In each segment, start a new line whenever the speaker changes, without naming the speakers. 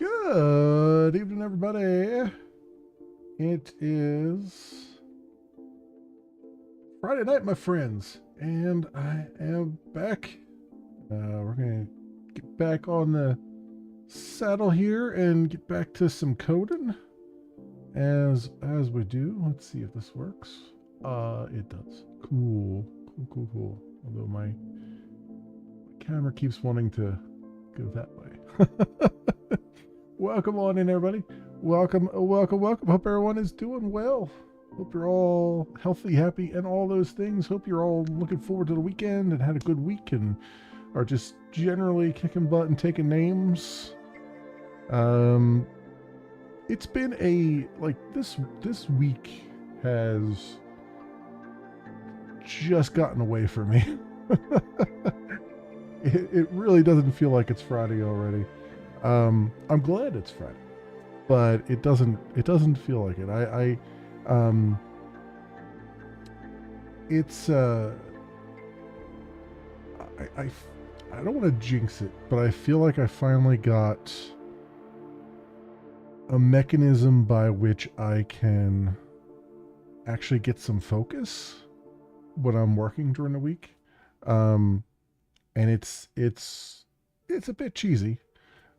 Good evening, everybody. It is Friday night, my friends, and I am back. We're going to get back on the saddle here and get back to some coding as we do. Let's see if this works. It does. Cool. Although my camera keeps wanting to go that way. Welcome on in, everybody. Welcome. Hope everyone is doing well. Hope you're all healthy, happy, and all those things. Hope you're all looking forward to the weekend and had a good week and are just generally kicking butt and taking names. It's been this week has just gotten away from me. It really doesn't feel like it's Friday already. I'm glad it's Friday, but it doesn't feel like it. It's I don't want to jinx it, but I feel like I finally got a mechanism by which I can actually get some focus when I'm working during the week. And it's a bit cheesy,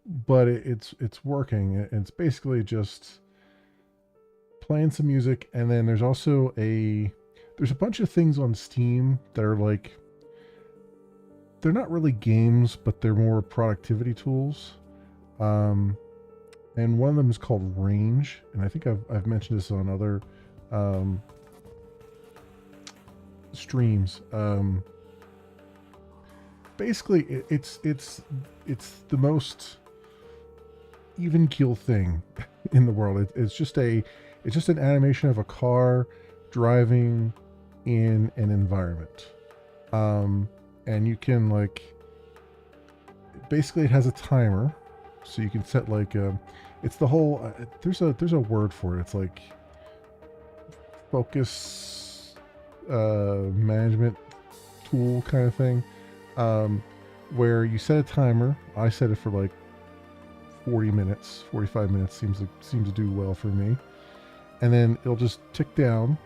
but it's working. It's basically just playing some music, and then there's a bunch of things on Steam that are like, they're not really games, but they're more productivity tools. And one of them is called Range, and I think I've mentioned this on other streams. Basically, it's the most even keel thing in the world. It's just an animation of a car driving in an environment, and you can basically, it has a timer, so you can set it's the whole there's a word for it. It's like focus management tool kind of thing, where you set a timer. I set it for 40 minutes, 45 minutes seems to do well for me. And then it'll just tick down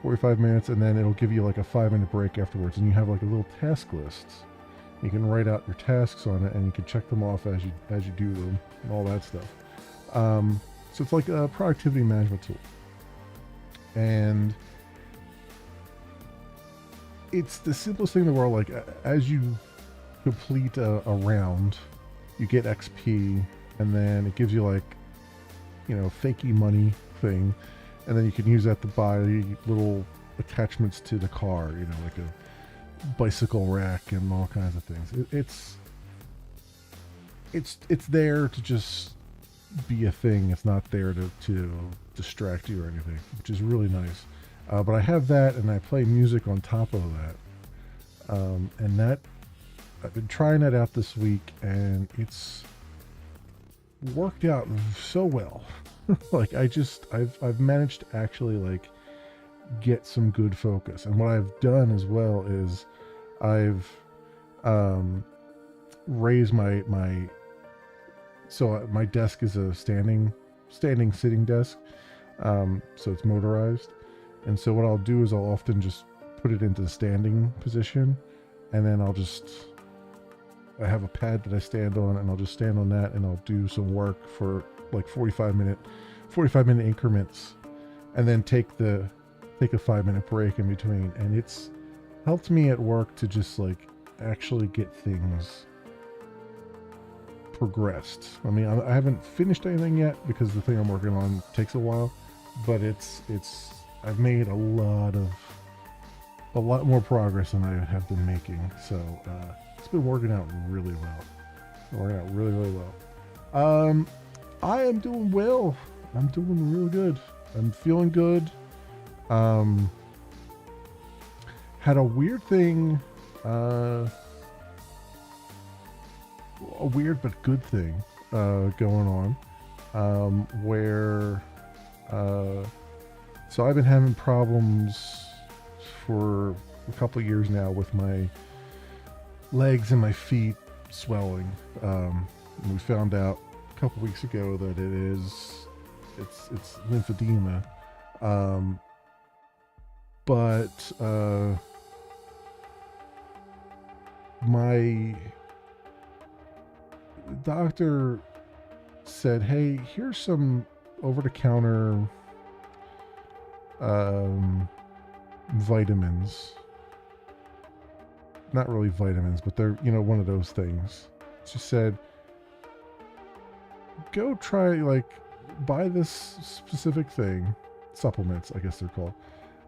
45 minutes, and then it'll give you a 5-minute break afterwards, and you have a little task list. You can write out your tasks on it, and you can check them off as you do them and all that stuff. So it's like a productivity management tool. And it's the simplest thing in the world. As you complete a round, you get XP, and then it gives you fakey money thing, and then you can use that to buy little attachments to the car, like a bicycle rack and all kinds of things. It's there to just be a thing. It's not there to distract you or anything, which is really nice. But I have that, and I play music on top of that, and that I've been trying that out this week, and it's worked out so well. I've managed to actually get some good focus. And what I've done as well is I've raised my desk is a standing sitting desk, so it's motorized. And so what I'll do is I'll often just put it into the standing position, and then I have a pad that I stand on, and I'll just stand on that, and I'll do some work for 45 minute increments, and then take a 5-minute break in between. And it's helped me at work to just actually get things progressed. I mean, I haven't finished anything yet because the thing I'm working on takes a while, but I've made a lot more progress than I have been making. So it's been working out really well. I am doing well. I'm doing real good. I'm feeling good. Had a weird thing, a weird but good thing going on, where so I've been having problems for a couple of years now with my legs and my feet swelling. We found out a couple weeks ago that it's lymphedema. Um, but my doctor said, "Hey, here's some over-the-counter vitamins. Not really vitamins, but they're, one of those things." She said, "Go try, like, buy this specific thing, supplements, I guess they're called.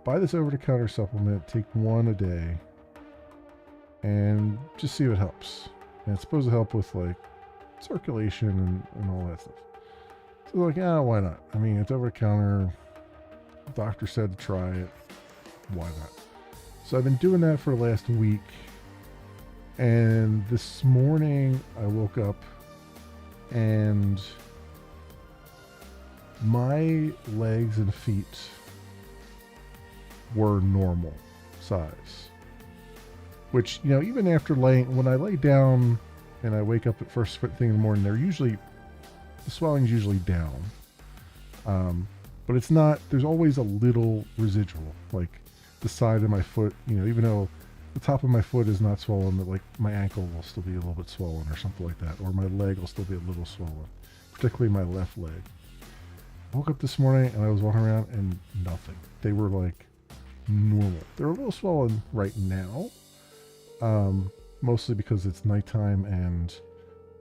Buy this over-the-counter supplement, take one a day, and just see if it helps. And it's supposed to help with, like, circulation and all that stuff." So like, yeah, why not? I mean, it's over the counter. The doctor said to try it. Why not? So I've been doing that for the last week. And this morning I woke up and my legs and feet were normal size. Which, even after when I lay down and I wake up at first thing in the morning, the swelling's usually down. But it's not, there's always a little residual, like the side of my foot, even though the top of my foot is not swollen, but like my ankle will still be a little bit swollen or something like that, or my leg will still be a little swollen, particularly my left leg. I woke up this morning and I was walking around and nothing. They were like normal. They're a little swollen right now, mostly because it's nighttime, and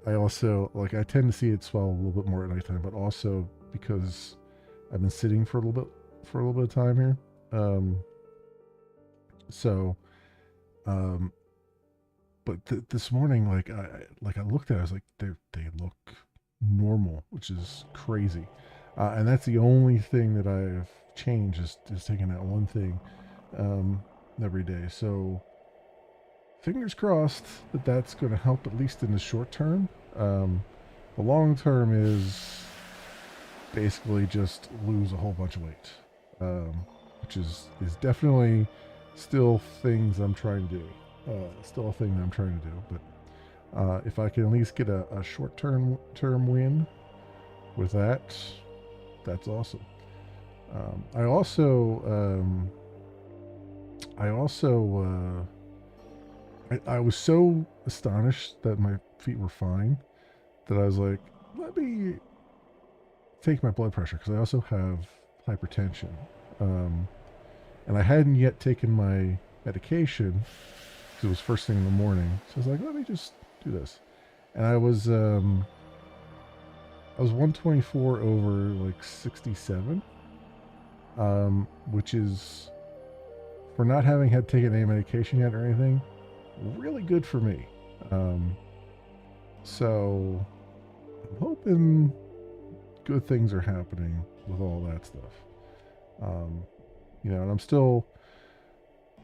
I also, I tend to see it swell a little bit more at nighttime, but also because I've been sitting for a little bit of time here. But this morning, I looked at it, I was like, they look normal, which is crazy. And that's the only thing that I've changed is taking that one thing, every day. So fingers crossed that that's going to help, at least in the short term. The long term is basically just lose a whole bunch of weight, which is definitely still things I'm trying to do. Still a thing that I'm trying to do. But if I can at least get a short-term win with that, that's awesome. I was so astonished that my feet were fine that I was like, let me take my blood pressure, because I also have hypertension. And I hadn't yet taken my medication because it was first thing in the morning. So I was like, let me just do this. And I was 124 over 67, which is, for not having had taken any medication yet or anything, really good for me. So I'm hoping good things are happening with all that stuff. And I'm still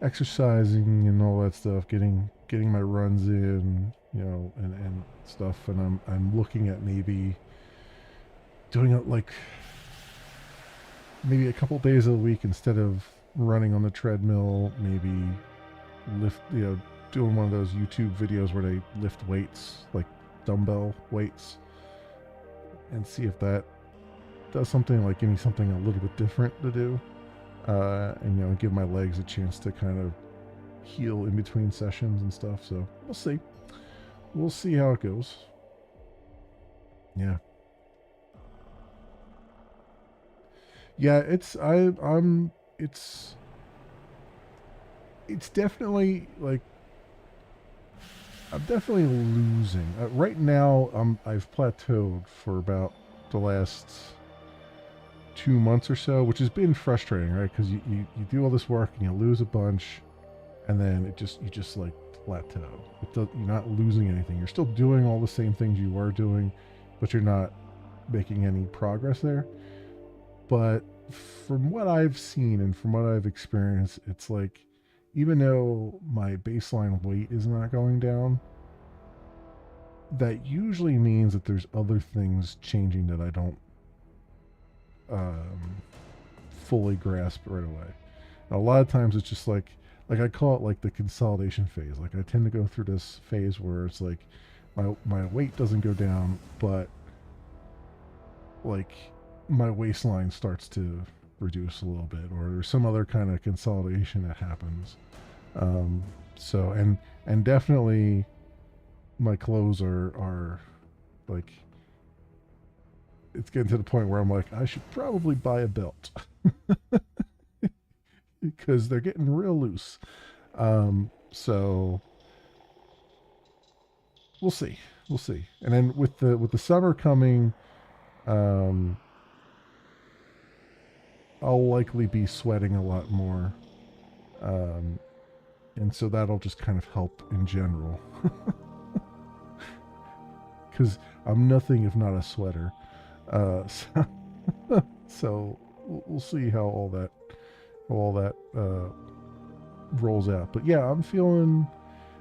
exercising and all that stuff, getting my runs in, and stuff. And I'm looking at maybe doing it maybe a couple days a week, instead of running on the treadmill, maybe doing one of those YouTube videos where they lift weights, like dumbbell weights, and see if that does something, give me something a little bit different to do, and give my legs a chance to kind of heal in between sessions and stuff. So we'll see how it goes. It's definitely I'm definitely losing right now. I've plateaued for about the last 2 months or so, which has been frustrating, right? Because you do all this work and you lose a bunch, and then you just plateau. You're not losing anything. You're still doing all the same things you were doing, but you're not making any progress there. But from what I've seen and from what I've experienced, it's even though my baseline weight is not going down, that usually means that there's other things changing that I don't fully grasp right away. And a lot of times it's just like I call it the consolidation phase. I tend to go through this phase where it's my weight doesn't go down, but like my waistline starts to reduce a little bit, or there's some other kind of consolidation that happens. Um, so and definitely my clothes are like, it's getting to the point where I'm like, I should probably buy a belt because they're getting real loose. So we'll see, we'll see. And then with the summer coming, um, I'll likely be sweating a lot more, um, and so that'll just kind of help in general. Because I'm nothing if not a sweater. So, so we'll see how all that rolls out. But yeah, I'm feeling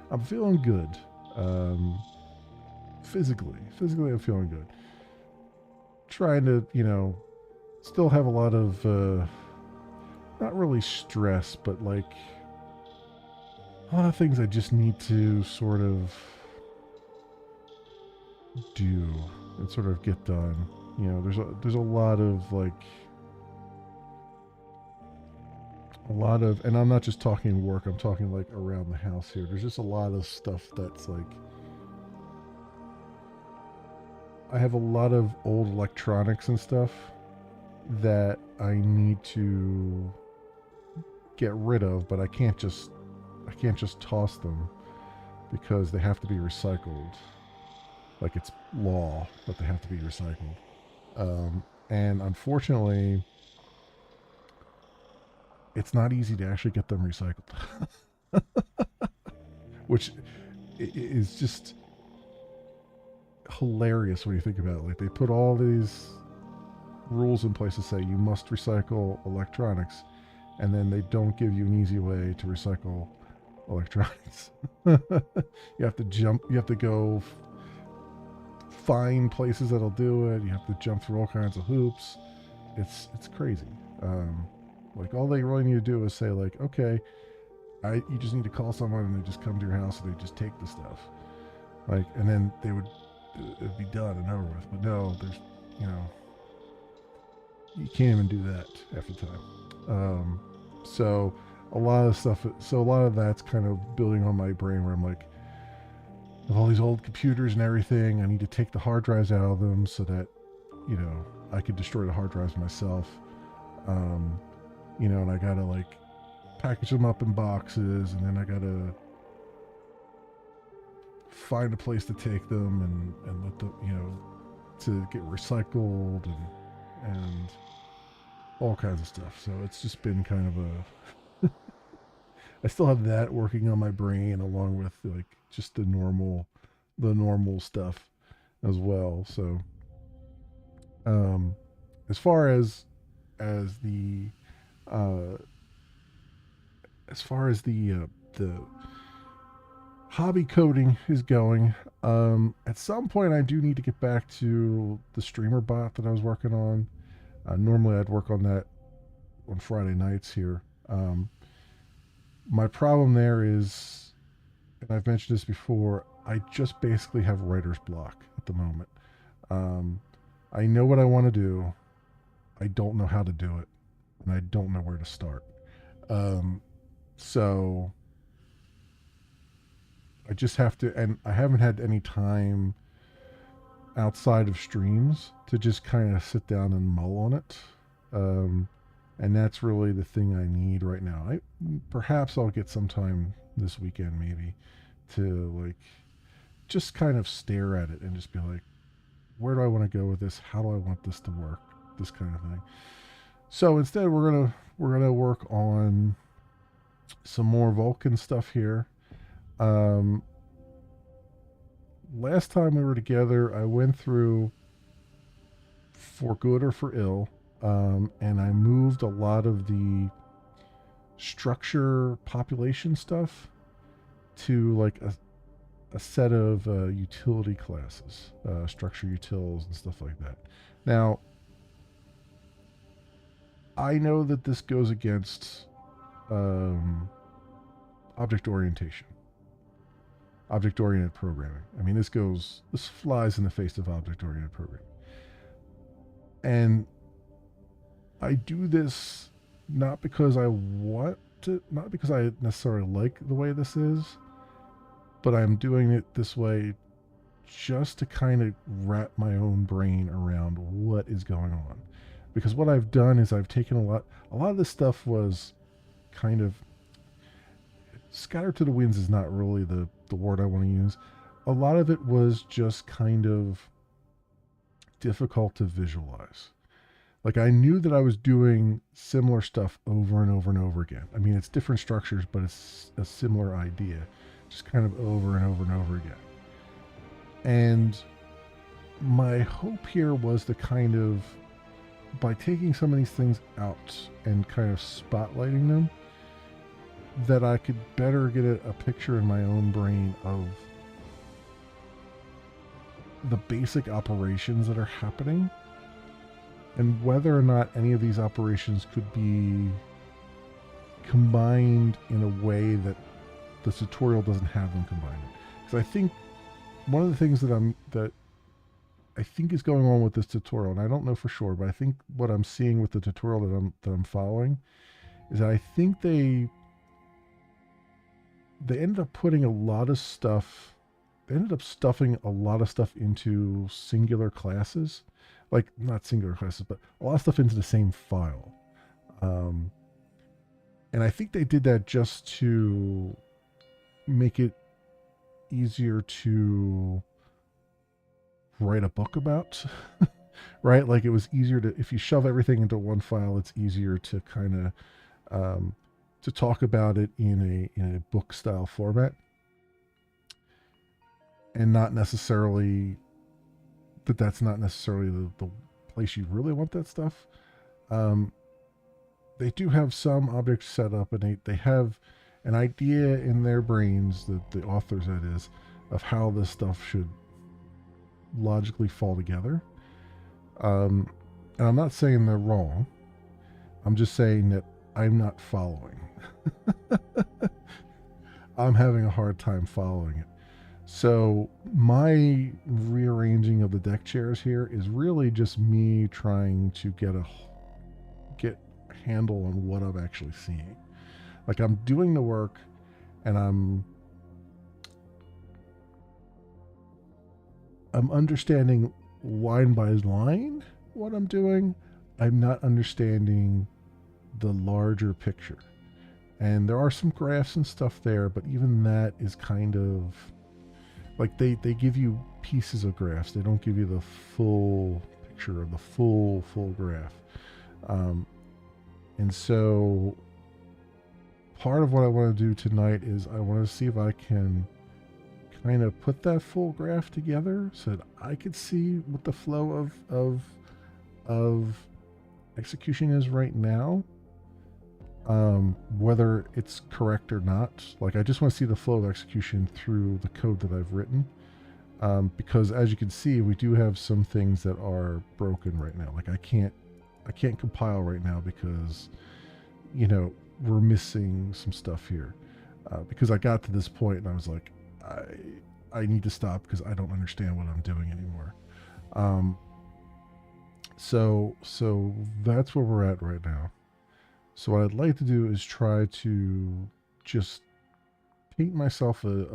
good. Um, physically, I'm feeling good. Trying to, still have a lot of not really stress, but like a lot of things I just need to sort of do and sort of get done. There's a lot of like a lot of, and I'm not just talking work, I'm talking like around the house here. There's just a lot of stuff that's like, I have a lot of old electronics and stuff that I need to get rid of, but I can't just toss them because they have to be recycled. Like it's law that they have to be recycled. And unfortunately, it's not easy to actually get them recycled, which is just hilarious when you think about it. Like they put all these rules in place to say you must recycle electronics, and then they don't give you an easy way to recycle electronics. You have to you have to go find places that'll do it. You have to jump through all kinds of hoops. It's crazy. Like all they really need to do is say like, okay, you just need to call someone and they just come to your house and they just take the stuff. Like, and then it'd be done and over with. But no, you know, you can't even do that half the time. So a lot of stuff, so a lot of that's kind of building on my brain where I'm like, with all these old computers and everything, I need to take the hard drives out of them so that, I could destroy the hard drives myself. And I gotta like package them up in boxes, and then I gotta find a place to take them and let them, to get recycled and all kinds of stuff. So it's just been kind of I still have that working on my brain along with like just the normal stuff as well. So, as far as the uh, as far as the hobby coding is going, at some point I do need to get back to the streamer bot that I was working on. Normally I'd work on that on Friday nights here. My problem there is, and I've mentioned this before, I just basically have writer's block at the moment. Um, I know what I want to do. I don't know how to do it, and I don't know where to start. Um, so I just have to, and I haven't had any time outside of streams to just kind of sit down and mull on it. And that's really the thing I need right now. Perhaps I'll get some time this weekend maybe to like just kind of stare at it and just be like, where do I want to go with this? How do I want this to work? This kind of thing. So instead, we're gonna work on some more Vulkan stuff here. Um, Last time we were together, I went through For Good or For Ill, and I moved a lot of the structure population stuff to like a set of utility classes, structure utils and stuff like that. Now, I know that this goes against object orientation, object-oriented programming. I mean, this flies in the face of object-oriented programming. And I do this not because I want to, not because I necessarily like the way this is, but I'm doing it this way just to kind of wrap my own brain around what is going on. Because what I've done is I've taken a lot of this stuff was kind of scattered to the winds is not really the word I want to use. A lot of it was just kind of difficult to visualize. Like I knew that I was doing similar stuff over and over and over again. I mean, it's different structures, but it's a similar idea, just kind of over and over and over again. And my hope here was to kind of, by taking some of these things out and kind of spotlighting them, that I could better get a picture in my own brain of the basic operations that are happening and whether or not any of these operations could be combined in a way that the tutorial doesn't have them combined. Because I think one of the things that I think is going on with this tutorial, and I don't know for sure, but I think what I'm seeing with the tutorial that I'm following is that I think they ended up putting a lot of stuff. They ended up stuffing a lot of stuff into singular classes, like not singular classes, but a lot of stuff into the same file. And I think they did that just to make it easier to write a book about, right? Like it was easier to, if you shove everything into one file, it's easier to kind of to talk about it in a book style format, and not necessarily that's not necessarily the place you really want that stuff. They do have some objects set up, and they have an idea in their brains, the authors that is, of how this stuff should logically fall together. And I'm not saying they're wrong. I'm just saying that I'm not following. I'm having a hard time following it. So my rearranging of the deck chairs here is really just me trying to get a handle on what I'm actually seeing. Like I'm doing the work and I'm understanding line by line what I'm doing. I'm not understanding the larger picture. And there are some graphs and stuff there, but even that is kind of like they give you pieces of graphs. They don't give you the full picture of the full graph. And so part of what I want to do tonight is I want to see if I can kind of put that full graph together so that I could see what the flow of execution is right now. Whether it's correct or not. Like I just want to see the flow of execution through the code that I've written. Because as you can see, we do have some things that are broken right now. Like I can't compile right now because, you know, we're missing some stuff here. Because I got to this point and I was like, I need to stop because I don't understand what I'm doing anymore. So that's where we're at right now. So what I'd like to do is try to just paint myself a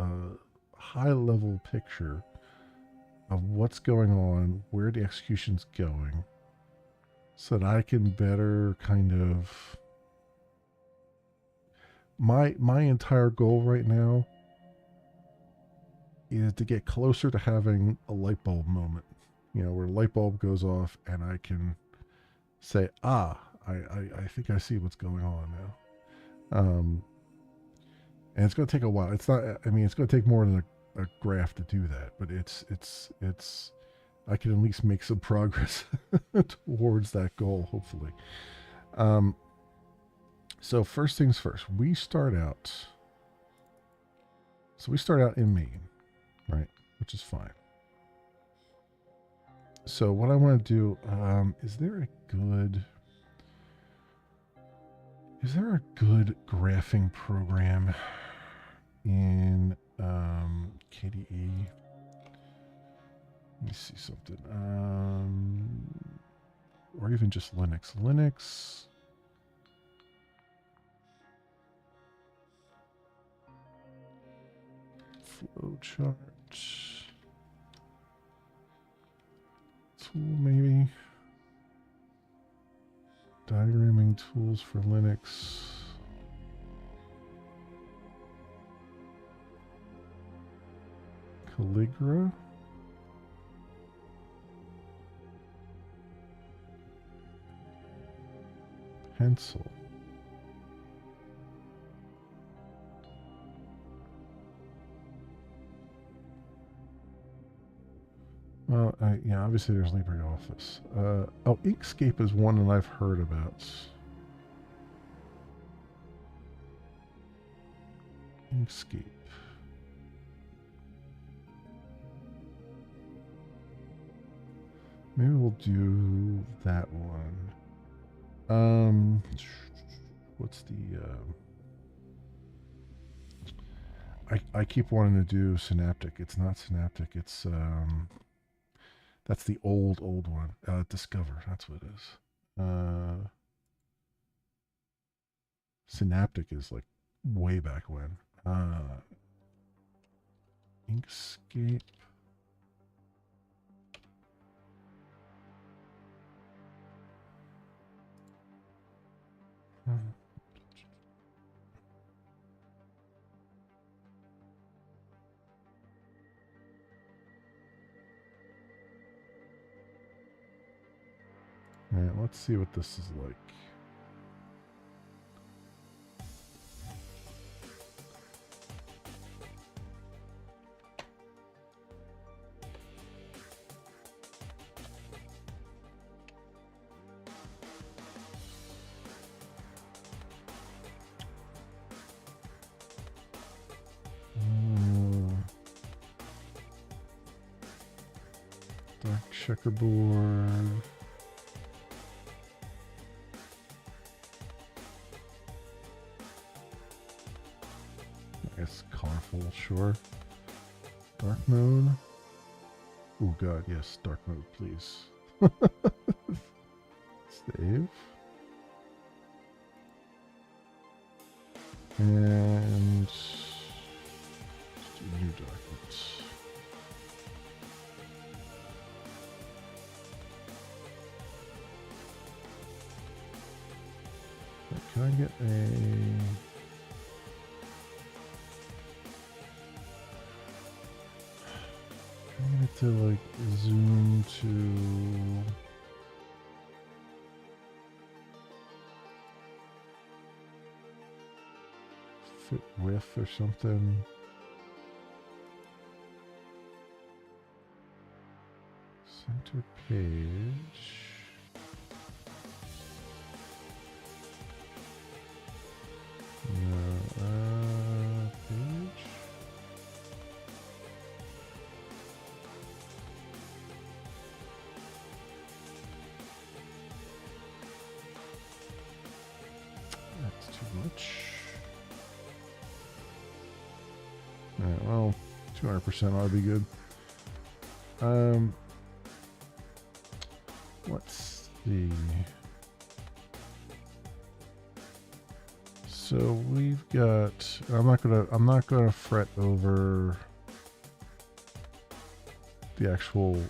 high level picture of what's going on, where the execution's going, so that I can better kind of my entire goal right now is to get closer to having a light bulb moment, you know, where a light bulb goes off and I can say, I think I see what's going on now. And it's going to take a while. It's not, I mean, it's going to take more than a graph to do that, but it's, I can at least make some progress towards that goal, hopefully. So first things first, we start out in main, right? Which is fine. So what I want to do, is there a good graphing program in KDE? Let me see something. or even just Linux. Linux. Flowchart. Tool maybe. Diagramming tools for Linux. Calligra. Pencil. Well, yeah, obviously there's LibreOffice. Oh, Inkscape is one that I've heard about. Inkscape. Maybe we'll do that one. What's the... I keep wanting to do Synaptic. It's not Synaptic. It's... that's the old one. Discover. That's what it is. Synaptic is like way back when. Inkscape. All right, let's see what this is like. Dark checkerboard. I guess colorful, sure. Dark mode. Oh god, yes, dark mode, please. Save. And let's do new documents. Can I get a... I need to like zoom to... fit width or something. Center page. No, page. That's too much. Alright, well, 200% ought to be good. Let's see. So we've got. I'm not gonna fret over the actual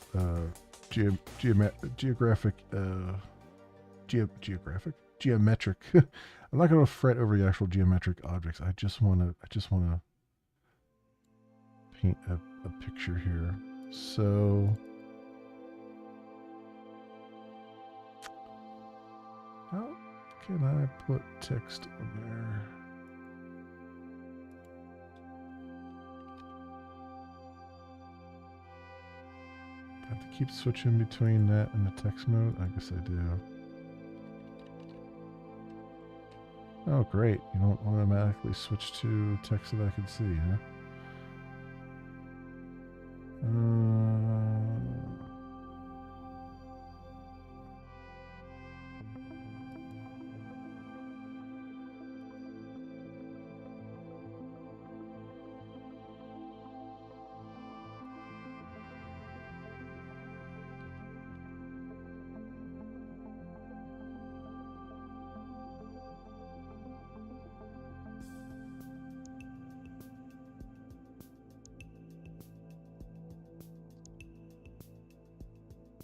geometric. I'm not gonna fret over the actual geometric objects. I just wanna paint a picture here. So how can I put text on there? Have to keep switching between that and the text mode? I guess I do. Oh, great. You don't automatically switch to text that I can see, huh?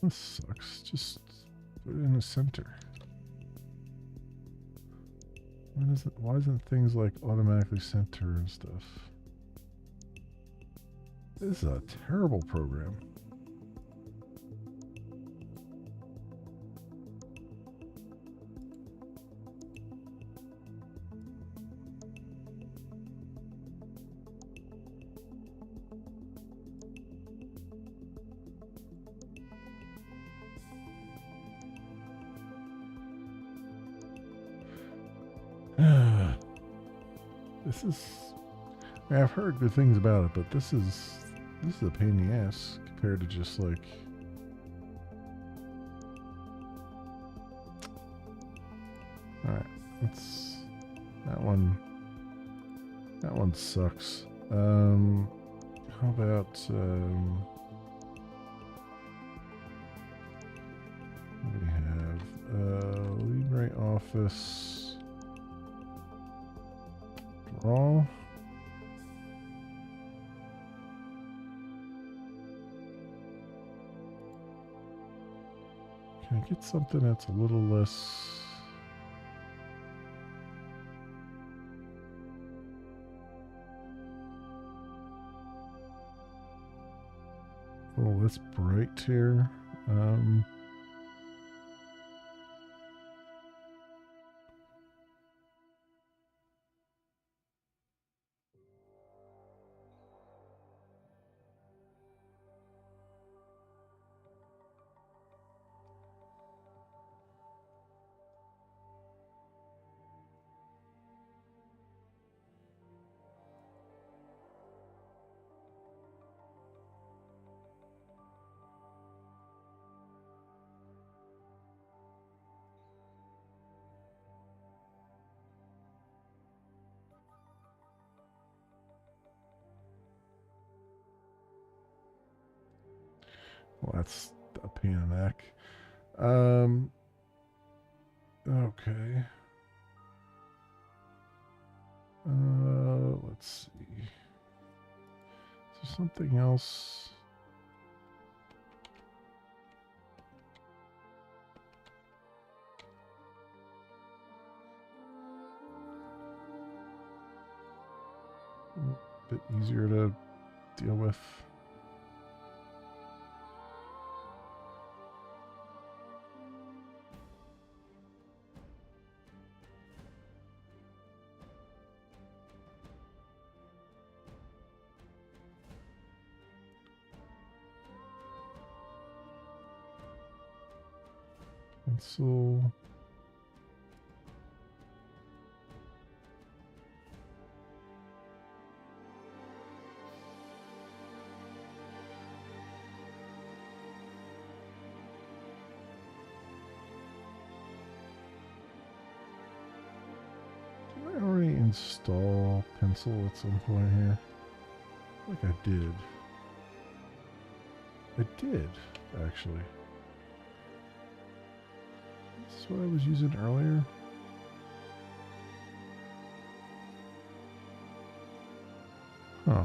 This sucks. Just put it in the center. Why isn't things like automatically center and stuff? This is a terrible program. This is... I've heard good things about it, but this is a pain in the ass compared to just like... Alright, let's... That one sucks. How about, what do we have? LibreOffice Draw. Can I get something that's a little less... a little less bright here? Well, that's a pain in the neck. Okay. Let's see. Is there something else? A bit easier to deal with. Pencil. Did I already install Pencil at some point here? I think I did. I did, actually. That's what I was using earlier. Huh.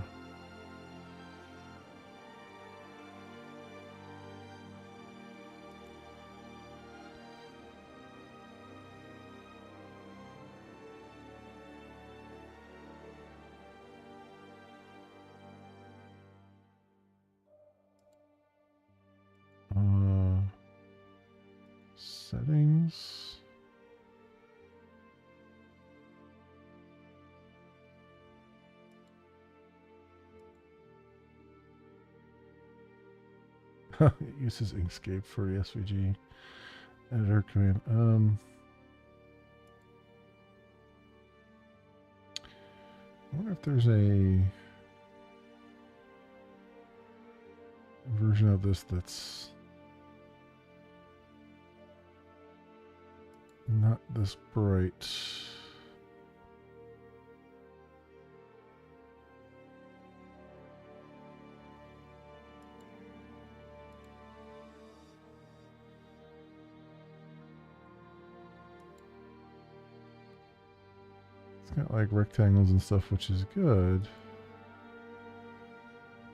Settings. It uses Inkscape for the SVG editor command. I wonder if there's a version of this that's not this bright. It's got like rectangles and stuff, which is good.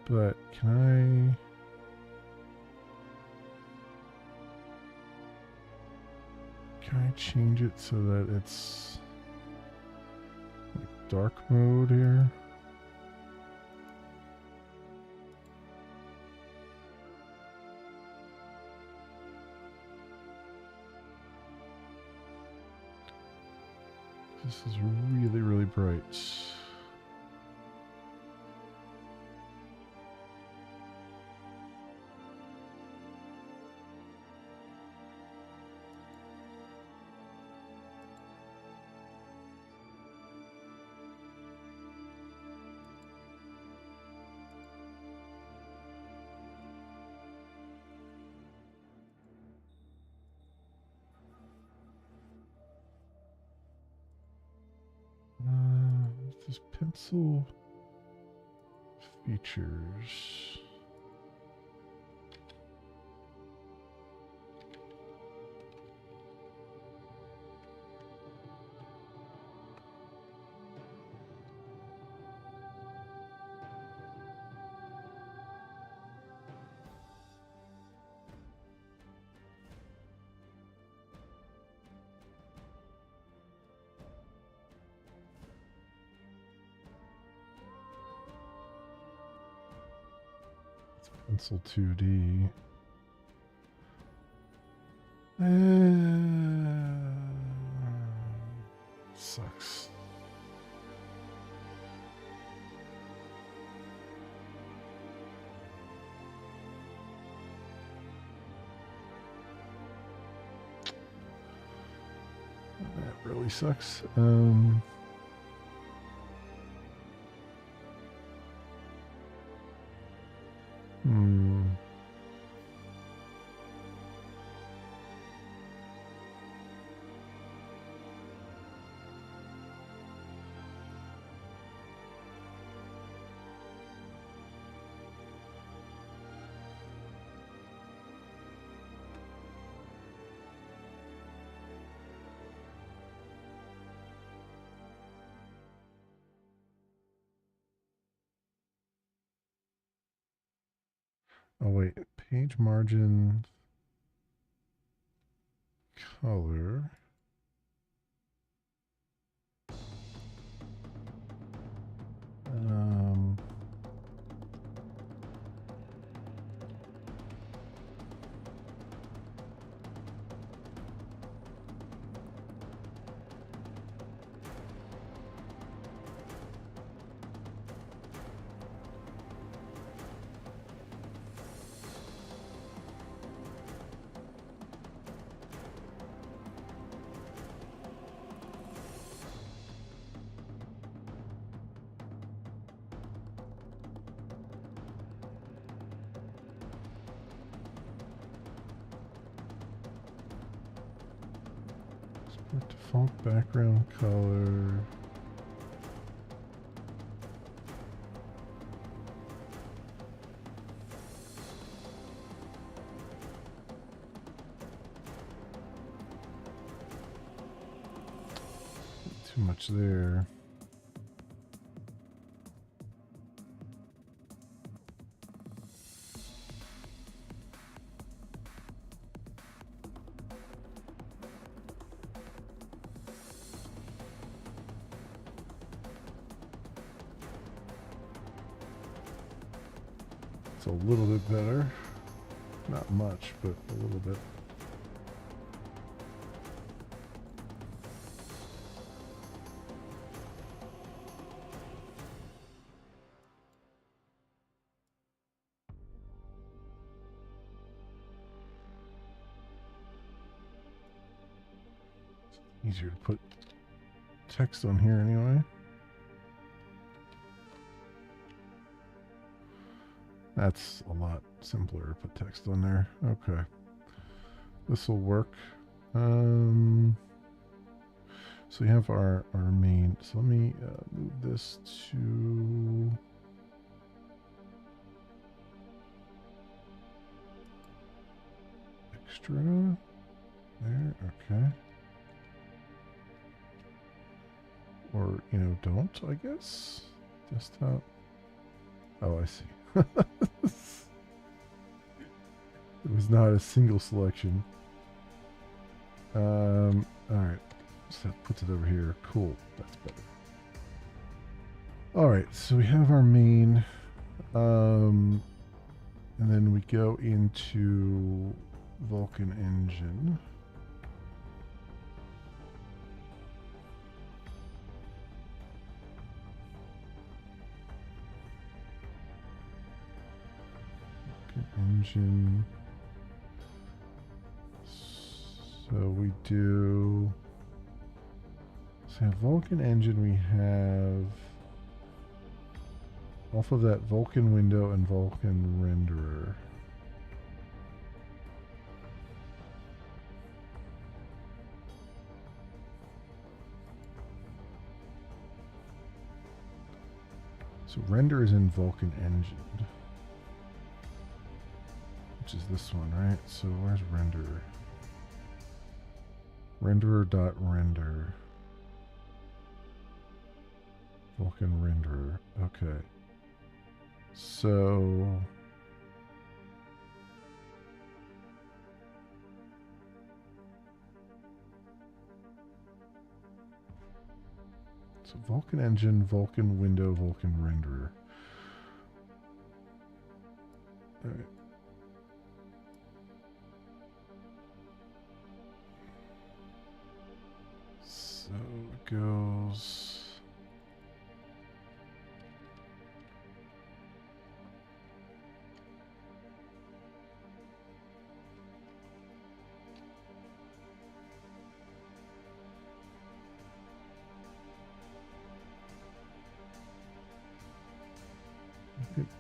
But can I... Can I change it so that it's like dark mode here? This is really, really bright. This pencil features. Pencil 2D. Sucks. That really sucks. Oh wait, page margin color. Default background color. Too much there. It's a little bit better. Not much, but a little bit. Easier to put text on here anyway. That's a lot simpler to put text on there. Okay. This will work. So we have our main. So let me move this to extra. There, okay. Or, you know, don't, I guess. Desktop. Oh, I see. It was not a single selection. All right. So that puts it over here. Cool. That's better. All right. So we have our main, and then we go into Vulkan engine. Engine. So we do. So Vulkan engine we have off of that Vulkan window and Vulkan renderer. So render is in Vulkan engine. Which is this one, right? So where's render? Renderer.render. Vulkan renderer. Okay. So Vulkan engine, Vulkan window, Vulkan renderer. All right. So it goes.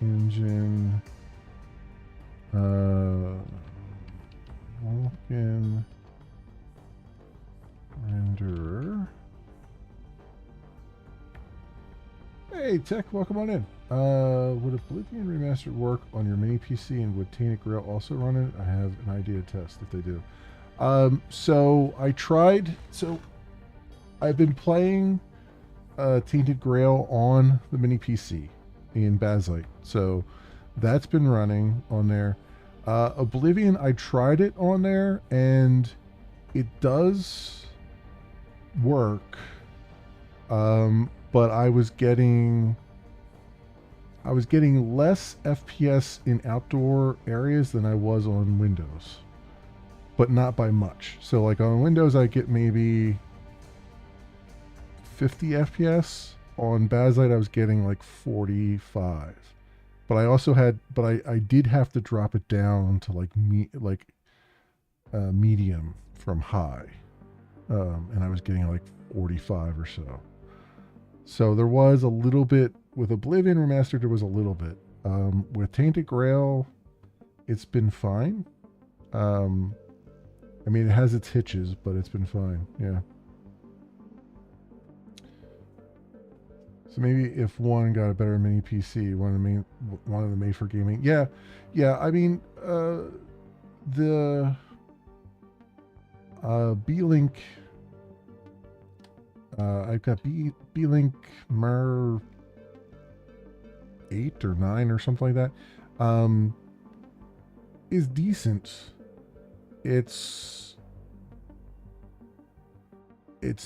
Engine. Vulkan renderer. Hey, Tech, welcome on in. Would Oblivion Remastered work on your mini PC, and would Tainted Grail also run it? I have an idea to test if they do. So I tried. So I've been playing Tainted Grail on the mini PC in Bazzite. So that's been running on there. Oblivion, I tried it on there, and it does work. But I was getting less FPS in outdoor areas than I was on Windows, but not by much. So like on Windows, I get maybe 50 FPS. On Bazzite, I was getting like 45. But I also had, I did have to drop it down to like medium from high, and I was getting like 45 or so. So there was a little bit with Oblivion Remastered. There was a little bit with Tainted Grail. It's been fine. I mean, it has its hitches, but it's been fine. Yeah. So maybe if one got a better mini PC, one of the made for gaming. Yeah. I mean, the B-Link. I've got B-Link Mer 8 or 9 or something like that. Is decent. It's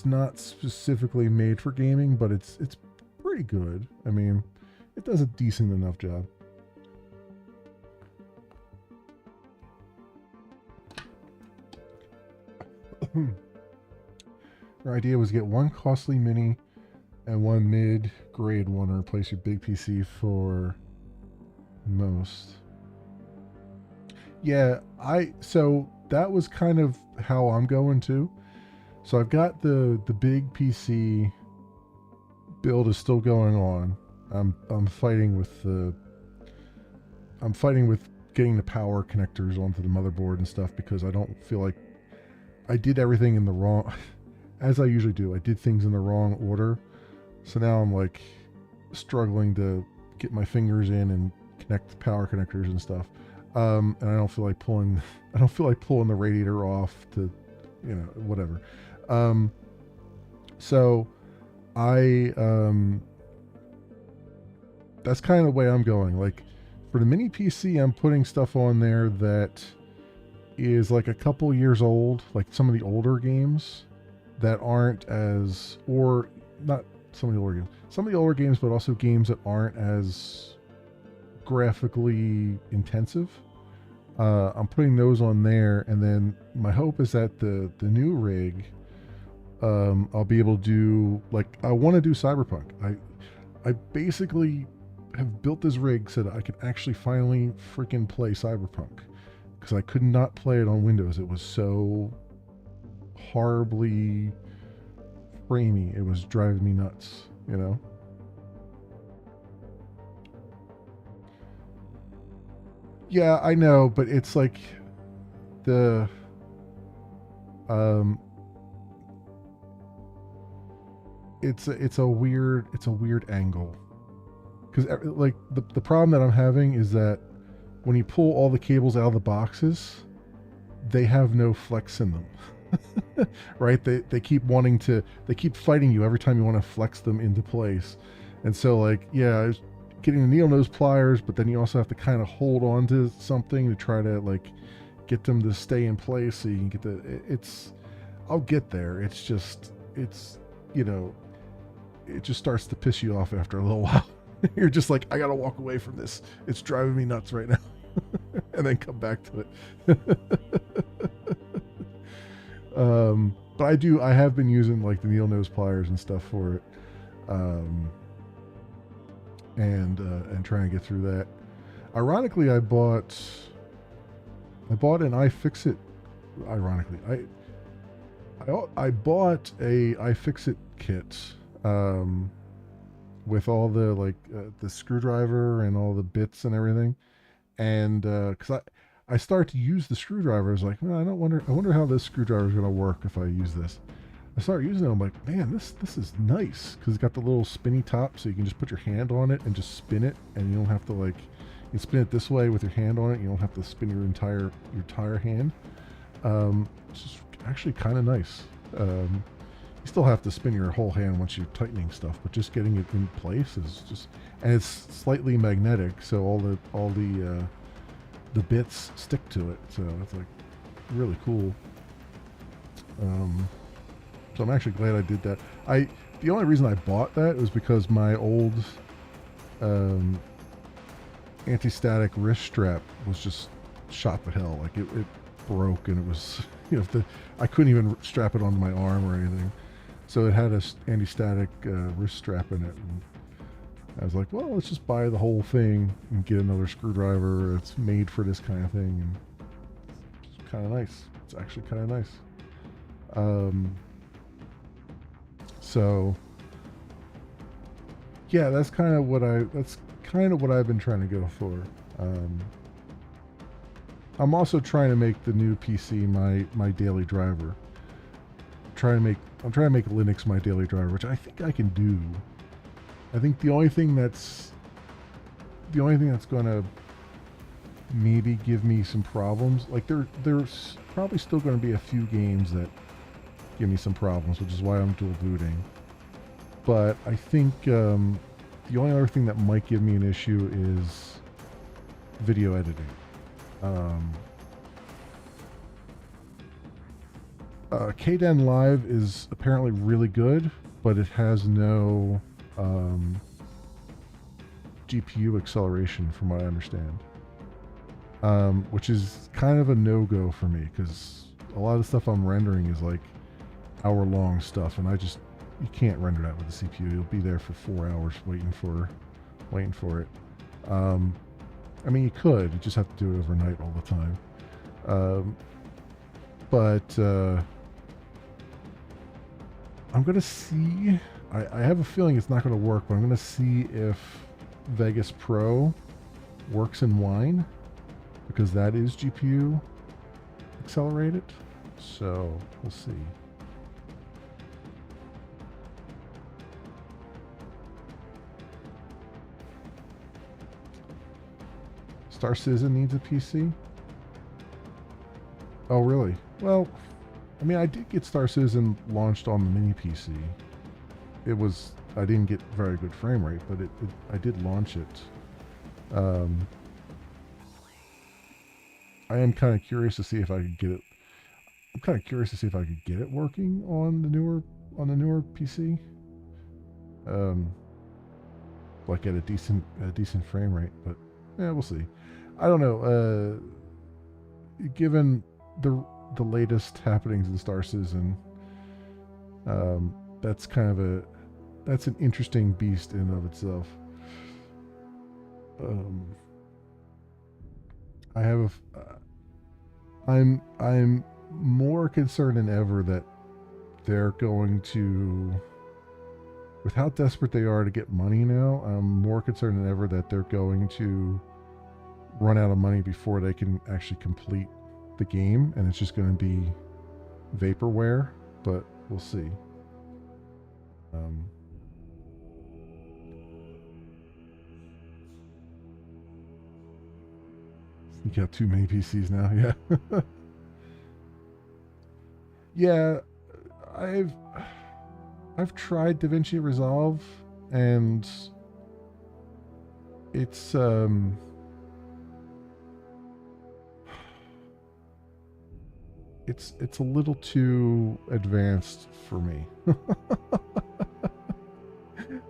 not specifically made for gaming, but it's pretty good. I mean, it does a decent enough job. Our idea was get one costly mini and one mid-grade one to replace your big PC for most. Yeah, so that was kind of how I'm going too. So I've got the big PC build is still going on. I'm fighting with getting the power connectors onto the motherboard and stuff, because I don't feel like I did everything in the wrong as I usually do. I did things in the wrong order. So now I'm like struggling to get my fingers in and connect the power connectors and stuff. And I don't feel like pulling the radiator off to, whatever. So that's kind of the way I'm going. Like for the mini PC, I'm putting stuff on there that is like a couple years old, like some of the older games that aren't as, or not some of the older games, some of the older games, but also games that aren't as graphically intensive. I'm putting those on there, and then my hope is that the new rig, I'll be able to do, like, I want to do Cyberpunk. I basically have built this rig so that I can actually finally freaking play Cyberpunk, because I could not play it on Windows. It was so horribly framey. It was driving me nuts, you know? Yeah, I know, but it's like the um it's a weird angle, because like the problem that I'm having is that when you pull all the cables out of the boxes, they have no flex in them. Right? They keep wanting to, they keep fighting you every time you want to flex them into place. And so, like, yeah, it's getting the needle nose pliers, but then you also have to kind of hold on to something to try to, like, get them to stay in place so you can get the, it's, I'll get there. It's just, it's, you know, it just starts to piss you off after a little while. You're just like, I gotta walk away from this. It's driving me nuts right now. And then come back to it. But I have been using, like, the needle nose pliers and stuff for it. And trying to get through that. Ironically, I bought an iFixit. Ironically, I bought a iFixit kit, with all the, like, the screwdriver and all the bits and everything. And because I started to use the screwdriver, I was like, well, I wonder how this screwdriver is going to work if I use this. I started using it. I'm like, man, this is nice, because it's got the little spinny top, so you can just put your hand on it and just spin it, and you don't have to, like, you can spin it this way with your hand on it. You don't have to spin your entire hand. It's just actually kind of nice. You still have to spin your whole hand once you're tightening stuff, but just getting it in place is just, and it's slightly magnetic, so all the bits stick to it. So it's, like, really cool. So I'm actually glad I did that. The only reason I bought that was because my old anti-static wrist strap was just shot to hell. Like, it broke, and it was, you know, I couldn't even strap it onto my arm or anything. So it had a anti-static wrist strap in it, and I was like, well, let's just buy the whole thing and get another screwdriver. It's made for this kind of thing, and it's kind of nice. It's actually kind of nice. So yeah, that's kind of what I've been trying to go for. I'm also trying to make the new PC my daily driver. I'm trying to make Linux my daily driver, which I think I can do. I think the only thing that's going to maybe give me some problems, like, there's probably still going to be a few games that give me some problems, which is why I'm dual booting. But I think the only other thing that might give me an issue is video editing. KDen Live is apparently really good, but it has no GPU acceleration, from what I understand, which is kind of a no-go for me, because a lot of the stuff I'm rendering is, like, hour-long stuff, and you can't render that with the CPU. You'll be there for 4 hours waiting for it. I mean, you could. You just have to do it overnight all the time. But I'm going to see. I have a feeling it's not going to work, but I'm going to see if Vegas Pro works in Wine, because that is GPU accelerated. So we'll see. Star Citizen needs a PC? Oh, really? Well, I mean, I did get Star Citizen launched on the mini PC. I didn't get very good frame rate, but I did launch it. I am kind of curious to see if I could get it. I'm kind of curious to see if I could get it working on the newer PC. Um, like at a decent frame rate, but yeah, we'll see. I don't know. Given the latest happenings in Star Citizen, that's kind of that's an interesting beast in and of itself. I have I'm more concerned than ever that they're going to, with how desperate they are to get money now, I'm more concerned than ever that they're going to run out of money before they can actually complete the game, and it's just going to be vaporware. But we'll see. You got too many PCs now, yeah. Yeah, I've tried DaVinci Resolve, and it's it's a little too advanced for me.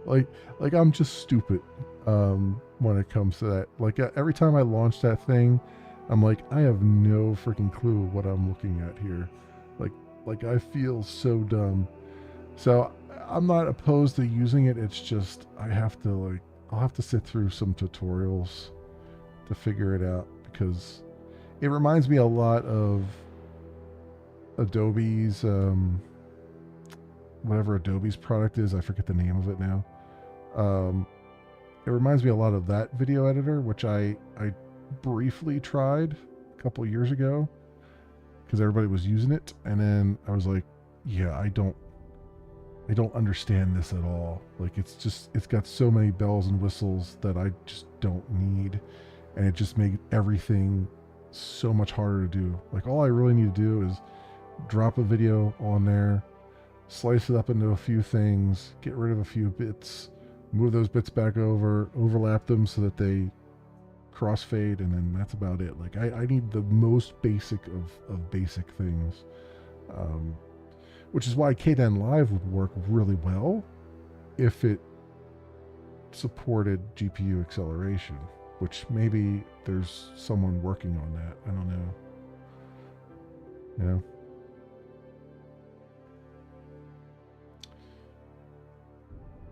like I'm just stupid when it comes to that. Like every time I launch that thing, I'm like, I have no freaking clue what I'm looking at here. Like I feel so dumb. So I'm not opposed to using it. It's just I'll have to sit through some tutorials to figure it out, because it reminds me a lot of Adobe's whatever Adobe's product is. I forget the name of it now. It reminds me a lot of that video editor, which I briefly tried a couple years ago because everybody was using it, and then I was like, yeah, I don't understand this at all. Like it's got so many bells and whistles that I just don't need, and it just made everything so much harder to do. Like all I really need to do is drop a video on there, slice it up into a few things, get rid of a few bits, move those bits back over, overlap them so that they crossfade, and then that's about it. Like I need the most basic of basic things, which is why K10 Live would work really well if it supported GPU acceleration, which maybe there's someone working on that. I don't know. You know?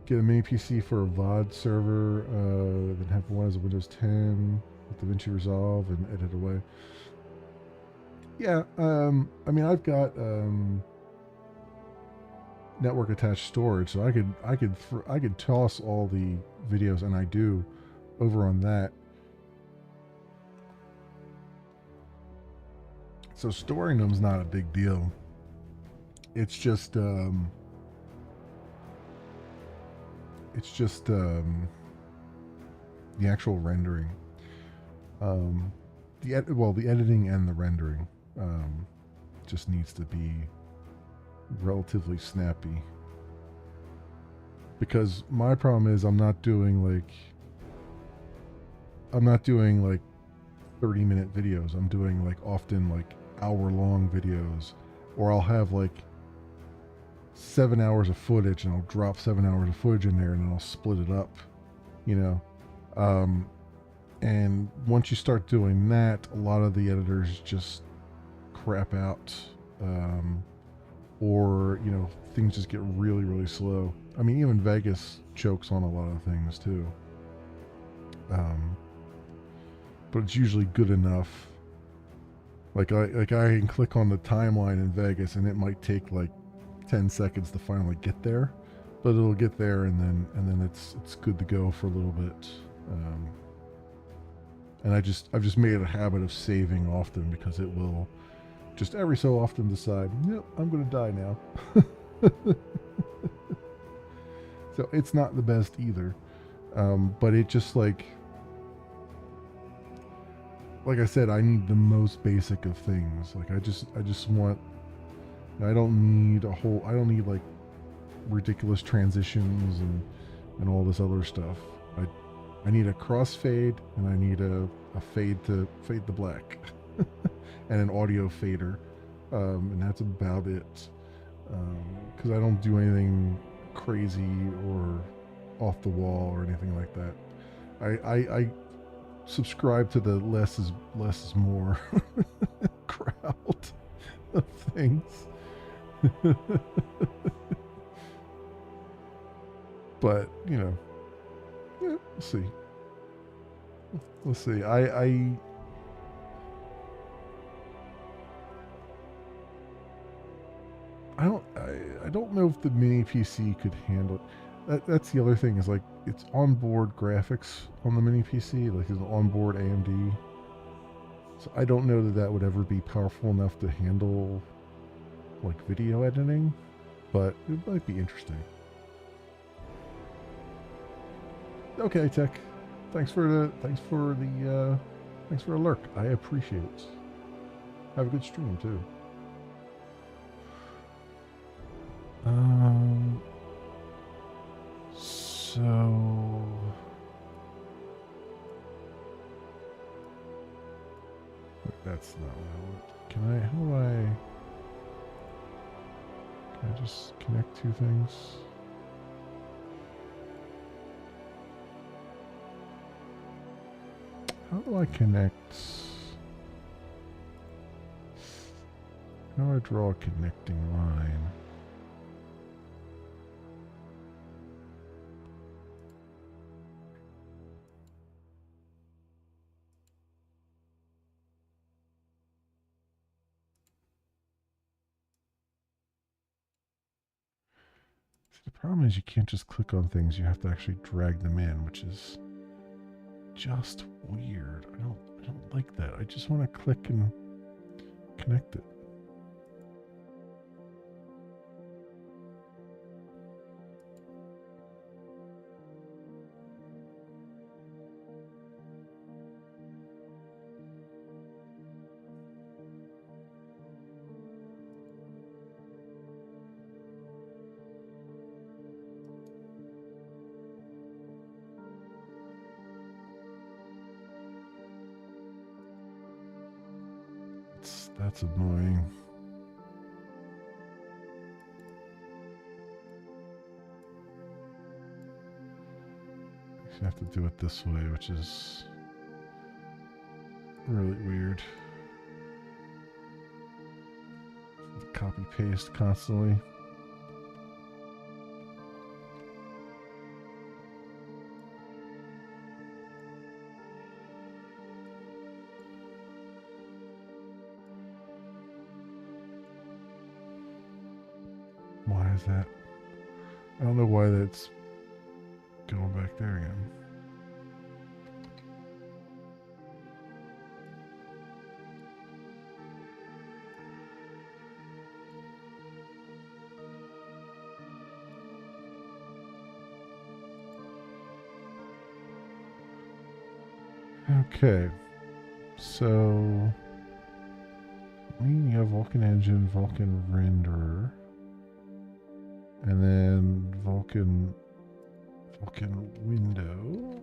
Get a mini PC for a VOD server, then have one as a Windows 10 with DaVinci Resolve and edit away. Yeah, I mean, I've got network attached storage, so I could toss all the videos, and I do, over on that. So storing them's not a big deal. It's just the actual rendering, the editing and the rendering just needs to be relatively snappy, because my problem is I'm not doing like 30-minute videos. I'm doing like often like hour-long videos, or I'll have like 7 hours of footage and I'll drop 7 hours of footage in there and then I'll split it up, you know. And once you start doing that, a lot of the editors just crap out, or, you know, things just get really, really slow. I mean, even Vegas chokes on a lot of things too. But it's usually good enough. Like I can click on the timeline in Vegas and it might take like 10 seconds to finally get there, but it'll get there, and then it's good to go for a little bit. And I've just made it a habit of saving often, because it will just every so often decide, yep, I'm gonna die now. So it's not the best either, but it just like I said, I need the most basic of things. Like I just want, I don't need like ridiculous transitions and all this other stuff. I need a crossfade, and I need a fade to black. and an audio fader, and that's about it. Because I don't do anything crazy or off the wall or anything like that. I subscribe to the less is more crowd of things. But you know, yeah, we'll see. We'll see. I don't know if the mini PC could handle it. That's the other thing is like it's onboard graphics on the mini PC, like it's onboard AMD. So I don't know that that would ever be powerful enough to handle like video editing, but it might be interesting. Okay, Tech. Thanks for the lurk. I appreciate it. Have a good stream too. Um. So. That's not what I want. Can I? How do I? Can I just connect two things? How do I connect? How do I draw a connecting line? See, the problem is you can't just click on things, you have to actually drag them in, which is just weird. I don't like that. I just want to click and connect it. That's annoying. You have to do it this way, which is really weird. Copy paste constantly. Why is that? I don't know why that's going back there again. Okay, so we have Vulkan engine, Vulkan renderer, and then Vulkan window.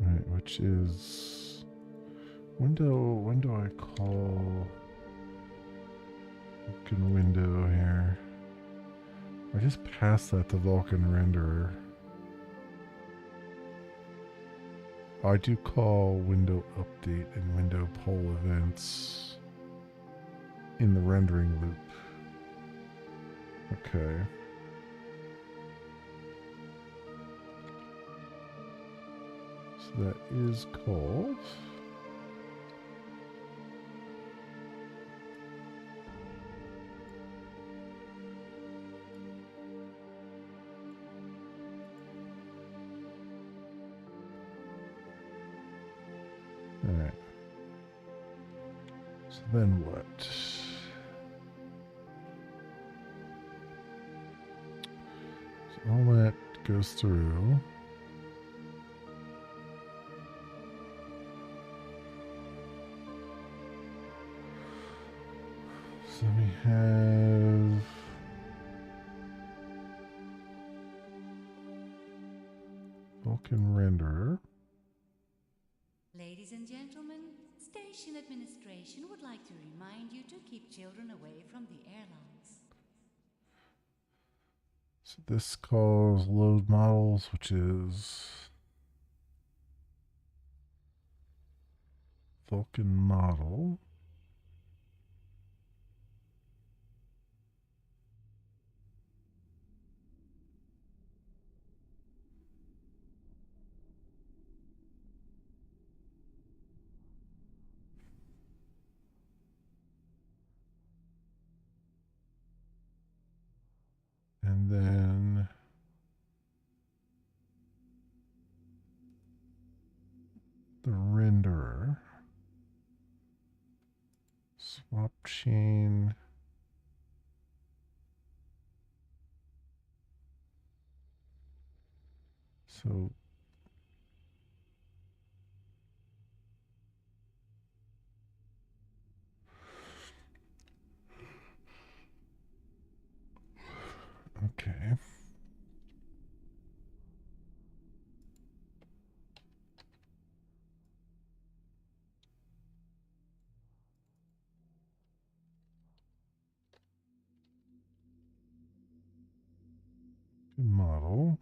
Right, which is window. When do I call Vulkan window here? I just passed that to Vulkan renderer. I do call window update and window poll events in the rendering loop. Okay. So that is called. Alright. So then what? So all that goes through. Vulkan renderer.
Ladies and gentlemen, station administration would like to remind you to keep children away from the airlines.
So this calls load models, which is Vulkan model. And then the renderer. Swap chain. So okay. Model.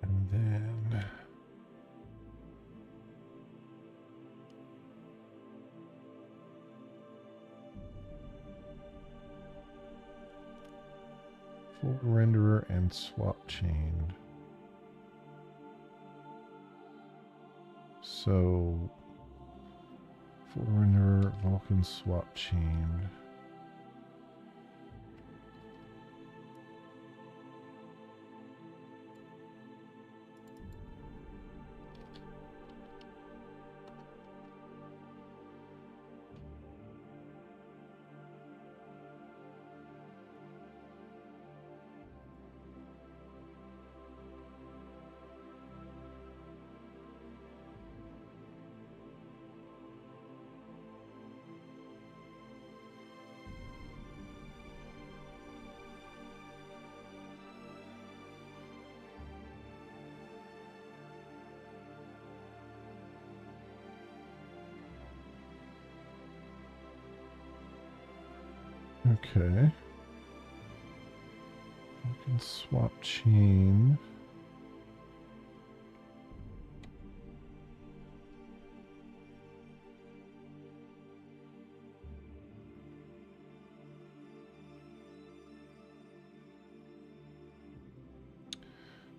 And then full renderer and swap chain. So full renderer, Vulkan swap chain. Okay. Vulkan swap chain.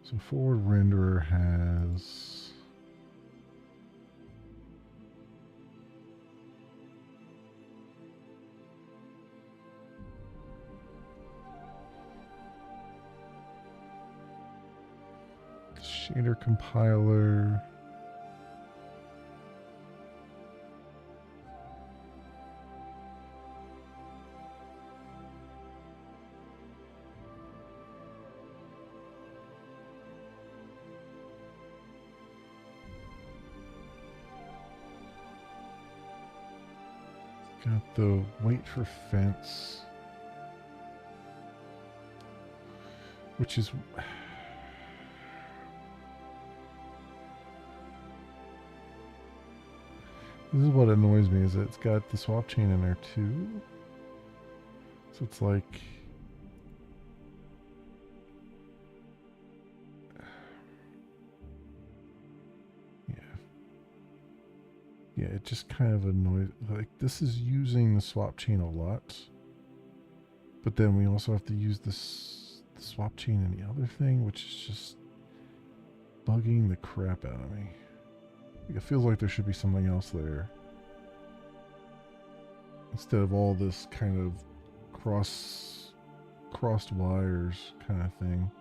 So forward renderer has shader compiler. Got the wait for fence, which is this is what annoys me, is that it's got the swap chain in there too. So it's like yeah, it just kind of annoys. Like, this is using the swap chain a lot, but then we also have to use this the swap chain in the other thing, which is just bugging the crap out of me. It feels like there should be something else there instead of all this kind of crossed wires kind of thing.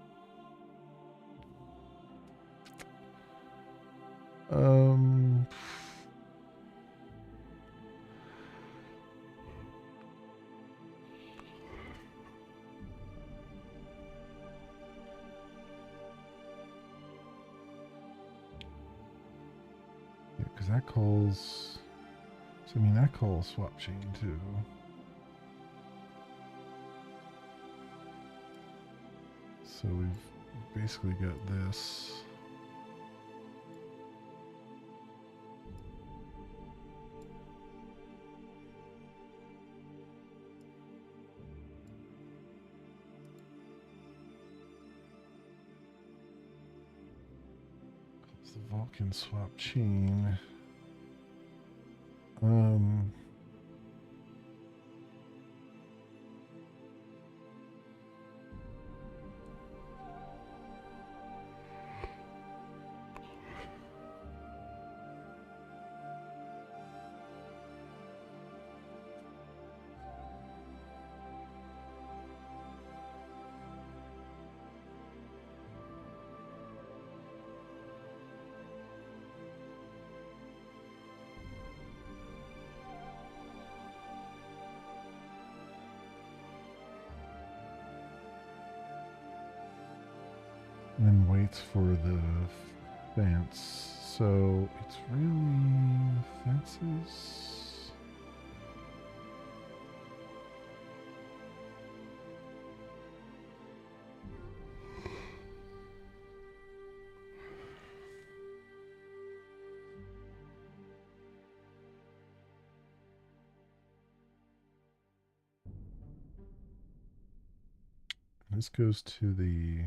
because that calls. So I mean that calls swap chain too. So we've basically got this. The Vulcan swap chain. And then waits for the fence. So it's really fences. This goes to the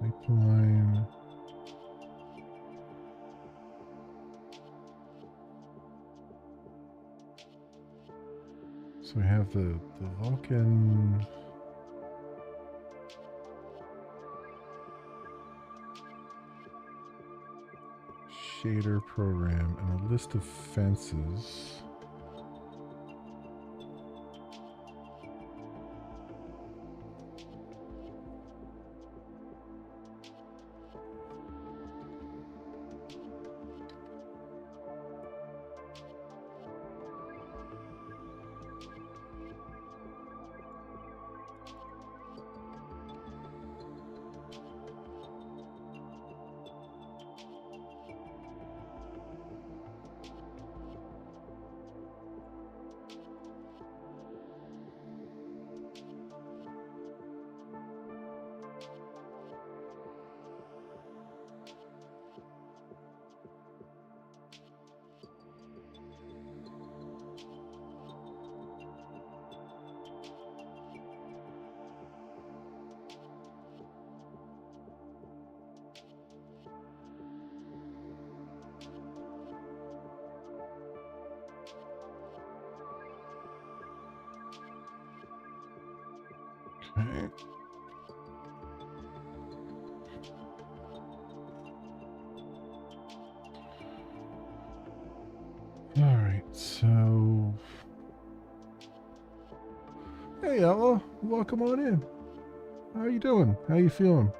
pipeline. So we have the Vulcan shader program and a list of fences. Okay. All right, so hey Ella, welcome on in. How you doing? How you feeling?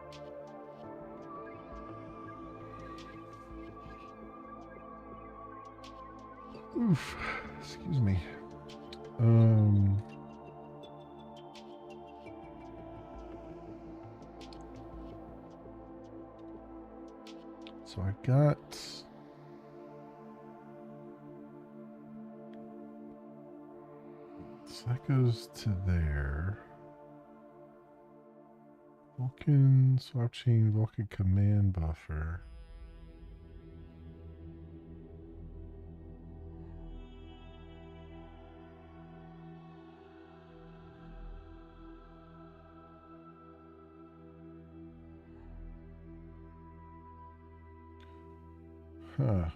Oof, excuse me. So I got so that goes to there. Vulcan swap chain, Vulcan command buffer. Huh.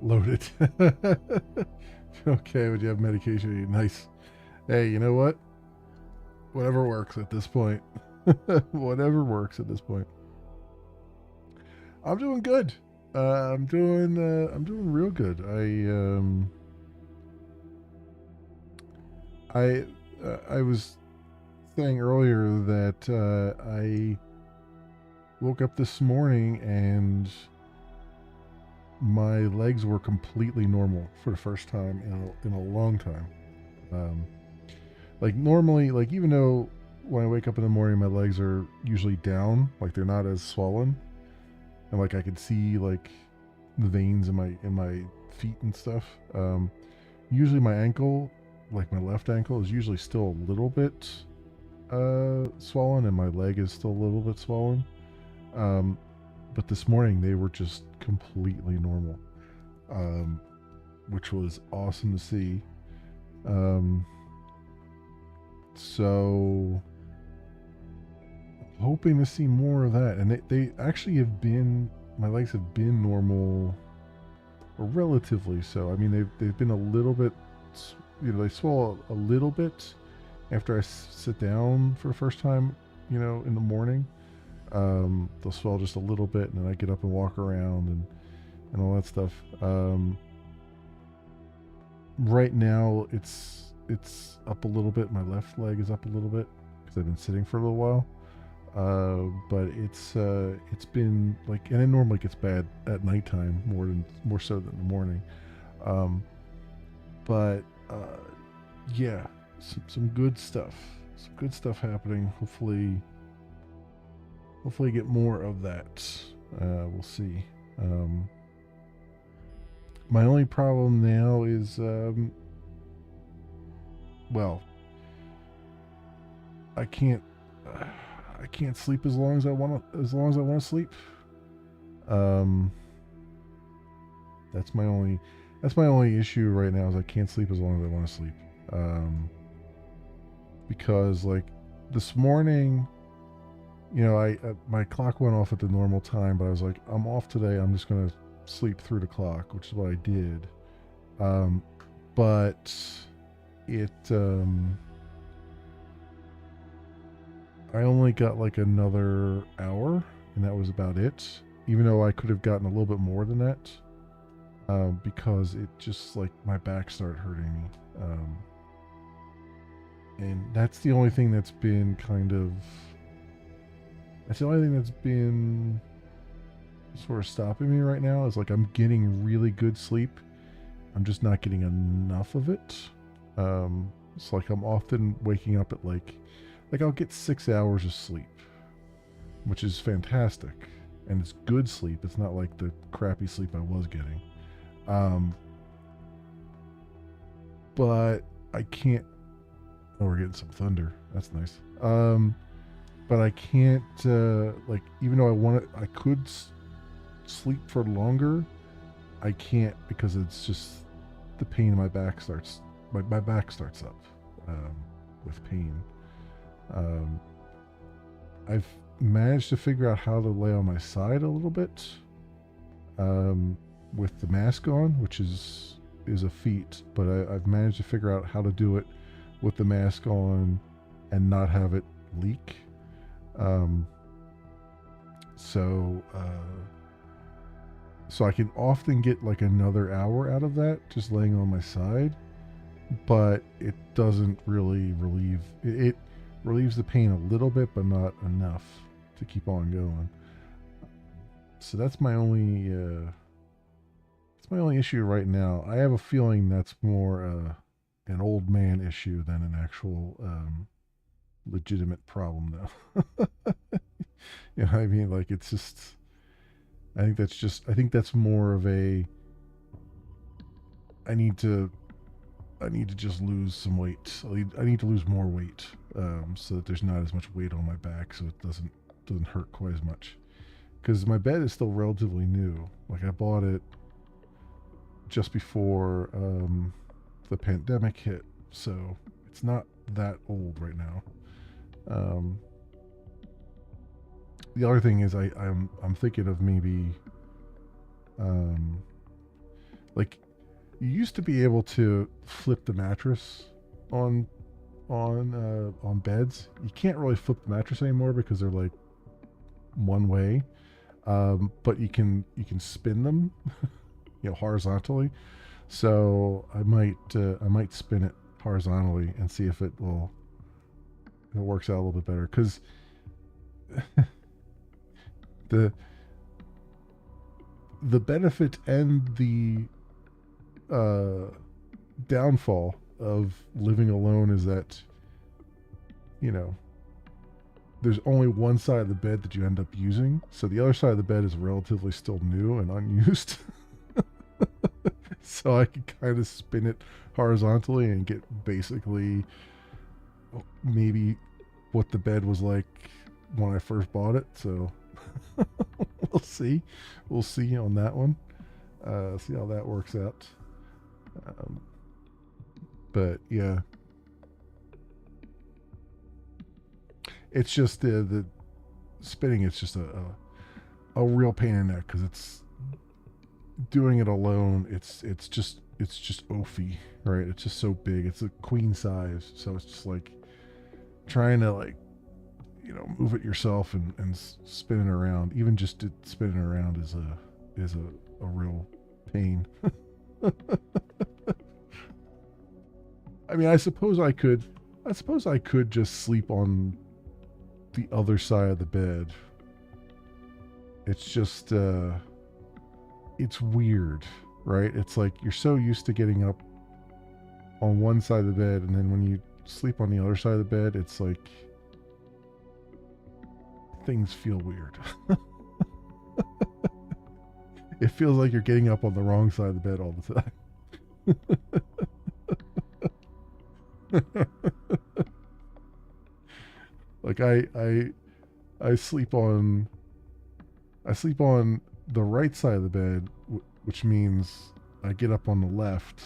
Loaded. Okay, would you have medication? Nice. Hey, you know what? Whatever works at this point. Whatever works at this point. I'm doing good. I'm doing real good. I was saying earlier that I woke up this morning and my legs were completely normal for the first time in a long time. Um, like normally, like even though when I wake up in the morning, my legs are usually down, like they're not as swollen, and like I can see like the veins in my feet and stuff. Usually my ankle, like my left ankle, is usually still a little bit swollen, and my leg is still a little bit swollen. Um, but this morning they were just completely normal, um, which was awesome to see. Um, so hoping to see more of that, and they actually have been my legs have been normal, or relatively so. I mean they've been a little bit, they swell a little bit after I sit down for the first time, in the morning. They'll swell just a little bit, and then I get up and walk around and all that stuff. Right now it's up a little bit. My left leg is up a little bit because I've been sitting for a little while. But it's been like, and it normally gets bad at nighttime more so than the morning. Um, but yeah, some good stuff. Some good stuff happening. Hopefully get more of that. We'll see. My only problem now is, well, I can't I can't sleep as long as I want to sleep. Um, that's my only issue right now is I can't sleep as long as I want to sleep. Because like this morning, I my clock went off at the normal time, but I was like, I'm off today. I'm just gonna sleep through the clock, which is what I did. Um, but it I only got like another hour, and that was about it. Even though I could have gotten a little bit more than that, because it just like my back started hurting me, and that's the only thing that's been sort of stopping me right now. Is like I'm getting really good sleep. I'm just not getting enough of it. It's like I'm often waking up at like I'll get 6 hours of sleep, which is fantastic, and it's good sleep. It's not like the crappy sleep I was getting. But I can't. Oh, we're getting some thunder. That's nice. But I can't. Like, even though I could sleep for longer. I can't because it's just the pain in my back starts. My back starts up with pain. I've managed to figure out how to lay on my side a little bit with the mask on, which is a feat, but I've managed to figure out how to do it with the mask on and not have it leak. So I can often get like another hour out of that just laying on my side, but it doesn't really relieve it. Relieves the pain a little bit, but not enough to keep on going. So that's my only issue right now. I have a feeling that's more an old man issue than an actual legitimate problem, though. You know what I mean? Like, it's just. I think that's more of a. I need to just lose some weight. I need to lose more weight, so that there's not as much weight on my back, so it doesn't hurt quite as much. Because my bed is still relatively new. Like, I bought it just before the pandemic hit, so it's not that old right now. The other thing is I'm thinking of maybe, like, you used to be able to flip the mattress on beds. You can't really flip the mattress anymore because they're like one way. But you can spin them, horizontally. So I might spin it horizontally and see if it works out a little bit better. Because the the benefit and the uh, downfall of living alone is that, you know, there's only one side of the bed that you end up using, so the other side of the bed is relatively still new and unused. So I can kind of spin it horizontally and get basically maybe what the bed was like when I first bought it. So we'll see. We'll see on that one. See how that works out. Um, but yeah, it's just the spinning. It's just a real pain in the neck because it's doing it alone. It's just oafy, right? It's just so big. It's a queen size, so it's just like trying to like move it yourself and spin it around. Even just to spin it around is a real pain. I mean, I suppose I could just sleep on the other side of the bed. It's just it's weird, right? It's like you're so used to getting up on one side of the bed, and then when you sleep on the other side of the bed, it's like things feel weird. It feels like you're getting up on the wrong side of the bed all the time. Like I sleep on the right side of the bed, which means I get up on the left.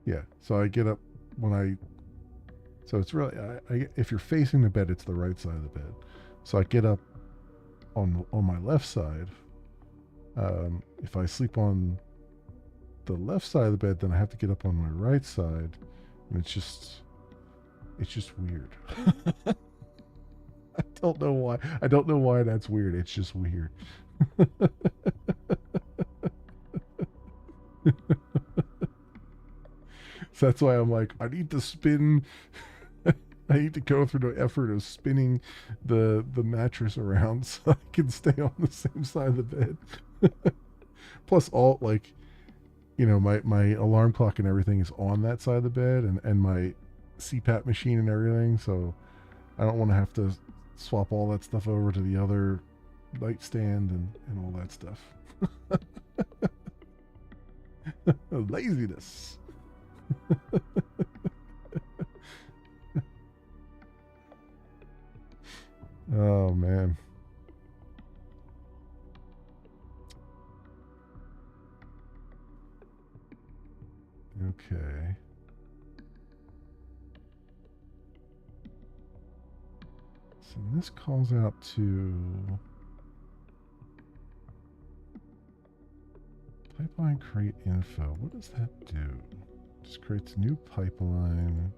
Yeah, so I get up when I. So it's really, if you're facing the bed, it's the right side of the bed. So I get up on my left side. If I sleep on the left side of the bed, then I have to get up on my right side, and it's just weird. I don't know why. I don't know why that's weird. It's just weird. So that's why I'm like, I need to spin. I need to go through the effort of spinning the mattress around so I can stay on the same side of the bed. Plus, all like, my alarm clock and everything is on that side of the bed, and my CPAP machine and everything. So I don't want to have to swap all that stuff over to the other nightstand and all that stuff. Laziness. Oh man. Okay. So this calls out to pipeline create info. What does that do? Just creates a new pipeline.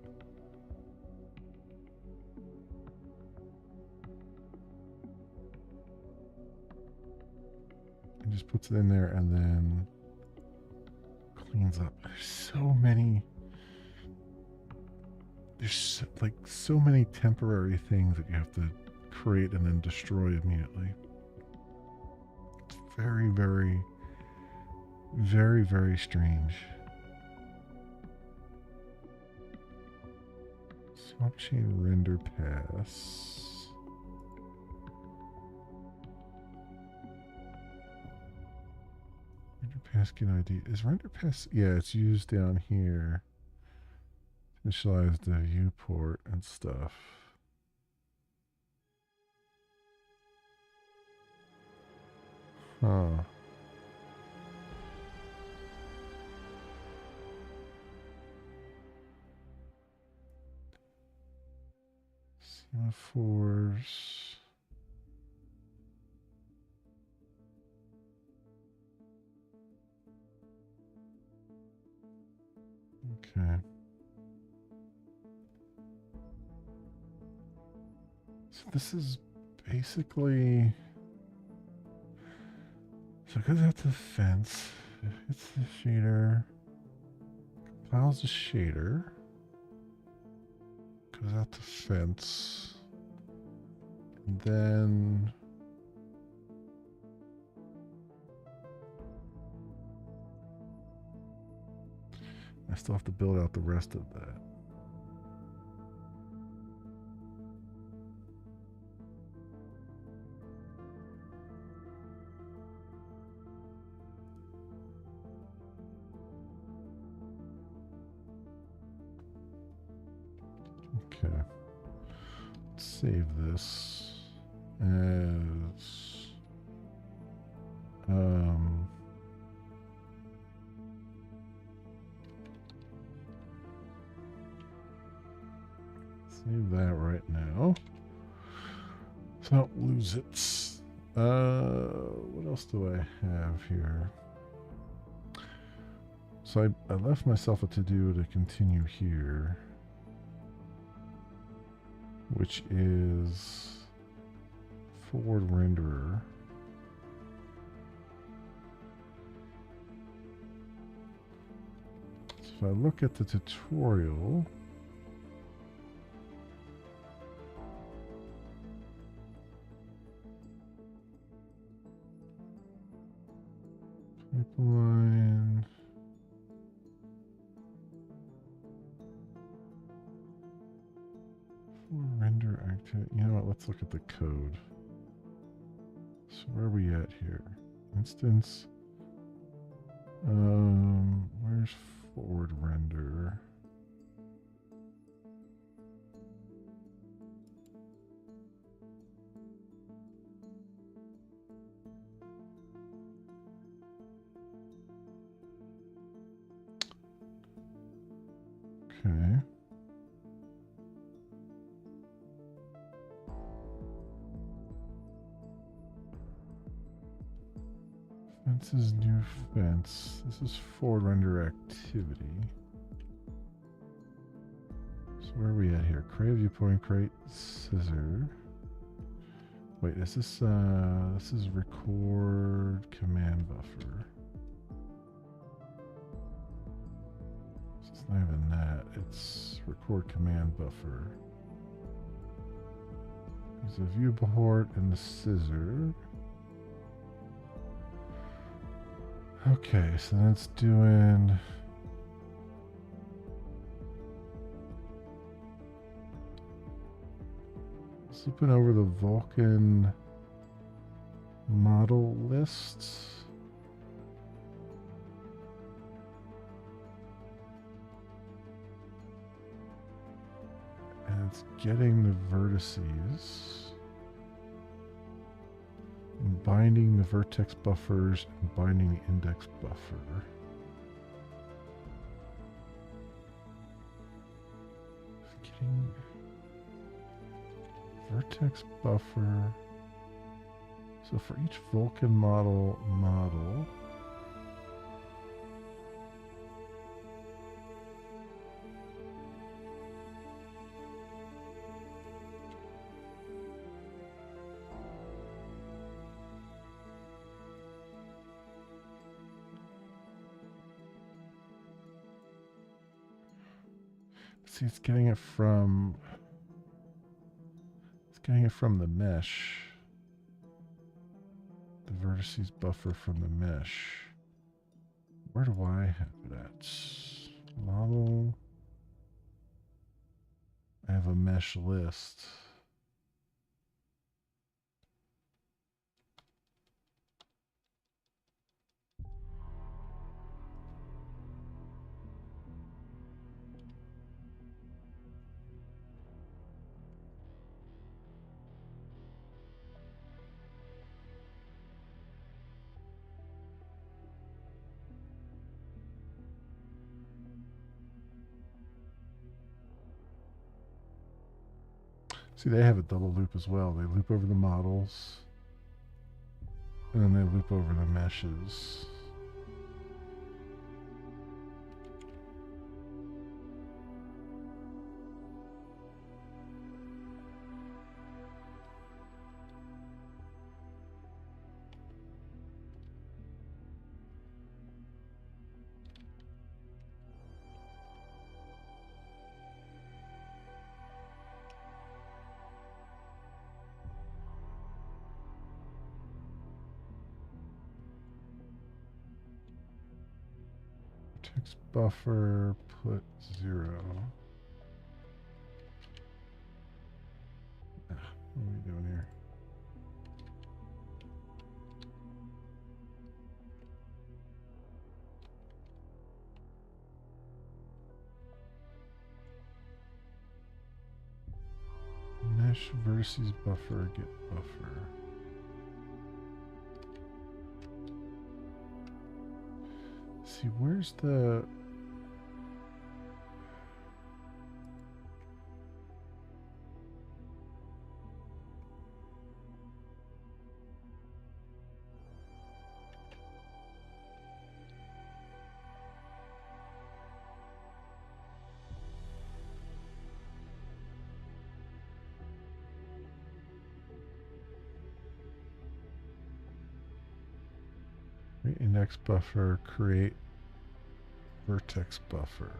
And just puts it in there and then cleans up. There's like so many temporary things that you have to create and then destroy immediately. It's very, very, very, very strange. Swap chain render pass. Render pass get ID. Is render pass? Yeah, it's used down here. Initialize the viewport and stuff. Huh. Semaphores. Okay. So this is basically. So it goes out to the fence. It's the shader. Compiles the shader. Goes out to fence. And then I still have to build out the rest of that. Okay. Let's save this as save that right now. So I don't lose it. What else do I have here? So I left myself a to-do to continue here, which is forward renderer. So if I look at the tutorial, pipeline, render activity. You know what? Let's look at the code. So where are we at here? Instance. Where's forward render? Okay. Fences, new fence. This is forward render activity. So where are we at here? Create viewpoint, create scissor. Wait, is this is record command buffer. So it's not even that. It's record command buffer. There's a viewport and the scissor. Okay, so that's doing flipping over the Vulkan model list. And it's getting the vertices. And binding the vertex buffers and binding the index buffer. It's getting vertex buffer. So for each Vulkan model, see, it's getting it from the mesh. The vertices buffer from the mesh. Where do I have it at? Model. I have a mesh list. See, they have a double loop as well. They loop over the models, and then they loop over the meshes. Vertex buffer, put 0. What are we doing here? Mesh versus buffer, get buffer. Let's see, where's the... Create index buffer, create vertex buffer.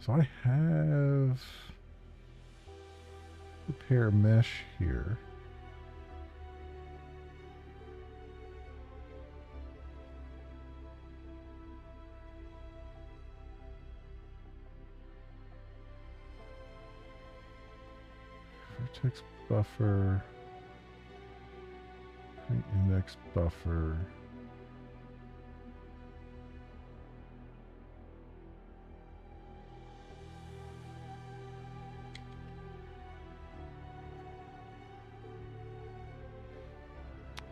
So I have prepare mesh here. Vertex buffer, create index buffer.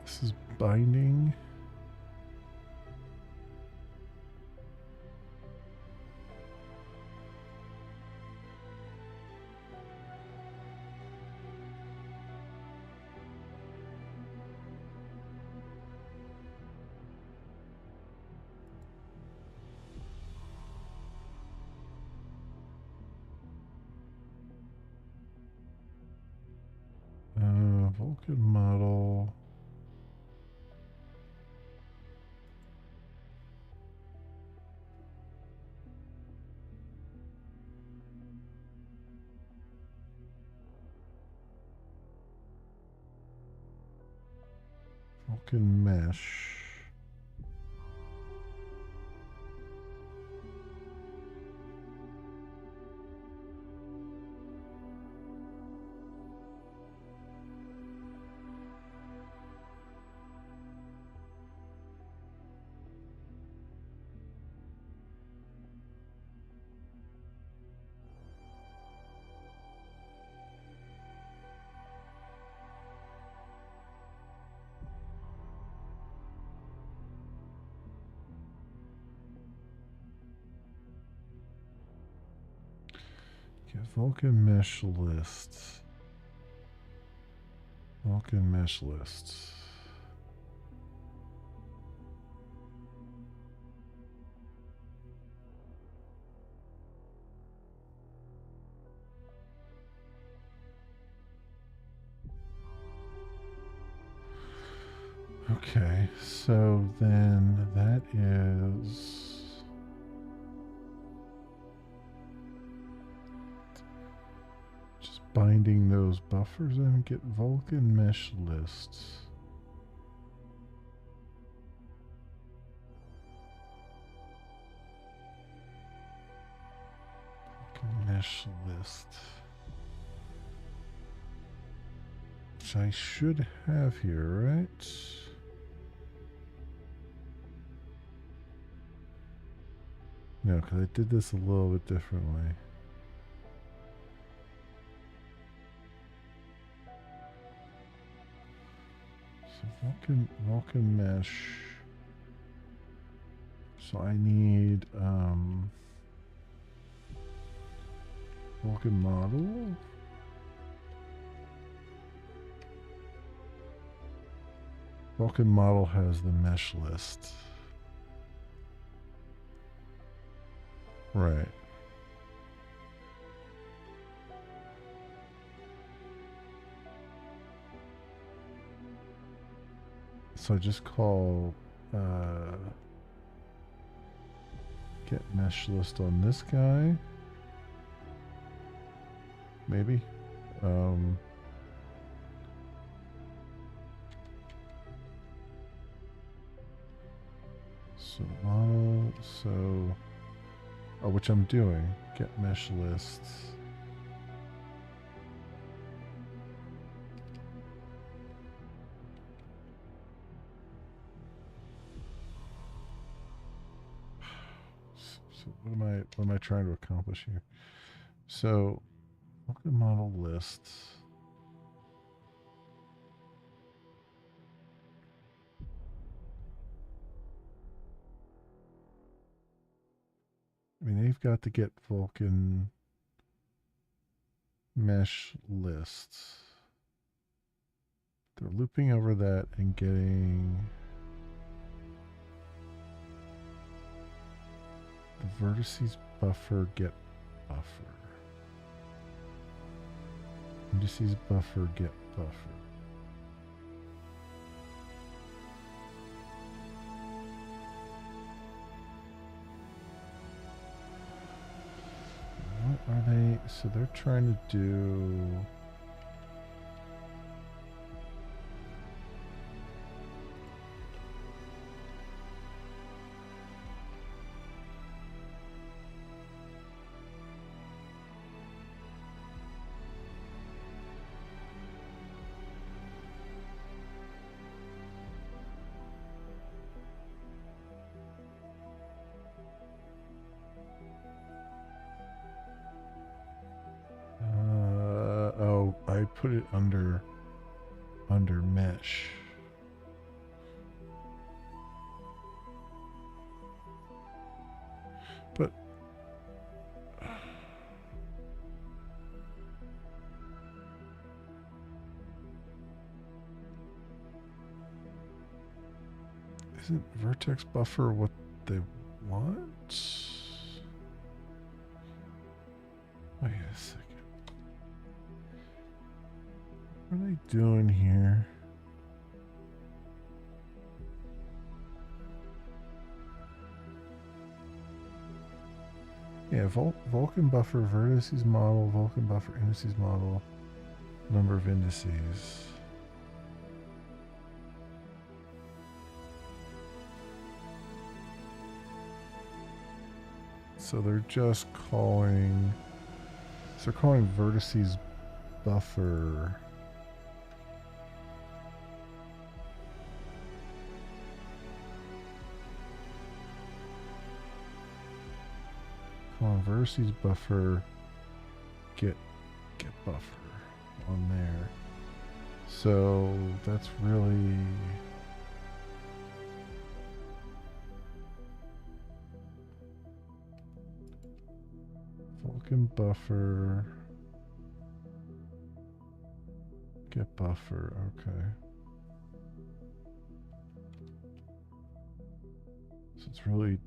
This is binding. Vulkan model. Vulkan mesh. Okay, Vulkan mesh list. Vulkan mesh list. Okay, so then that is just binding those buffers and get Vulkan mesh lists. Vulkan mesh list. Which I should have here, right? No, because I did this a little bit differently. So Vulkan mesh. So I need Vulkan model. Vulkan model has the mesh list. Right. So I just call get mesh list on this guy. Maybe. So model, so, oh, which I'm doing, get mesh lists. So what am I trying to accomplish here? So, look at model lists. I mean, they've got to get Vulkan mesh lists. They're looping over that and getting the vertices buffer get buffer. Indices buffer get buffer. What are they? So they're trying to do. Oh, I put it under mesh. But isn't vertex buffer what they want? Wait a second. What are they doing here? Yeah, Vulkan buffer vertices model, Vulkan buffer indices model, number of indices. So they're just calling. So they're calling vertices buffer. Calling vertices buffer get buffer on there. So that's really. Vulkan buffer. Get buffer, okay. So it's really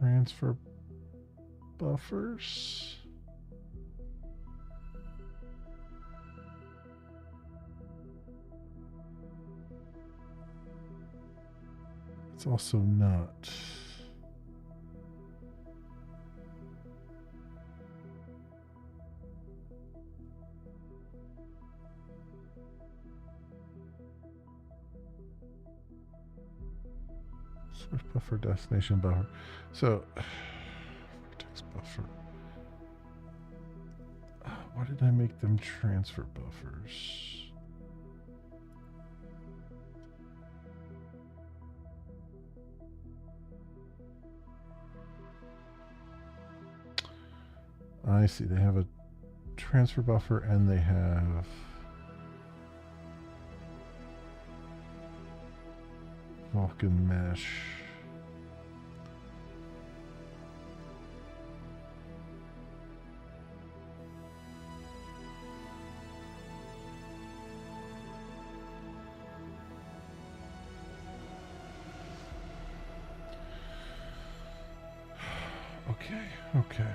transfer buffers. It's also not. Switch buffer, destination buffer. So, vertex buffer. Why did I make them transfer buffers? I see. They have a transfer buffer and they have Vulkan mesh. Okay.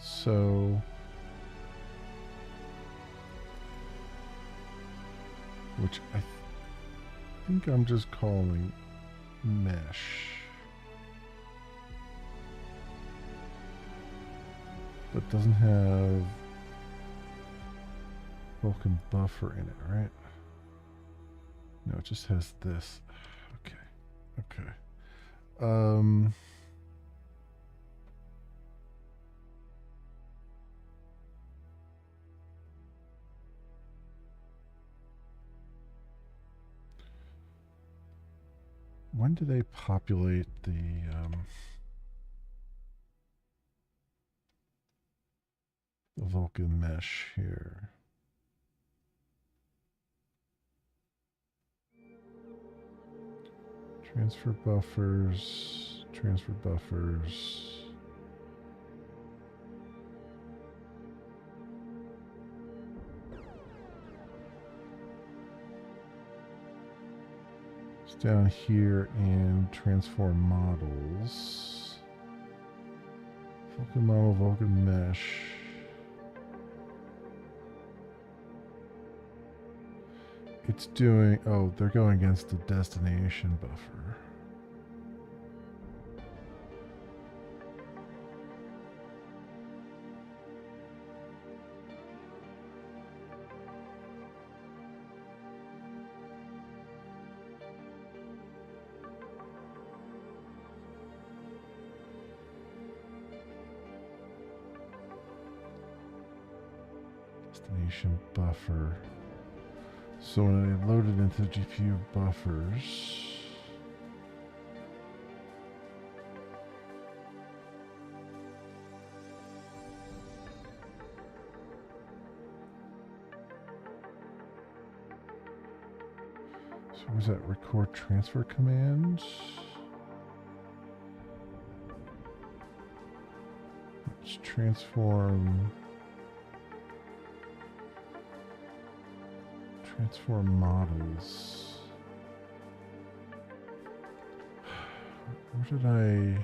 So which I think I'm just calling mesh. But doesn't have Vulkan buffer in it, right? No, it just has this. Okay. Okay. When do they populate the Vulkan mesh here? Transfer buffers, transfer buffers. It's down here in transform models. Vulkan model, Vulkan mesh. It's doing, oh, they're going against the destination buffer. Destination buffer. So when I load it into the GPU buffers, so where's that record transfer command? Let's transform models. Where did I...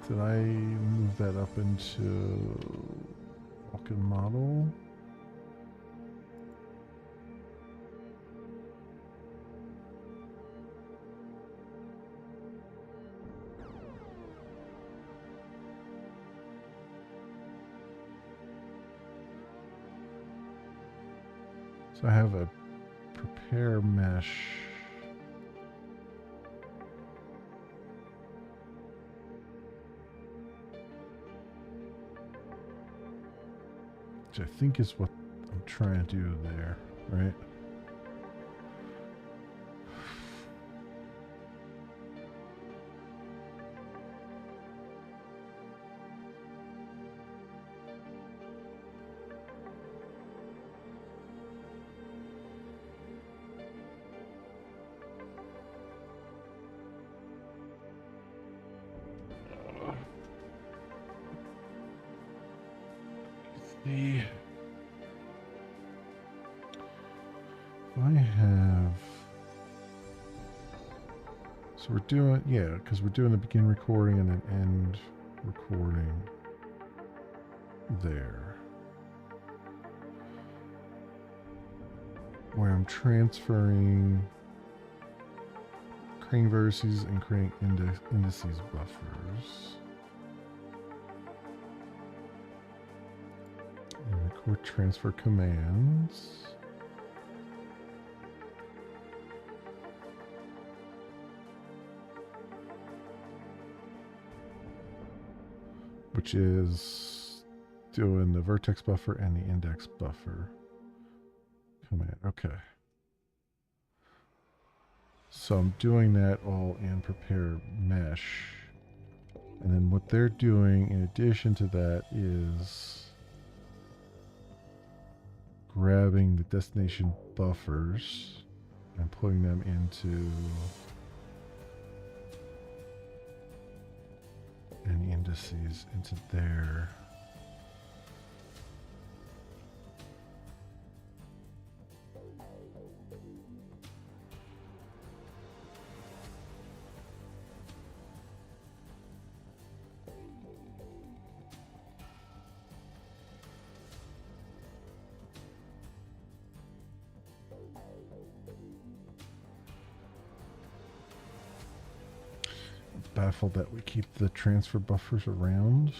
Did I move that up into Vulkan model? So I have a prepare mesh. Which I think is what I'm trying to do there, right? See. I have... So we're doing... Yeah, because we're doing the begin recording and an end recording there. Where I'm transferring crane vertices and crane indices buffers. And record transfer commands. Which is doing the vertex buffer and the index buffer command. Okay. So I'm doing that all in prepare mesh. And then what they're doing in addition to that is grabbing the destination buffers and putting them into and the indices into there. baffled that we keep the transfer buffers around.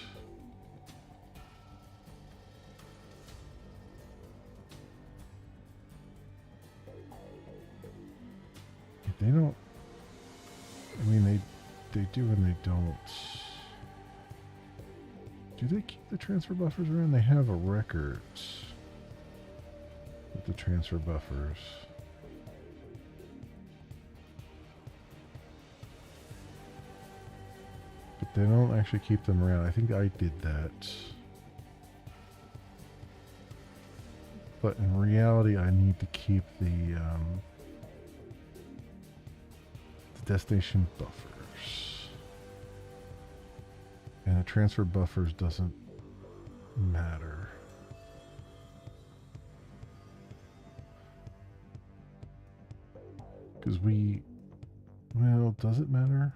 They don't. I mean, they do and they don't. Do they keep the transfer buffers around? They have a record with the transfer buffers. But they don't actually keep them around. I think I did that. But in reality, I need to keep the destination buffers. And the transfer buffers doesn't matter. Because well, does it matter?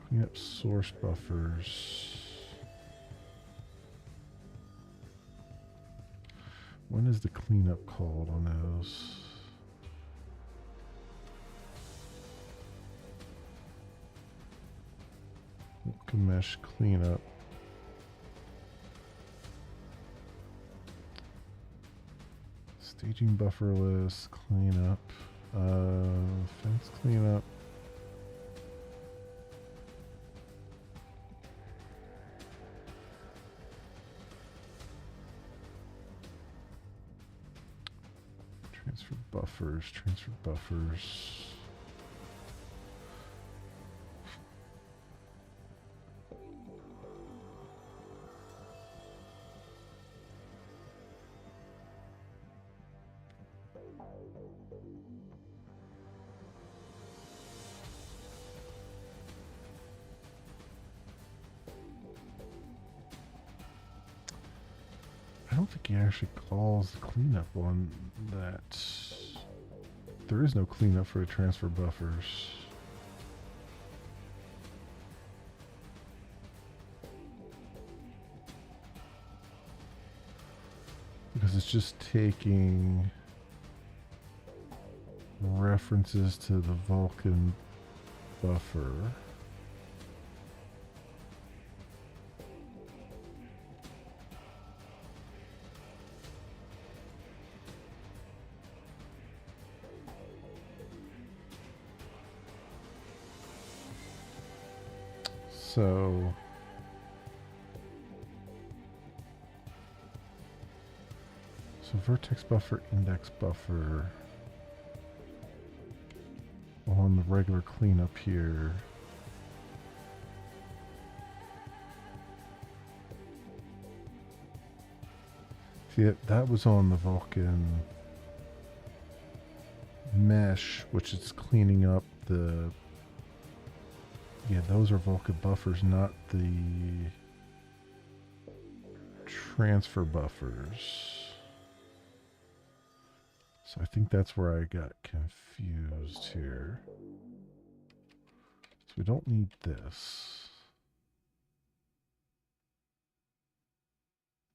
Clean up source buffers. When is the cleanup called on those? Mesh cleanup. Staging buffer list cleanup. Fence cleanup. Transfer buffers. Transfer buffers. I don't think he actually calls the cleanup on that. There is no cleanup for the transfer buffers. Because it's just taking references to the Vulkan buffer. So vertex buffer, index buffer on the regular cleanup here. See, that was on the Vulkan mesh, which is cleaning up the... Yeah, those are Vulkan buffers, not the transfer buffers. So I think that's where I got confused here. So we don't need this.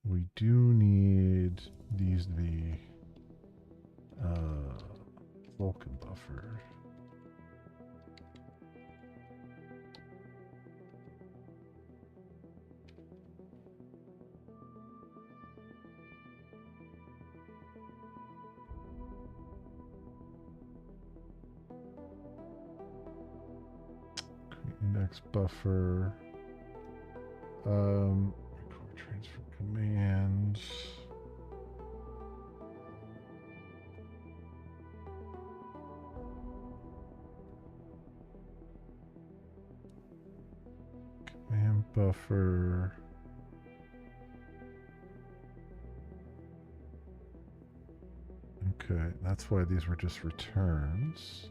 We do need these to be Vulkan buffer. Index buffer. Record transfer commands. Command buffer. Okay, that's why these were just returns.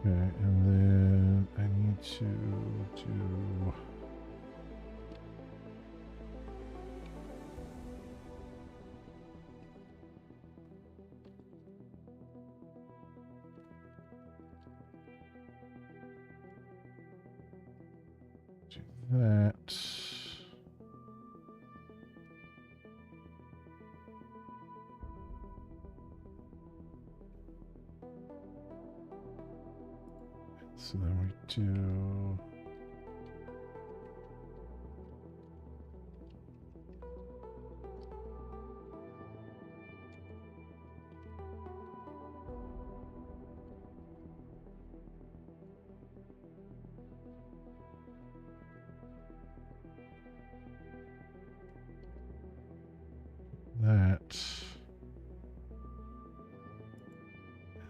Okay, and do that. So then we do that.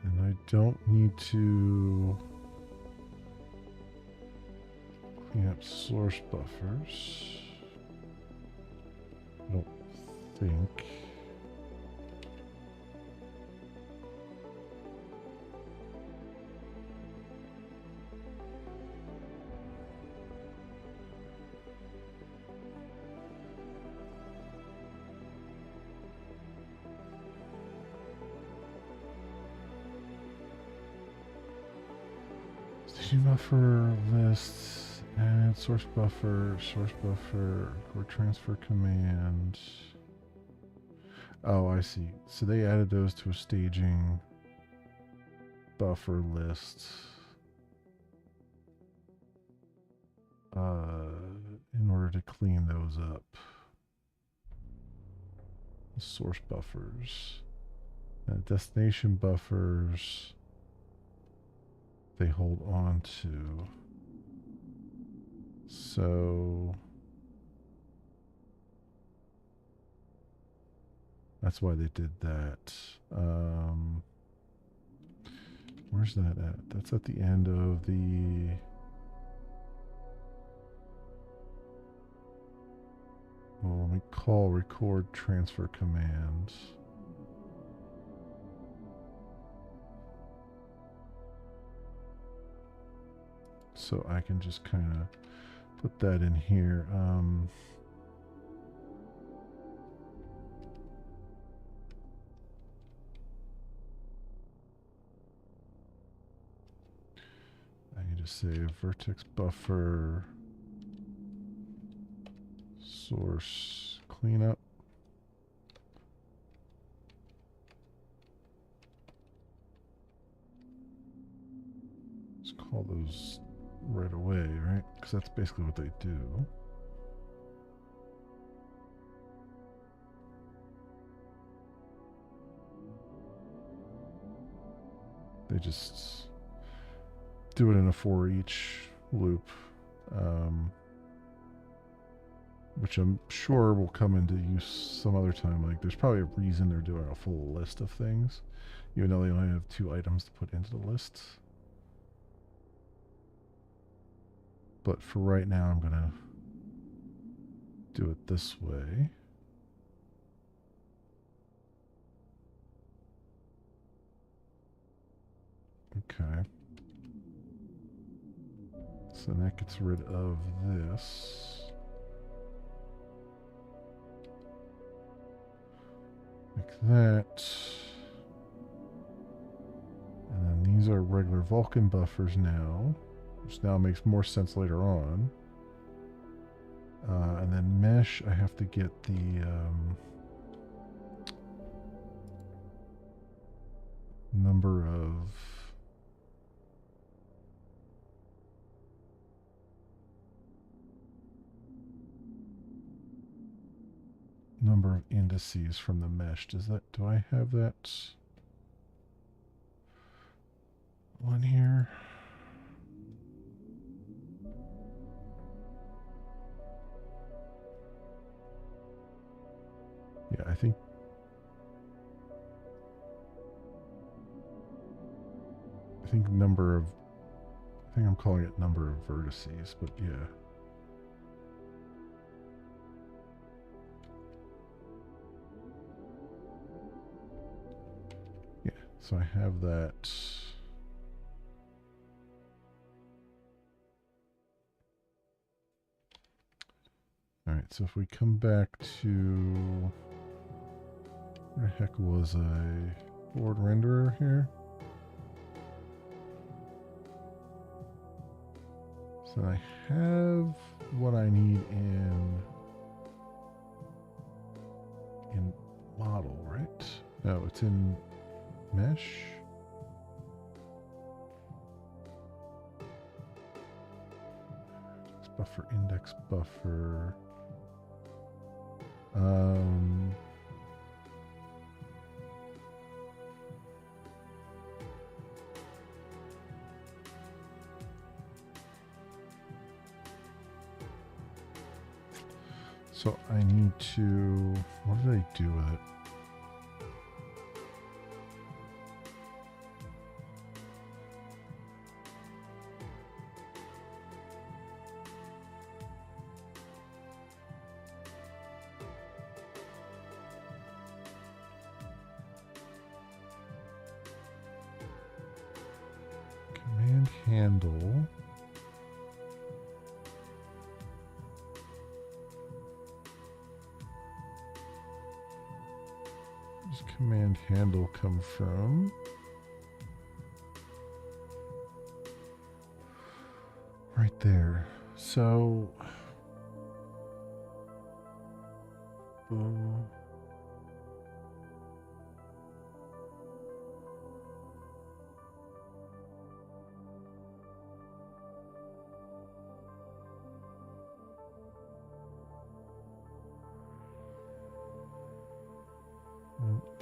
And I don't need to clean up source buffers. I don't think. Station buffer lists, add source buffer, or transfer command. Oh, I see. So they added those to a staging buffer list in order to clean those up. The source buffers. Destination buffers they hold on to. So that's why they did that. Where's that at? That's at the end of the... Well, let me call record transfer command. So I can just kind of put that in here. I can just say vertex buffer source cleanup. Let's call those right away, right? Because that's basically what they do. They just do it in a for each loop, which I'm sure will come into use some other time. Like, there's probably a reason they're doing a full list of things, even though they only have 2 items to put into the list. But for right now, I'm going to do it this way. Okay. So that gets rid of this. Like that. And then these are regular Vulkan buffers now, which now makes more sense later on. And then mesh, I have to get the number of indices from the mesh. Do I have that one here? Yeah, I think I'm calling it number of vertices, but yeah. Yeah, so I have that. Alright, so if we come back to... Where the heck was I? Forward renderer here? So I have what I need in model, right? No, it's in mesh. Buffer, index buffer. So I need to, what did I do with it? Command handle. Does command handle come from? Right there. So,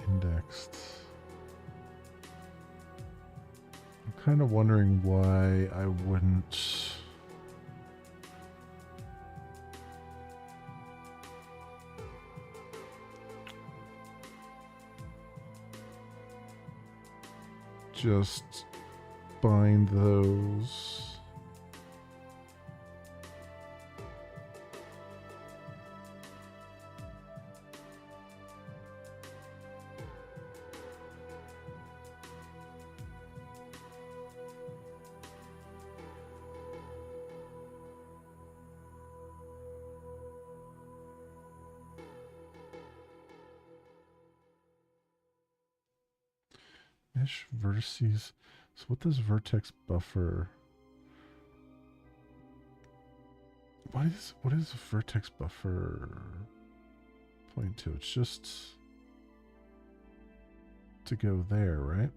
indexed. I'm kind of wondering why I wouldn't. Just bind those. Mesh vertices. So what does vertex buffer? What is vertex buffer point to? It's just to go there, right?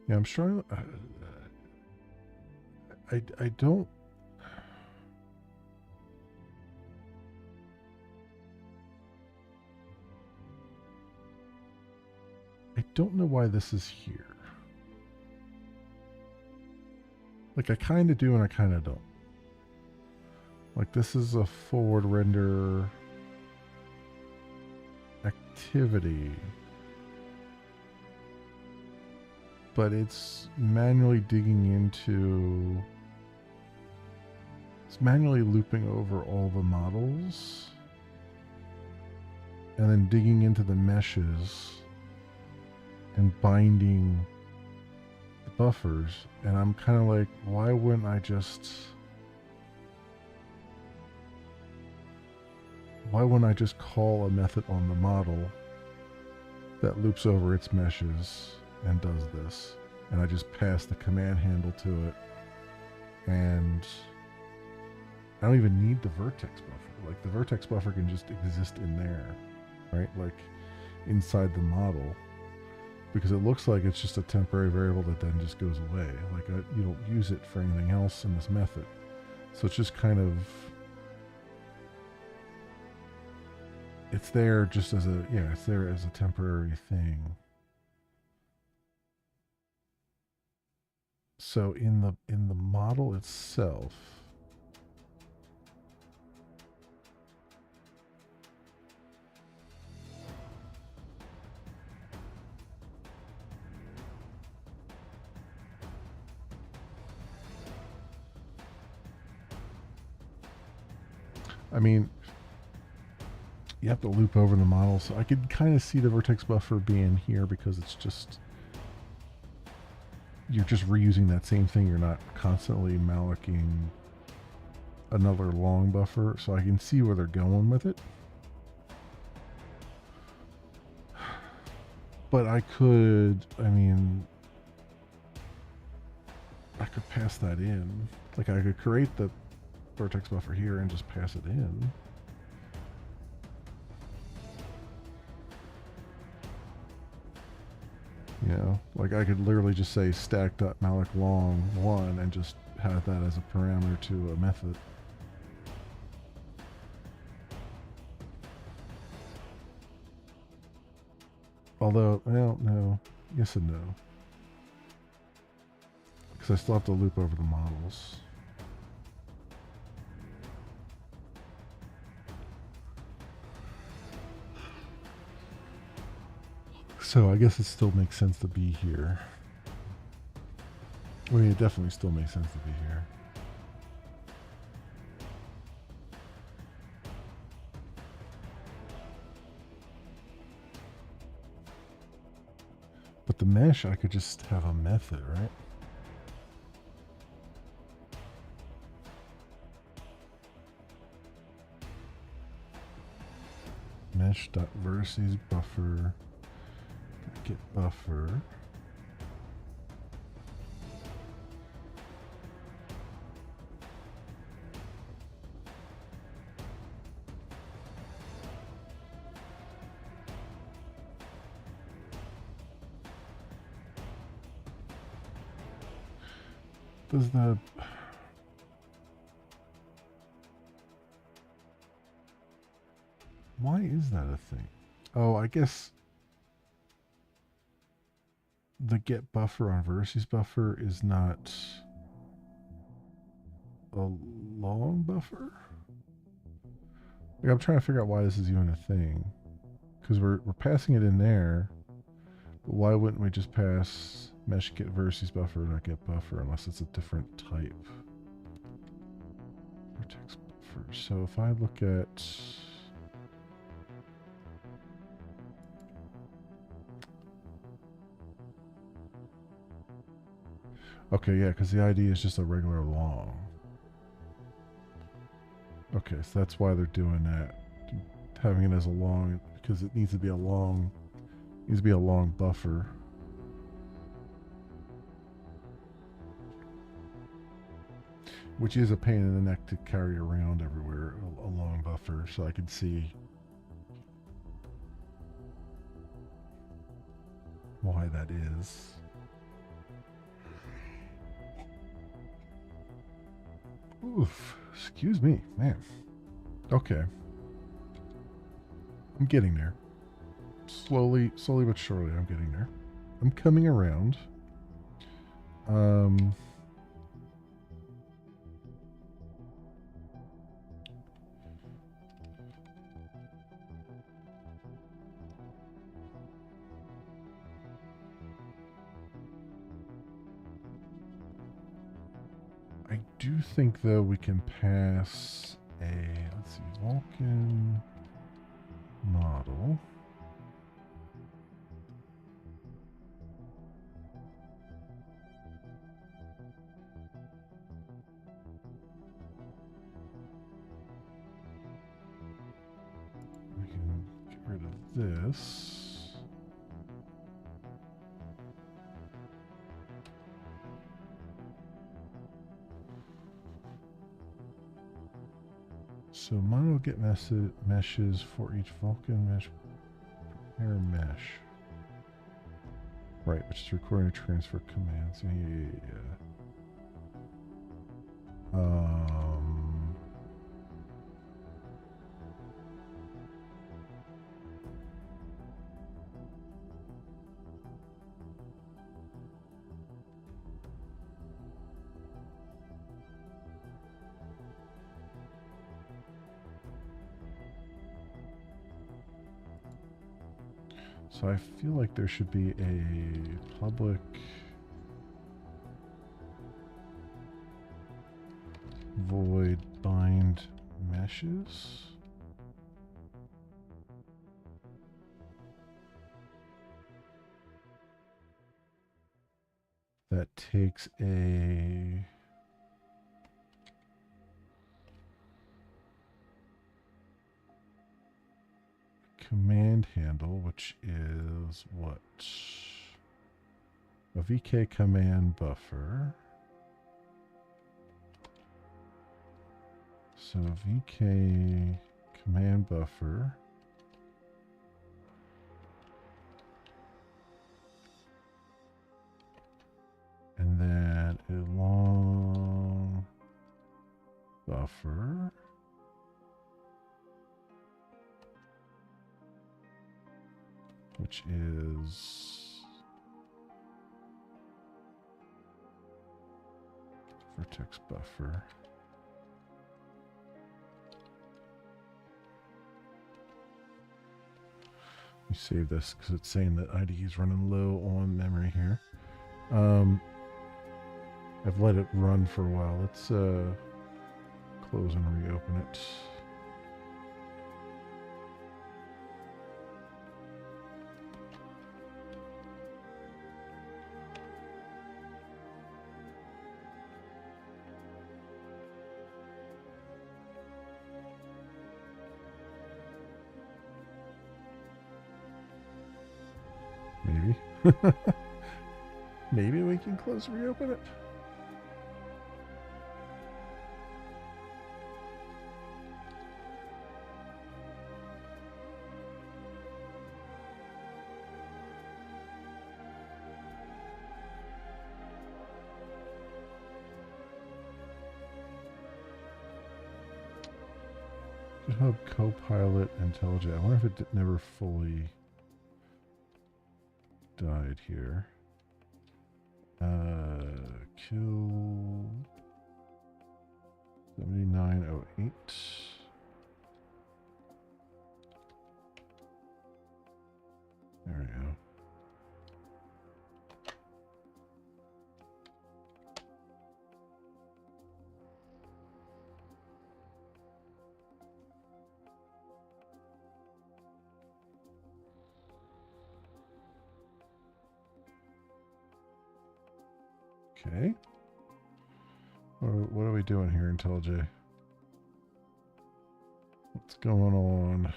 Yeah, I'm sure. I don't. I don't know why this is here. Like, I kind of do and I kind of don't. Like, this is a forward render activity. But it's manually digging into... It's manually looping over all the models. And then digging into the meshes. And binding the buffers. And I'm kind of like, why wouldn't I just... Why wouldn't I just call a method on the model that loops over its meshes and does this? And I just pass the command handle to it. And I don't even need the vertex buffer. Like, the vertex buffer can just exist in there, right? Like, inside the model. Because it looks like it's just a temporary variable that then just goes away. Like, you don't use it for anything else in this method. So it's just kind of... It's there just as a... Yeah, it's there as a temporary thing. So in the model itself... I mean, you have to loop over the model, so I could kind of see the vertex buffer being here because it's just, you're just reusing that same thing. You're not constantly mallocing another long buffer, so I can see where they're going with it. But I could, I mean, I could pass that in. Like, I could create the vertex buffer here and just pass it in. You know, like I could literally just say stack.malloc long 1 and just have that as a parameter to a method. Although, well, no. Yes and no. Because I still have to loop over the models. So I guess it still makes sense to be here. I mean, it definitely still makes sense to be here. But the mesh, I could just have a method, right? Mesh.vertices buffer. Get buffer. Does the why is that a thing? Oh, I guess the get buffer on vertices buffer is not a long buffer. Like, I'm trying to figure out why this is even a thing, because we're passing it in there. But why wouldn't we just pass mesh get vertices buffer not get buffer unless it's a different type? Vertex buffer. So if I look at okay, yeah, because the ID is just a regular long. Okay, so that's why they're doing that, having it as a long, because it needs to be a long, needs to be a long buffer. Which is a pain in the neck to carry around everywhere, a long buffer. So I can see why that is. Oof, excuse me, man. Okay. I'm getting there. Slowly but surely I'm getting there. I'm coming around. I do think, though, we can pass a, let's see, Vulkan model. We can get rid of this. So mine will get meshes for each Vulkan mesh. Prepare mesh. Right, which is recording and transfer commands. Yeah. So I feel like there should be a public void bind meshes. That takes a command handle, which is what? A VK command buffer. So VK command buffer. And then a long buffer. Which is vertex buffer. Let me save this because it's saying that IDE is running low on memory here. I've let it run for a while. Let's close and reopen it. Maybe. Maybe we can close and reopen it. GitHub Copilot IntelliJ. I wonder if it never fully died here. Kill 7908. There we go. Okay. What are we doing here, IntelliJ? What's going on?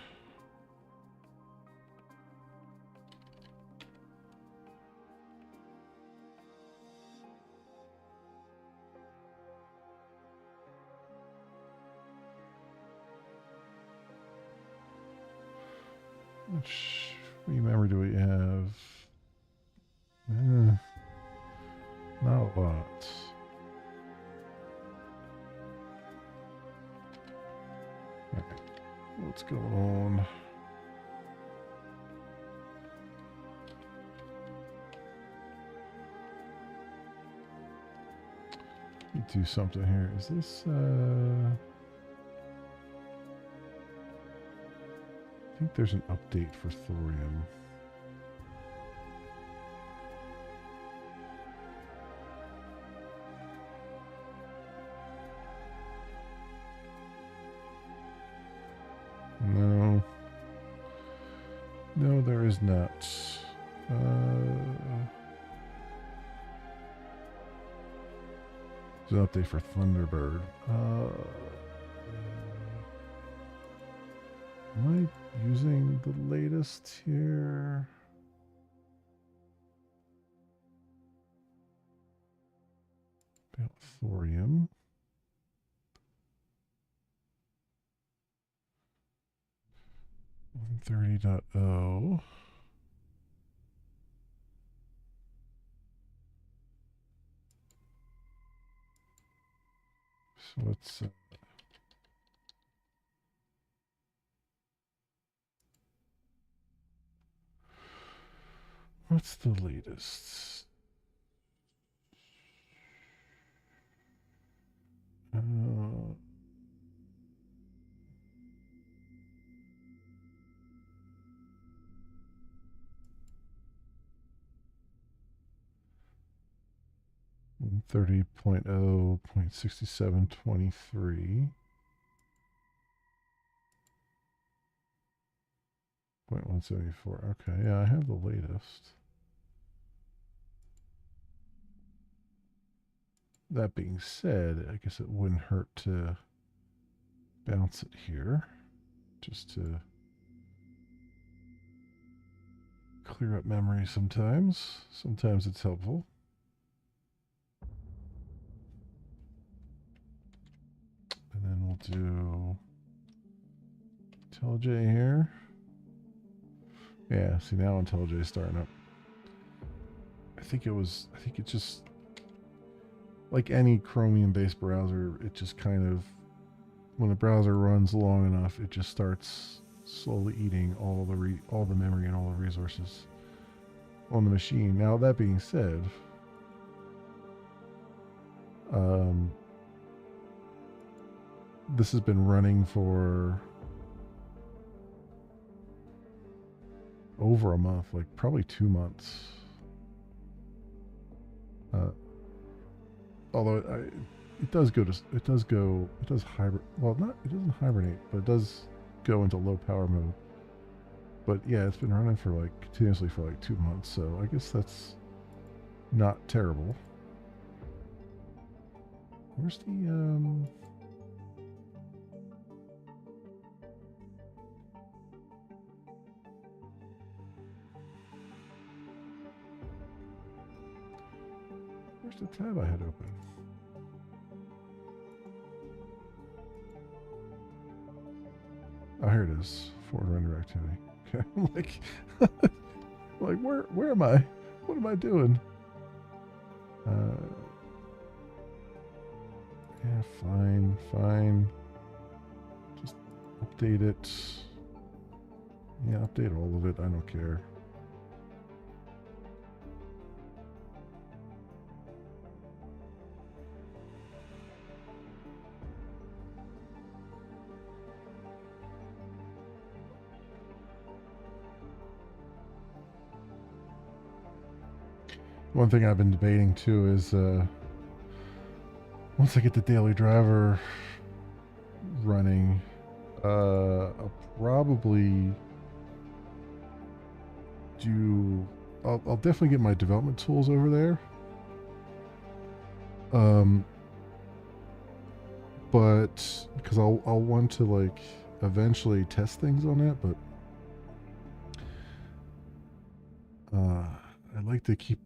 Which memory do we have? Not a lot. Okay. What's going on? Let me do something here. Is this I think there's an update for thorium. No. No, there is not. There's an update for Thunderbird. Am I using the latest here? About thorium. One 30.0. So let's what's the latest? 30.0.6723. 0.174. Okay, yeah, I have the latest. That being said, I guess it wouldn't hurt to bounce it here just to clear up memory sometimes. Sometimes it's helpful. And then we'll do IntelliJ here. Yeah, see now IntelliJ is starting up. I think it's just like any Chromium based browser, it just kind of, when the browser runs long enough, it just starts slowly eating all the memory and all the resources on the machine. Now that being said, this has been running for over a month, like probably 2 months. Although it does hibernate. Well, it doesn't hibernate, but it does go into low power mode. But yeah, it's been running for like continuously for like 2 months, so I guess that's not terrible. Where's the where's the tab I had open? Oh, here it is. Forward render activity. Okay, I'm like where am I? What am I doing? Yeah, fine. Just update it. Yeah, update all of it. I don't care. One thing I've been debating too is once I get the daily driver running, I'll probably I'll definitely get my development tools over there. But because I'll want to like eventually test things on it, but I'd like to keep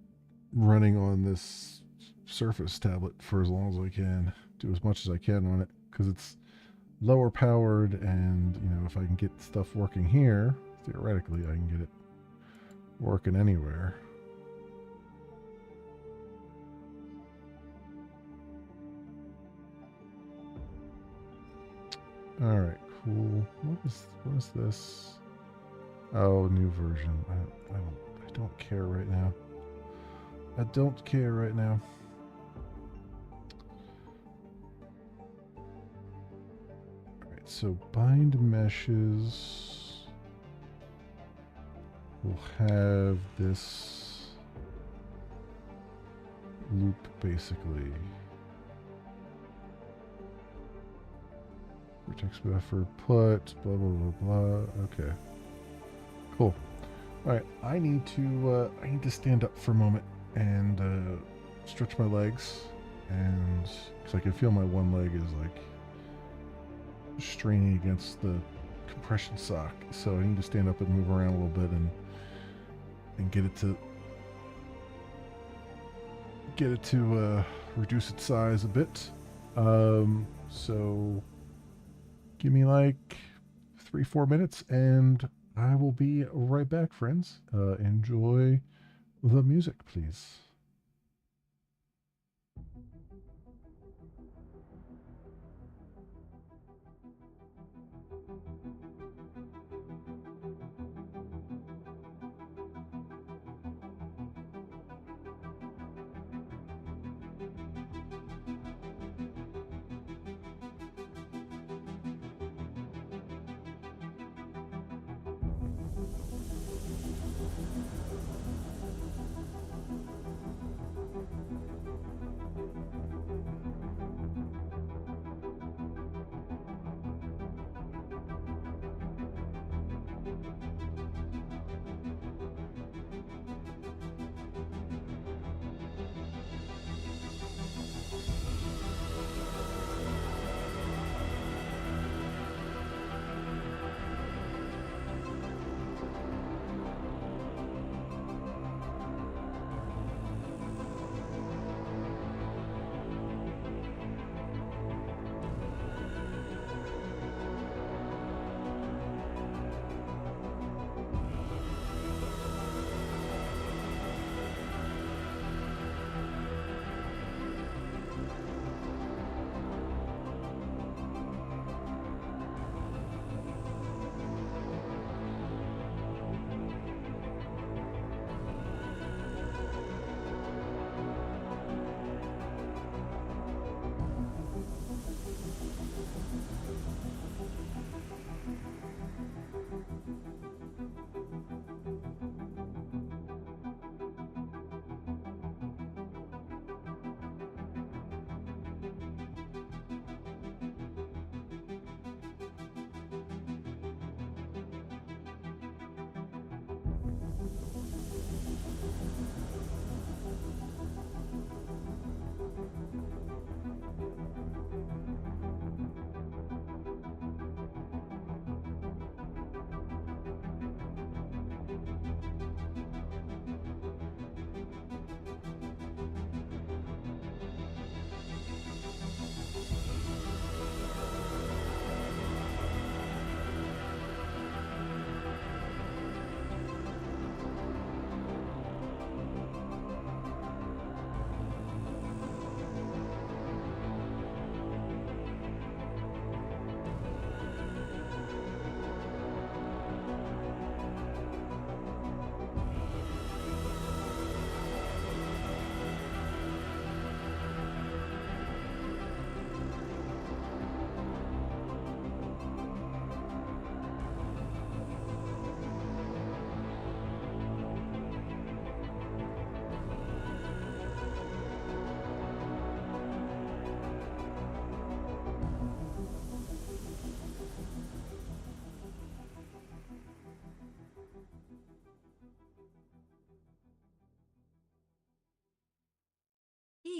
running on this Surface tablet for as long as I can, do as much as I can on it, because it's lower powered, and if I can get stuff working here, theoretically I can get it working anywhere. All right, cool. What is this? Oh, new version. I don't care right now. I don't care right now. All right, so bind meshes will have this loop basically. Vertex buffer put blah blah blah blah. Okay, cool. All right, I need to stand up for a moment and stretch my legs, and because I can feel my one leg is like straining against the compression sock, so I need to stand up and move around a little bit and get it to reduce its size a bit. So give me like 3-4 minutes and I will be right back, friends. Enjoy the music, please.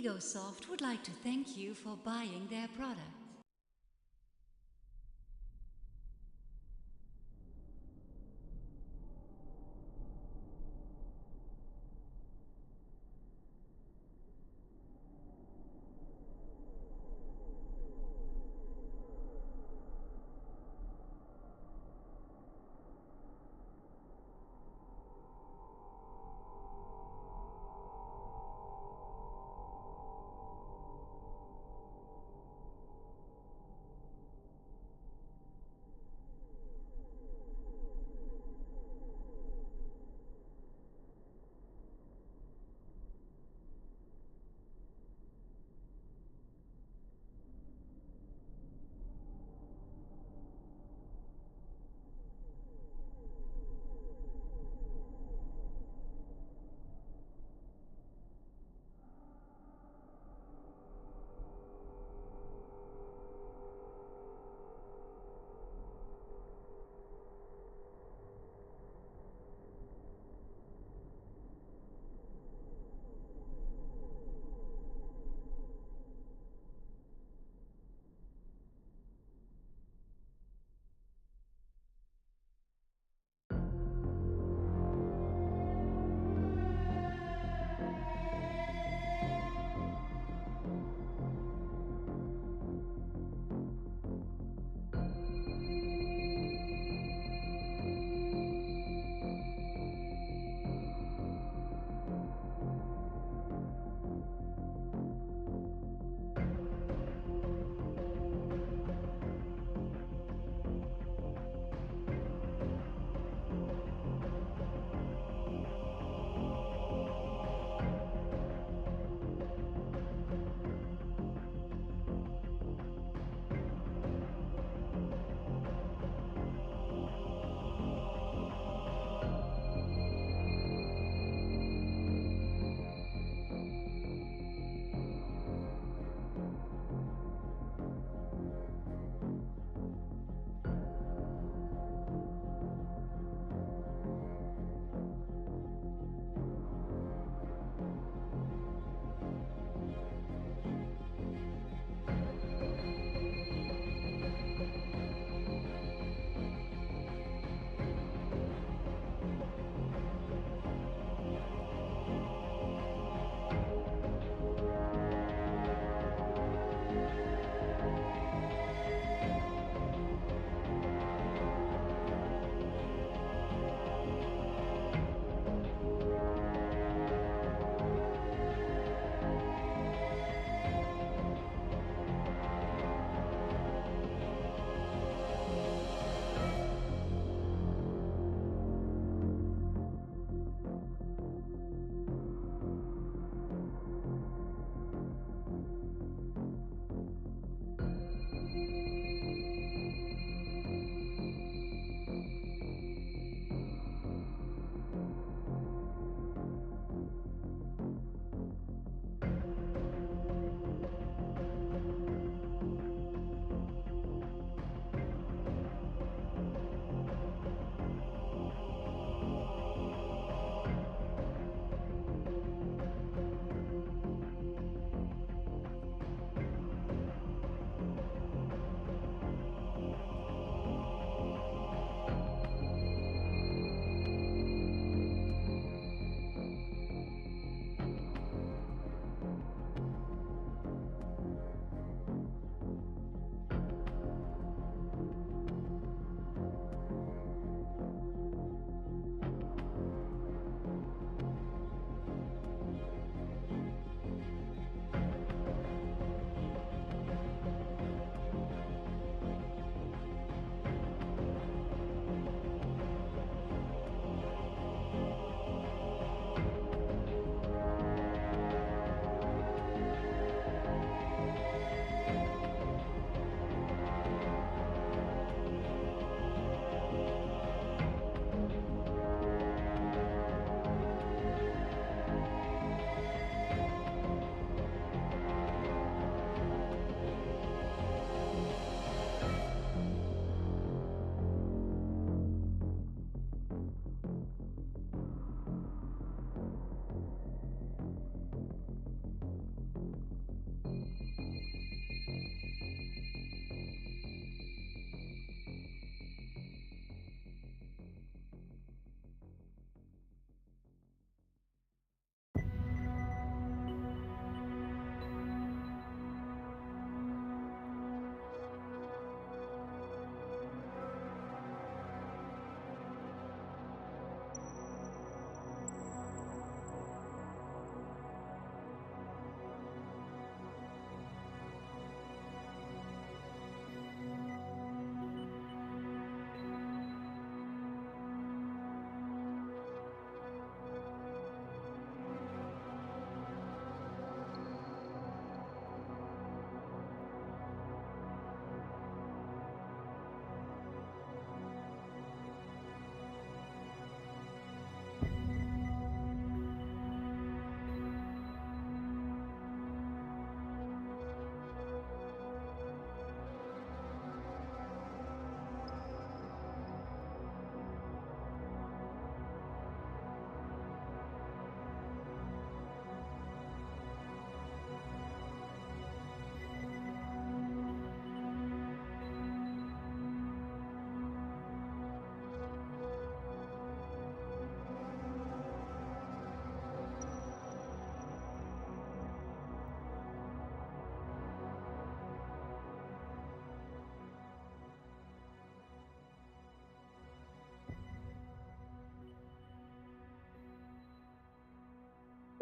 EgoSoft would like to thank you for buying their product.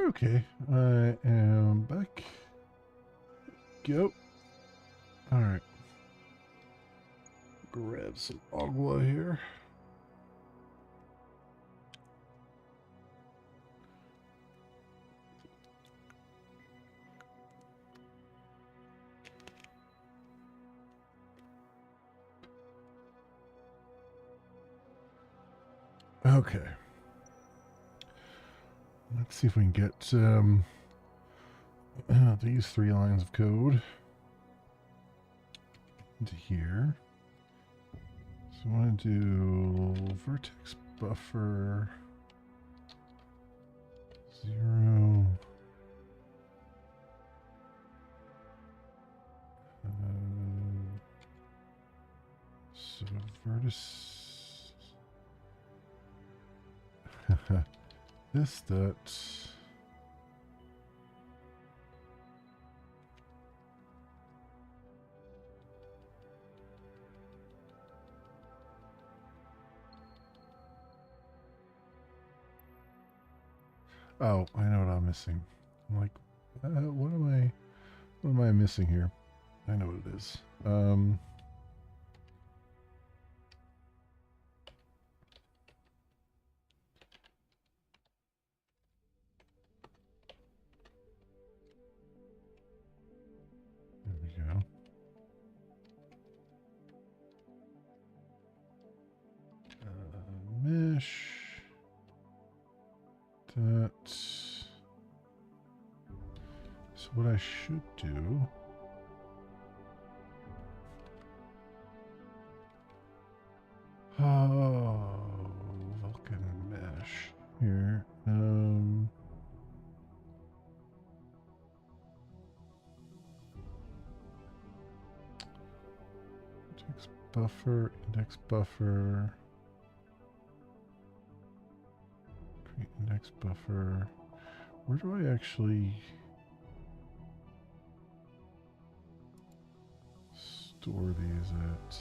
Okay, I am back. Go. Alright. Grab some agua here. Okay. Let's see if we can get these 3 lines of code into here. So I want to do vertex buffer 0. So vertex this that. Oh, I know what I'm missing. I'm like, what am I missing here? I know what it is. There we go. Mesh. That. So what I should do. Oh, Vulkan mesh here. Index buffer, index buffer. Create index buffer. Where do I actually store these at?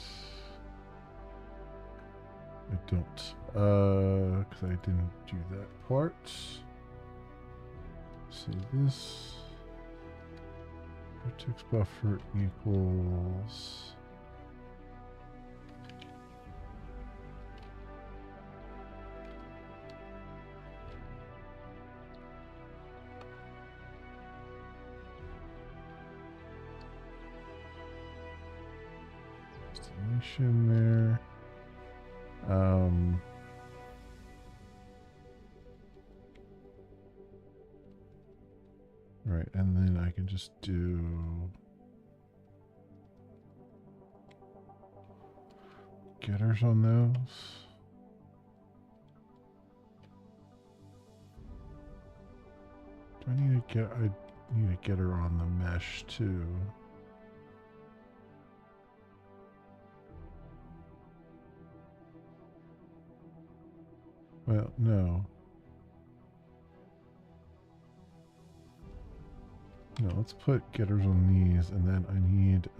I don't, because I didn't do that part. So this vertex buffer equals destination there. Right, and then I can just do getters on those. Do I need to get? I need a getter on the mesh too. Well, no. No, let's put getters on these, and then I need,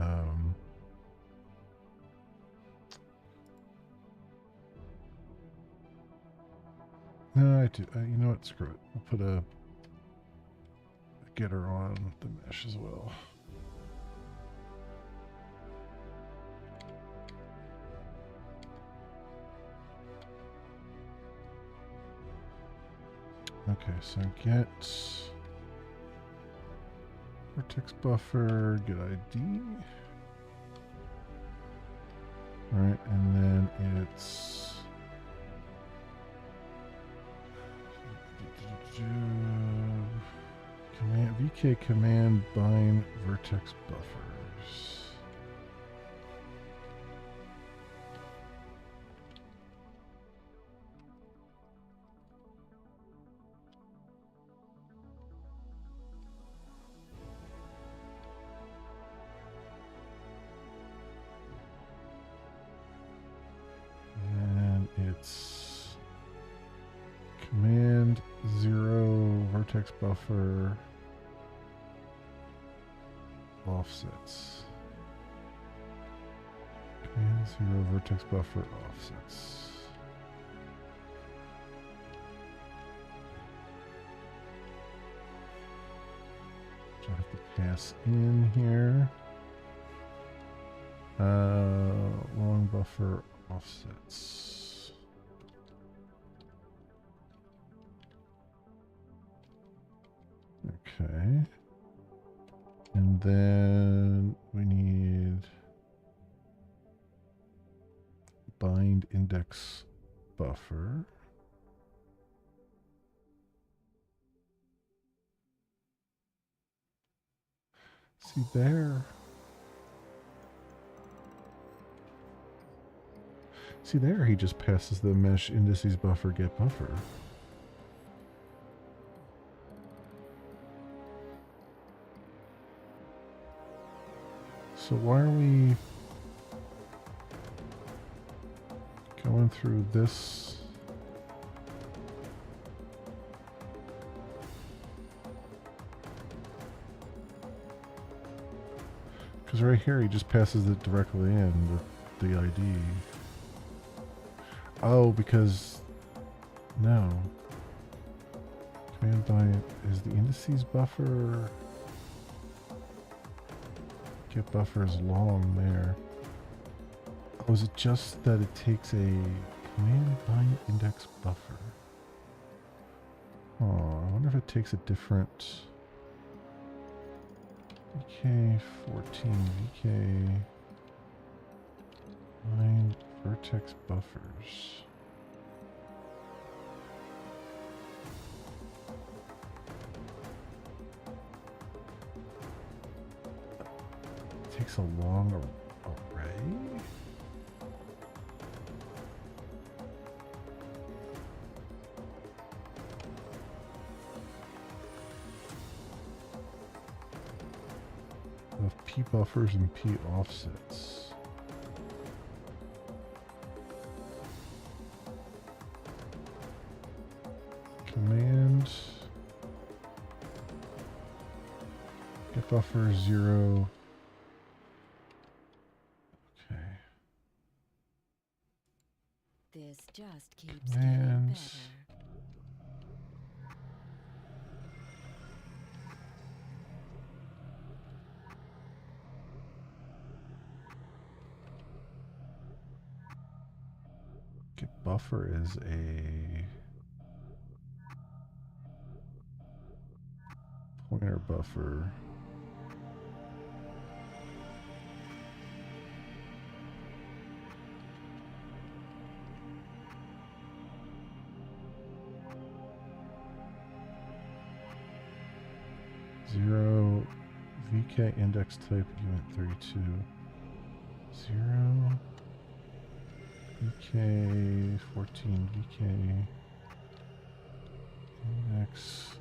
no, I do, you know what, screw it. We'll put a getter on the mesh as well. Okay, so get vertex buffer, get ID. Right, and then it's command VK command bind vertex buffers. And it's command 0 vertex buffer offsets. Command 0 vertex buffer offsets. pass in here. Long buffer offsets. Okay. And then we need bind index buffer. See there. See there, he just passes the mesh indices buffer get buffer. So why are we going through this? Because right here he just passes it directly in with the ID. Oh, because no. Command bind is the indices buffer. Get buffer is long there. Oh, is it just that it takes a command bind index buffer? Oh, I wonder if it takes a different VK 14 VK bind vertex buffers. It takes a long array? Of P buffers and P offsets. Command get buffer 0. Okay.
This just keeps
Command.
getting better.
Get buffer is a pointer buffer. Zero VK index type unit 32. 0 VK 14 VK index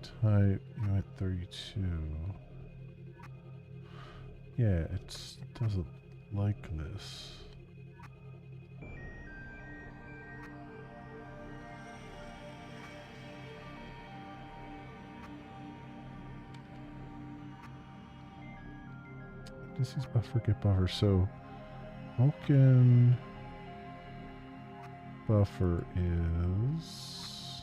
type unit 32. Yeah, it doesn't like this. This is buffer get buffer. So Vulkan buffer is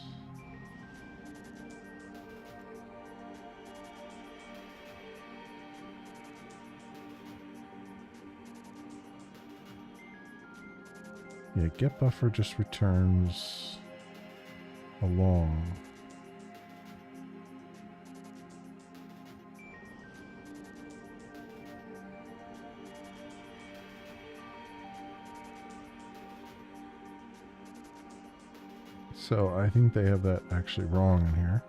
yeah, get buffer just returns a long. So I think they have that actually wrong in here.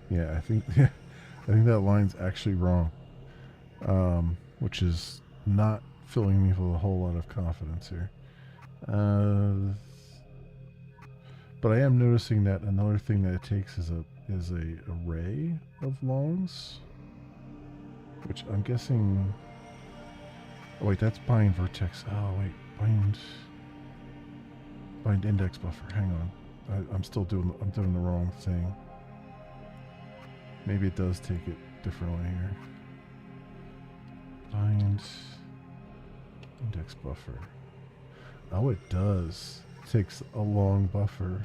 Yeah, I think that line's actually wrong, which is not filling me with a whole lot of confidence here. But I am noticing that another thing that it takes is a array of longs, which I'm guessing. Oh wait, that's bind vertex. Oh wait, bind index buffer. Hang on, I'm doing the wrong thing. Maybe it does take it differently here. Bind index buffer. Oh, it does. Takes a long buffer.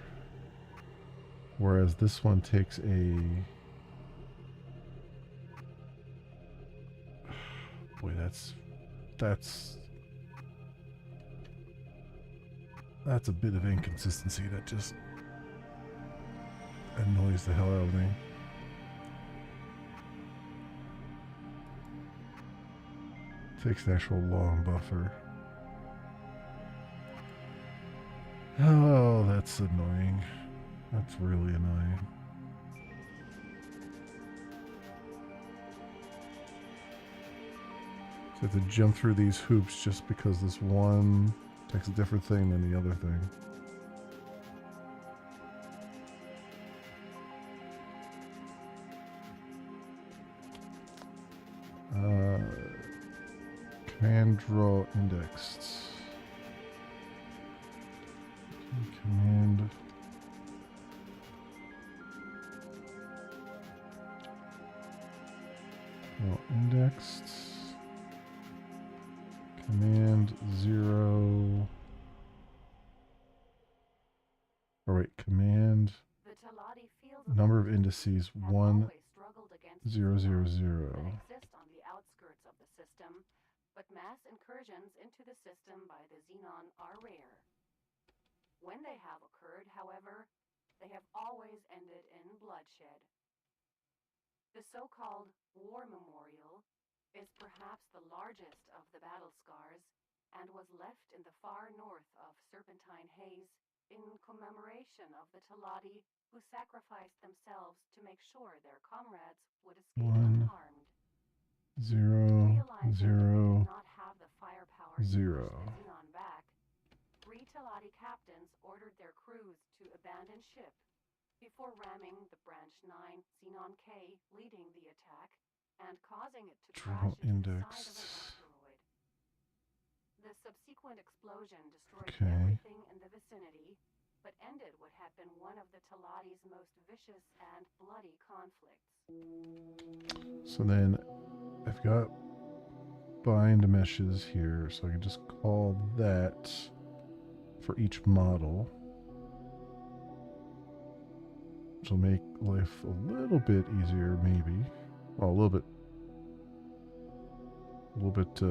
Whereas this one takes a... Boy, that's a bit of inconsistency that just annoys the hell out of me. Takes an actual long buffer. Oh, that's annoying. That's really annoying. So I have to jump through these hoops just because this one takes a different thing than the other thing. Command draw indexed. Command draw indexed. Command 0. Or wait, command number of indices 1 0 0 0.
Exist on the outskirts of the system, but mass incursions into the system by the Xenon are rare. When they have occurred, however, they have always ended in bloodshed. The so-called War Memorial is perhaps the largest of the battle scars and was left in the far north of Serpentine Haze in commemoration of the Talati who sacrificed themselves to make sure their comrades would escape
1
unharmed.
0 0
Not have the firepower to
0.
push the Xenon back. 3 Talati captains ordered their crews to abandon ship before ramming the Branch 9 Xenon K leading the attack and causing it to
Draw
crash into the side of
indexed.
an asteroid. The subsequent explosion destroyed
Okay.
everything in the vicinity, but ended what had been one of the Talati's most vicious and bloody conflicts.
So then I've got bind meshes here, so I can just call that for each model, which will make life a little bit easier, maybe. Well, a little bit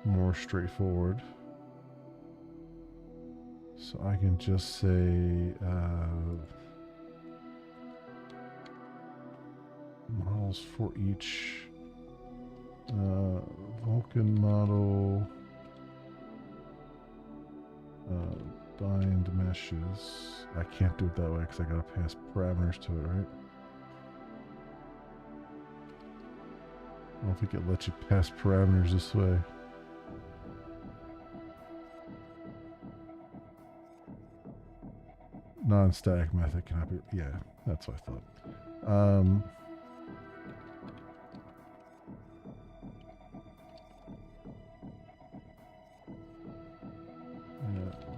more straightforward. So I can just say models for each Vulcan model, bind meshes. I can't do it that way because I gotta pass parameters to it, right? I don't think it lets you pass parameters this way. Non-static method cannot be. Yeah, that's what I thought.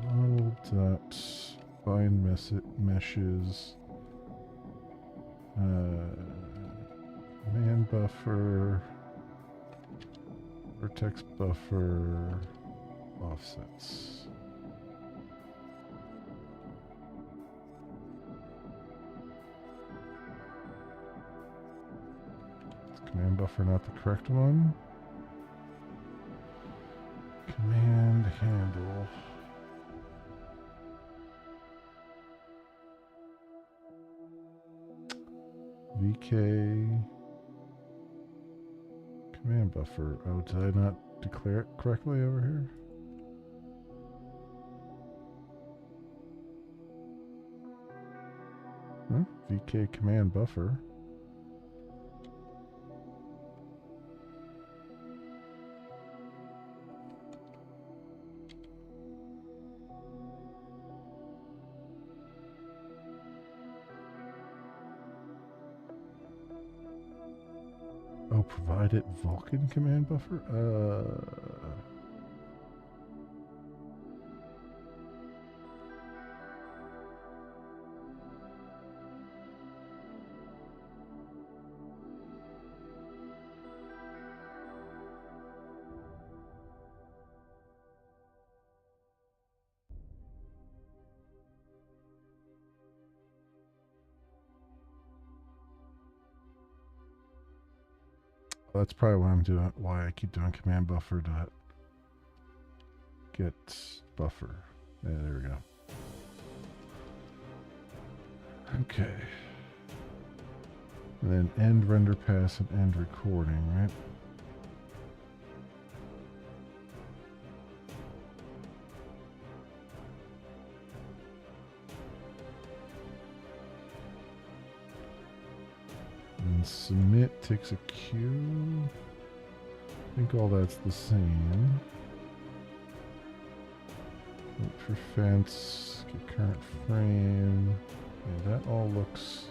Model dot bind meshes. Man buffer. Vertex buffer. Offsets. Is command buffer not the correct one? Command handle. VK command buffer. Oh, did I not declare it correctly over here? Huh? VK command buffer. Oh, provided Vulcan command buffer? That's probably why I'm doing. Why I keep doing command buffer dot get buffer. Yeah, there we go. Okay. And then end render pass and end recording, right? And submit takes a queue. I think all that's the same. Wait for fence, get current frame. Yeah, that all looks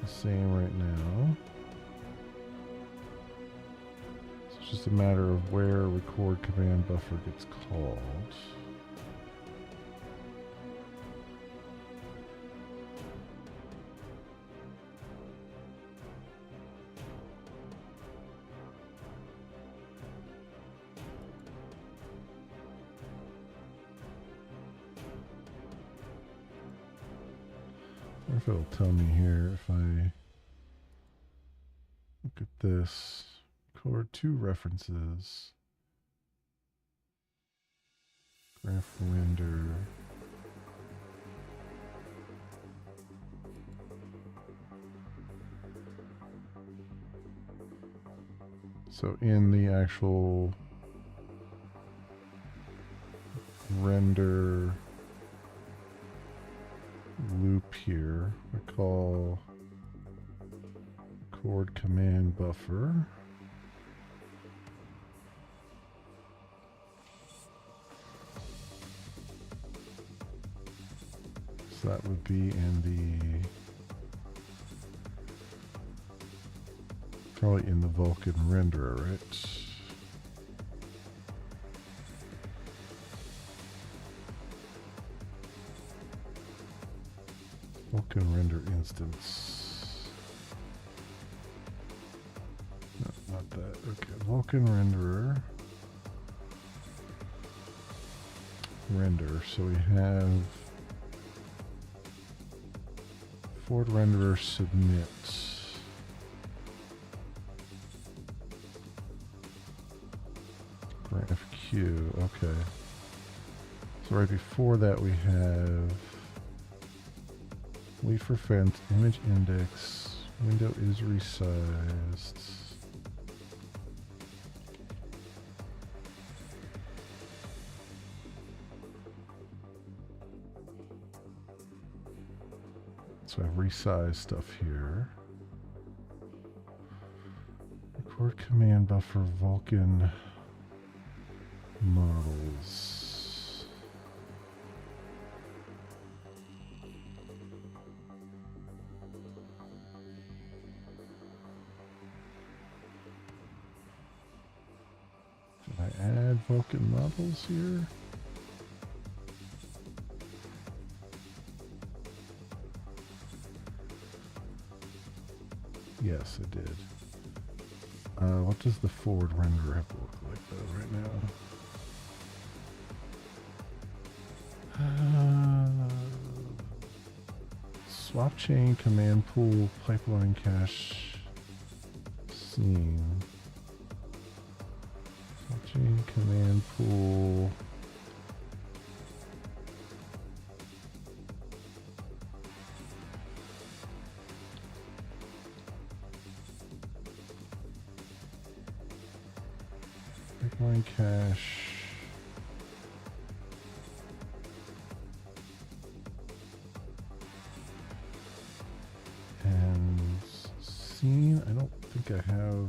the same right now. It's just a matter of where record command buffer gets called. Or if it'll tell me here if I look at this, record 2 references, graph render. So in the actual render loop here, we call record command buffer. So that would be in the, probably in the Vulkan renderer, right? Vulkan render instance. No, not that. Okay, Vulkan renderer. Render. So we have Ford renderer submit. Graph Q. Okay. So right before that we have wait for fence, image index, window is resized. So I have resized stuff here. Record command buffer Vulkan models. Did I add Vulkan models here? Yes, it did. What does the forward render have to look like though right now? Swap chain, command pool, pipeline cache, scene. Swap chain, command pool. Pipeline cache. And scene, I don't think I have.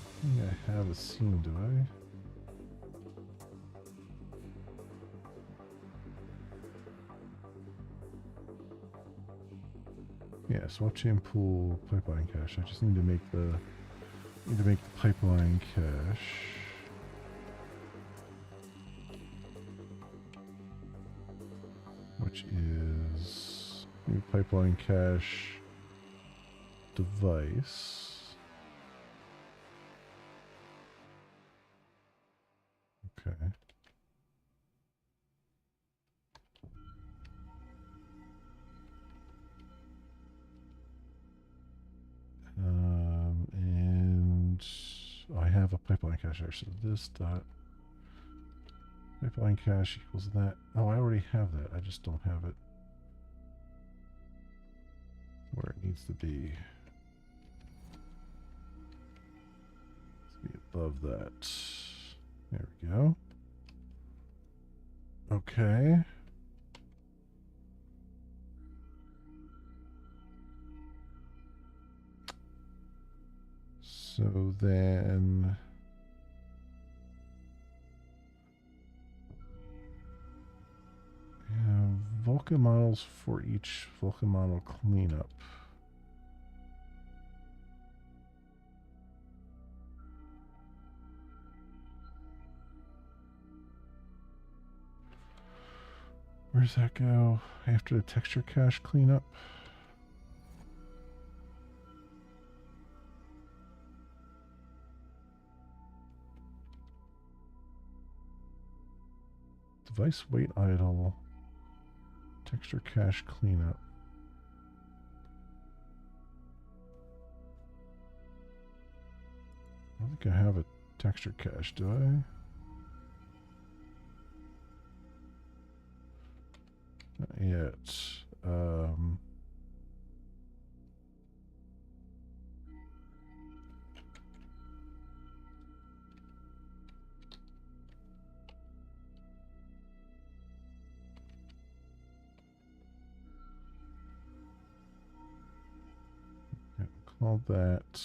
I think I have a scene, do I? Yeah, swap chain pool, pipeline cache. I just need to make the pipeline cache. Which is new pipeline cache device. Okay. Oh, I have a pipeline cache there, so this dot pipeline cache equals that. Oh, I already have that. I just don't have it where it needs to be. Let's be above that. There we go. Okay. So then we have Vulcan models for each Vulcan model cleanup. Where does that go after the texture cache cleanup? Device wait idle. Texture cache cleanup. I don't think I have a texture cache, do I? Not yet. Call that.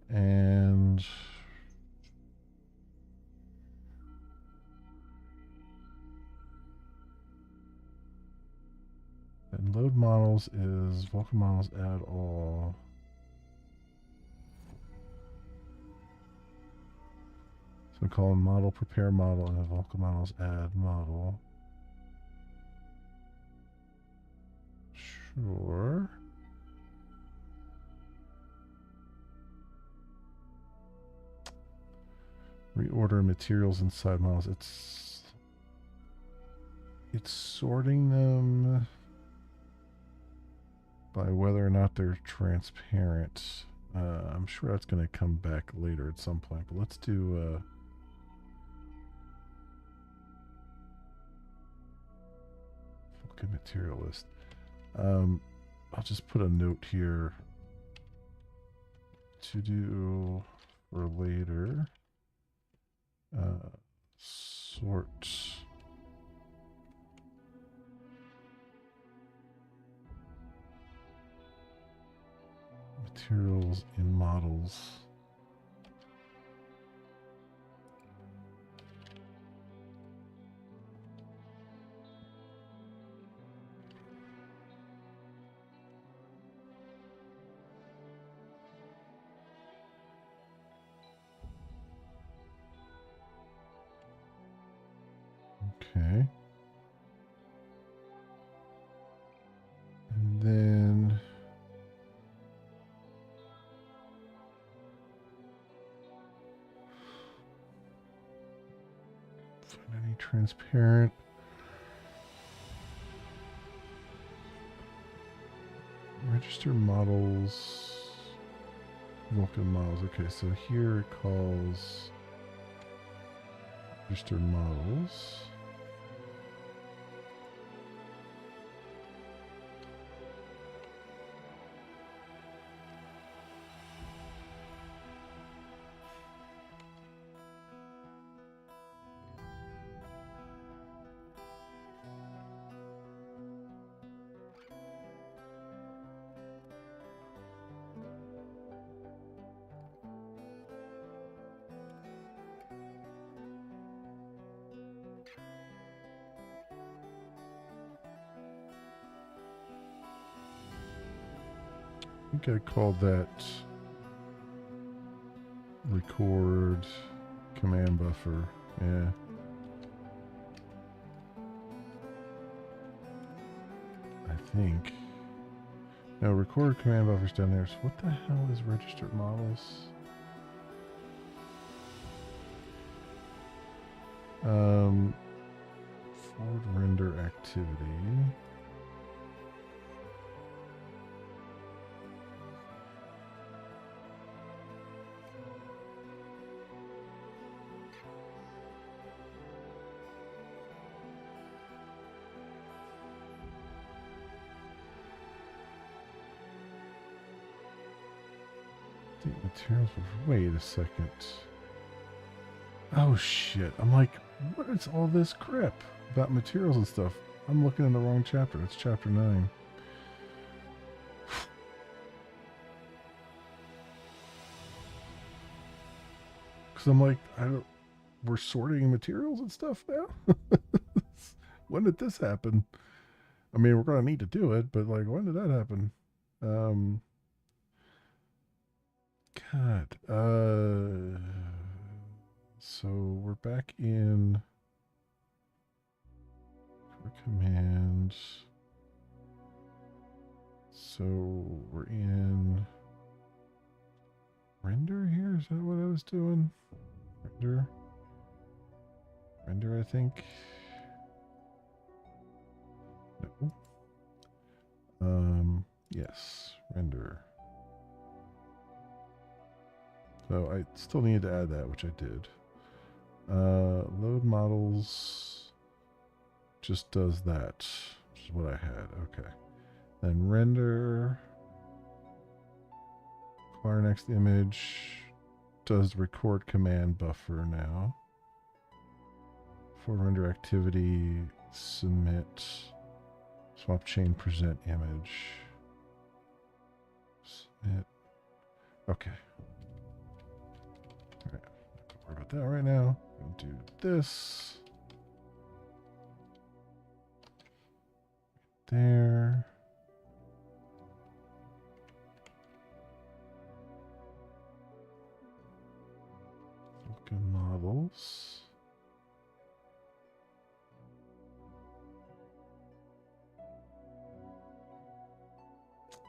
And load models is Vulcan models add all. So we call them model prepare model and Vulcan models add model. Sure. Reorder materials inside models. It's sorting them by whether or not they're transparent. I'm sure that's going to come back later at some point, but let's do Vulcan material list. I'll just put a note here to do for later. Sort materials in models. Okay. And then find any transparent. Register models. Vulcan models. Okay, so here it calls register models. I think I called that record command buffer. Yeah. I think. No, record command buffer's down there. So what the hell is registered models? Forward render activity. Update materials. Wait a second. Oh shit. I'm like, what is all this crap about materials and stuff? I'm looking in the wrong chapter. It's chapter 9. Because I'm like, we're sorting materials and stuff now? When did this happen? I mean, we're going to need to do it, but like, when did that happen? God. So we're back in commands. So we're in render here. Is that what I was doing? Render, I think. No. Yes, render. So I still need to add that, which I did. Load models just does that, which is what I had. Okay. Then render. Acquire next image. Does record command buffer now. For render activity, submit. Swap chain present image. Submit. Okay. Alright. Don't worry about that right now. I'm gonna do this. There. Vulkan models.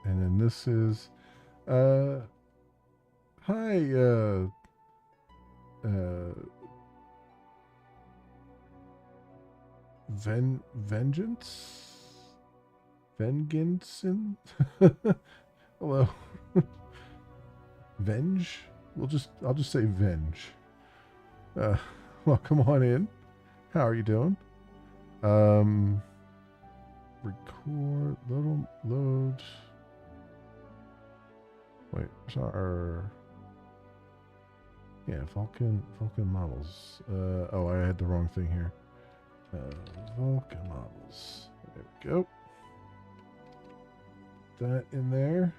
And then this is hi Vengeance? Hello. Venge? I'll just say Venge. Well, come on in. How are you doing? Record, load. Wait, sorry. Yeah, Vulkan models. Oh, I had the wrong thing here. Vulkan models. There we go. That in there.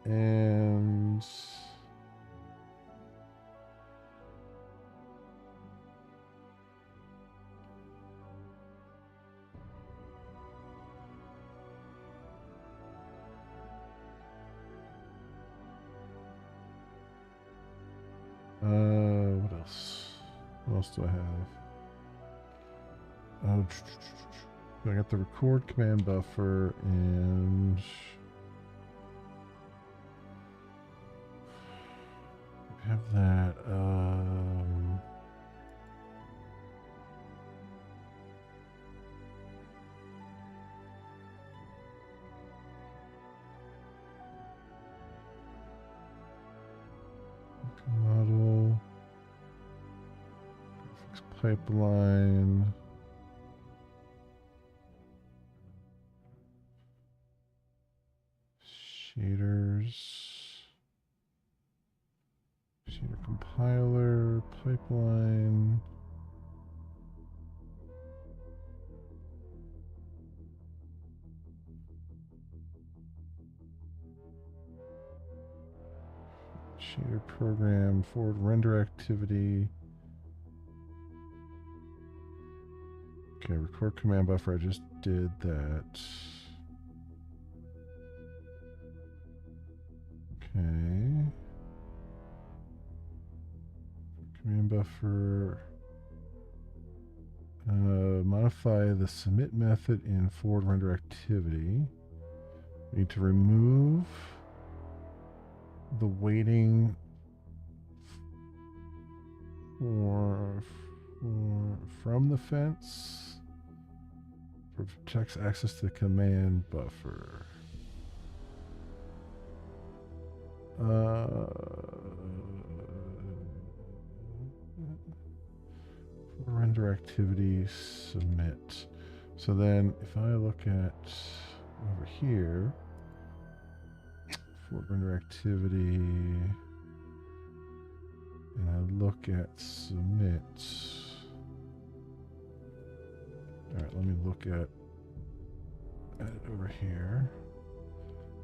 And what else? What else do I have? I got the record command buffer and we have that. Model. Graphics pipeline. Shaders. Shader compiler. Pipeline. Shader program. Forward render activity. Okay, record command buffer. I just did that. Okay. Command buffer. Modify the submit method in forward render activity. We need to remove the waiting from the fence. Protects access to the command buffer. Render activity submit. So then if I look at over here, For render activity. And I look at submit. Alright, let me look at it over here.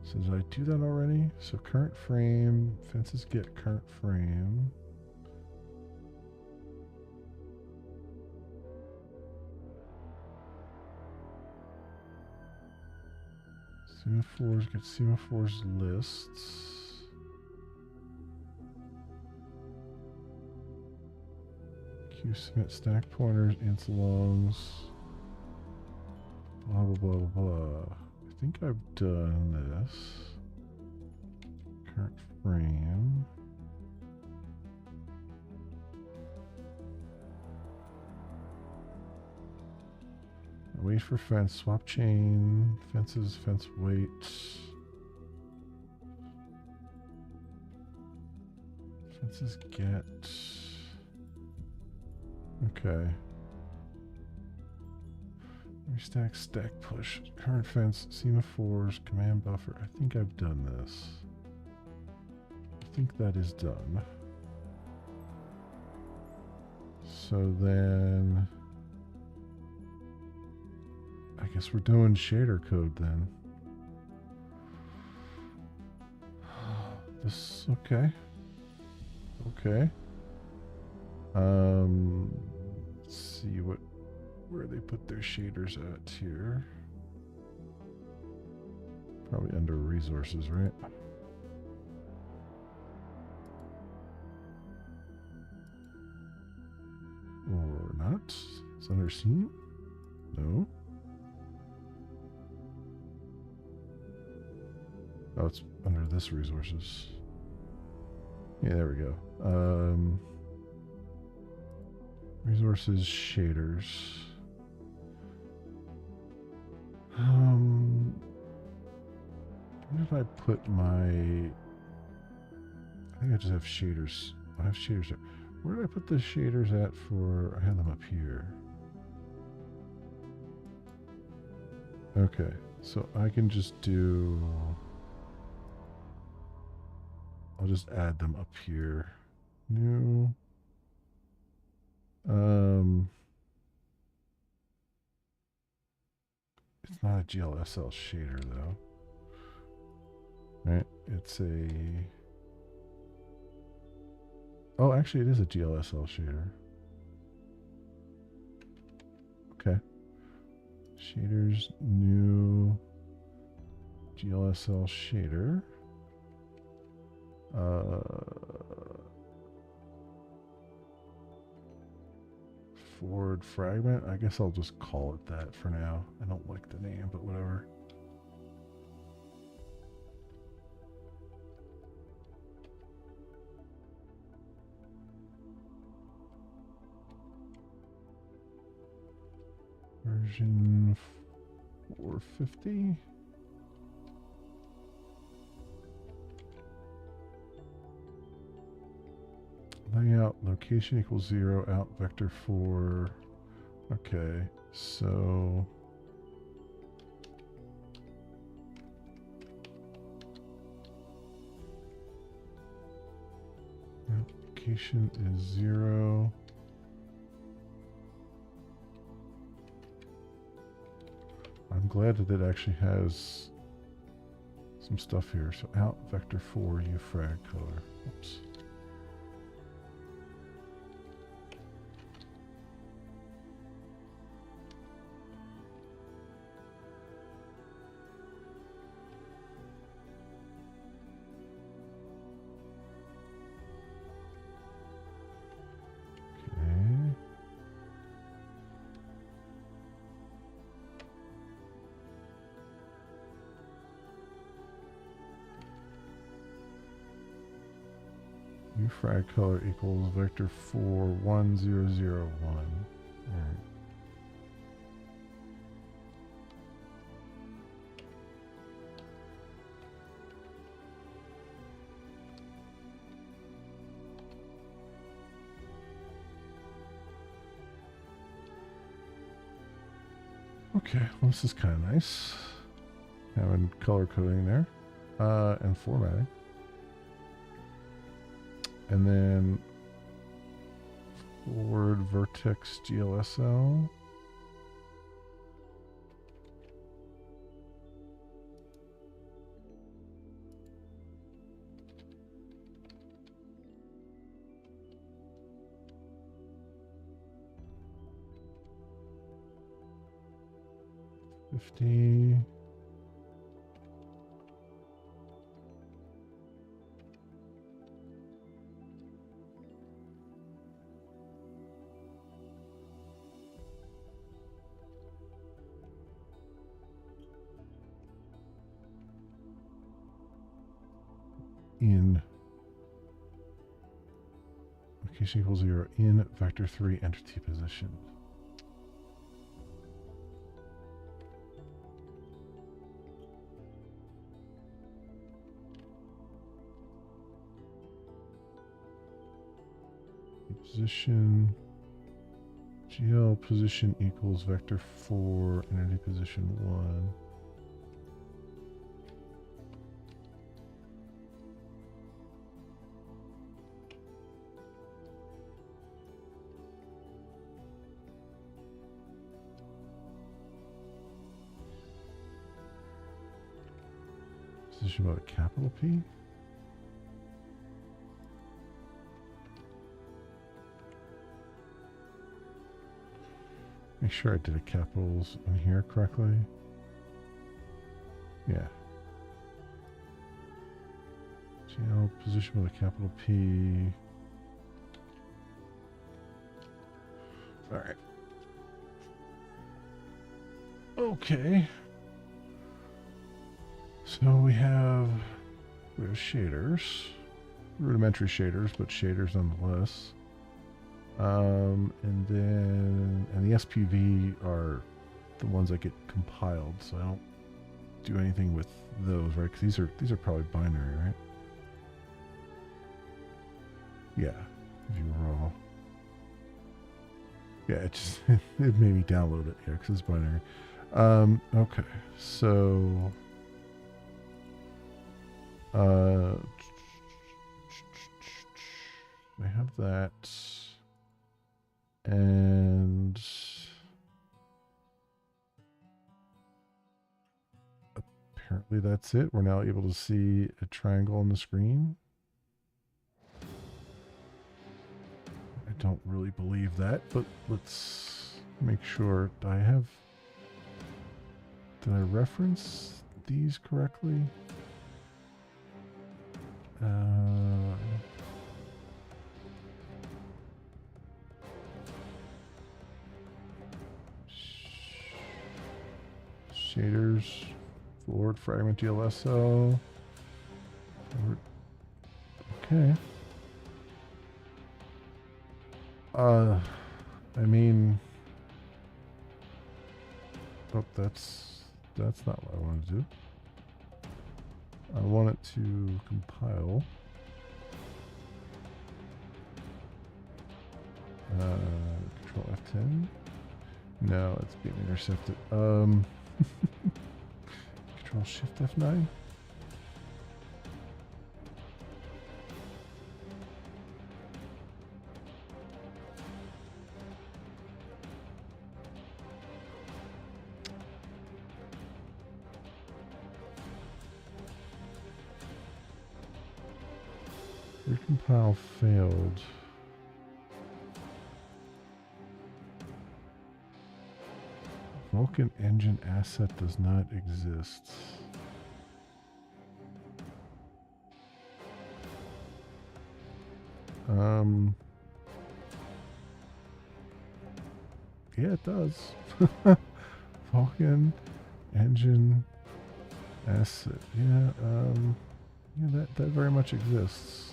So did I do that already? So current frame, fences get current frame. Semaphores get semaphores lists. Queue submit stack pointers, insalongs. Blah blah blah blah blah. I think I've done this. Current frame. Wait for fence, swap chain, fences, fence wait. Fences get. Okay. Restack, stack push, current fence, semaphores, command buffer. I think I've done this. I think that is done. So then I guess we're doing shader code then. This okay. Okay. Let's see where they put their shaders at here. Probably under resources, right? Or not? It's under scene? No. Oh, it's under this resources. Yeah, there we go. Resources shaders. Where did I put my... I think I just have shaders. I have shaders there. Where did I put the shaders at for... I had them up here. Okay, so I can just do... I'll just add them up here. New... It's not a GLSL shader though. Right? It's a... Oh, actually it is a GLSL shader. Okay. Shaders, new GLSL shader. Forward fragment. I guess I'll just call it that for now. I don't like the name, but whatever. Version 450. Layout location equals 0, out vector 4. Okay, so location is 0. I'm glad that it actually has some stuff here. So out vector 4 ufrag color. Oops. Frag color equals vector 41001. Alright. Okay, well, this is kind of nice. Having color coding there. and formatting. And then forward vertex GLSL. $50. In location equals 0 in vector 3 entity position. Position GL position equals vector 4 entity position 1. Position about a capital P. Make sure I did a capitals in here correctly. Yeah. GL position with a capital P. All right. Okay. So we have shaders, rudimentary shaders, but shaders nonetheless. And the SPV are the ones that get compiled, so I don't do anything with those, right? Because these are probably binary, right? Yeah, view raw. Yeah, it just it made me download it, yeah, because it's binary. Okay, so I have that. And apparently that's it. We're now able to see a triangle on the screen. I don't really believe that, but let's make sure. Did I reference these correctly? Shaders, forward fragment GLSO. Forward. Okay. I mean, oh, that's not what I want to do. I want it to compile. Control F10. No, it's being intercepted. Control Shift F9. Recompile failed. Vulkan engine asset does not exist. Yeah, it does. Vulkan engine asset. Yeah, yeah, that very much exists.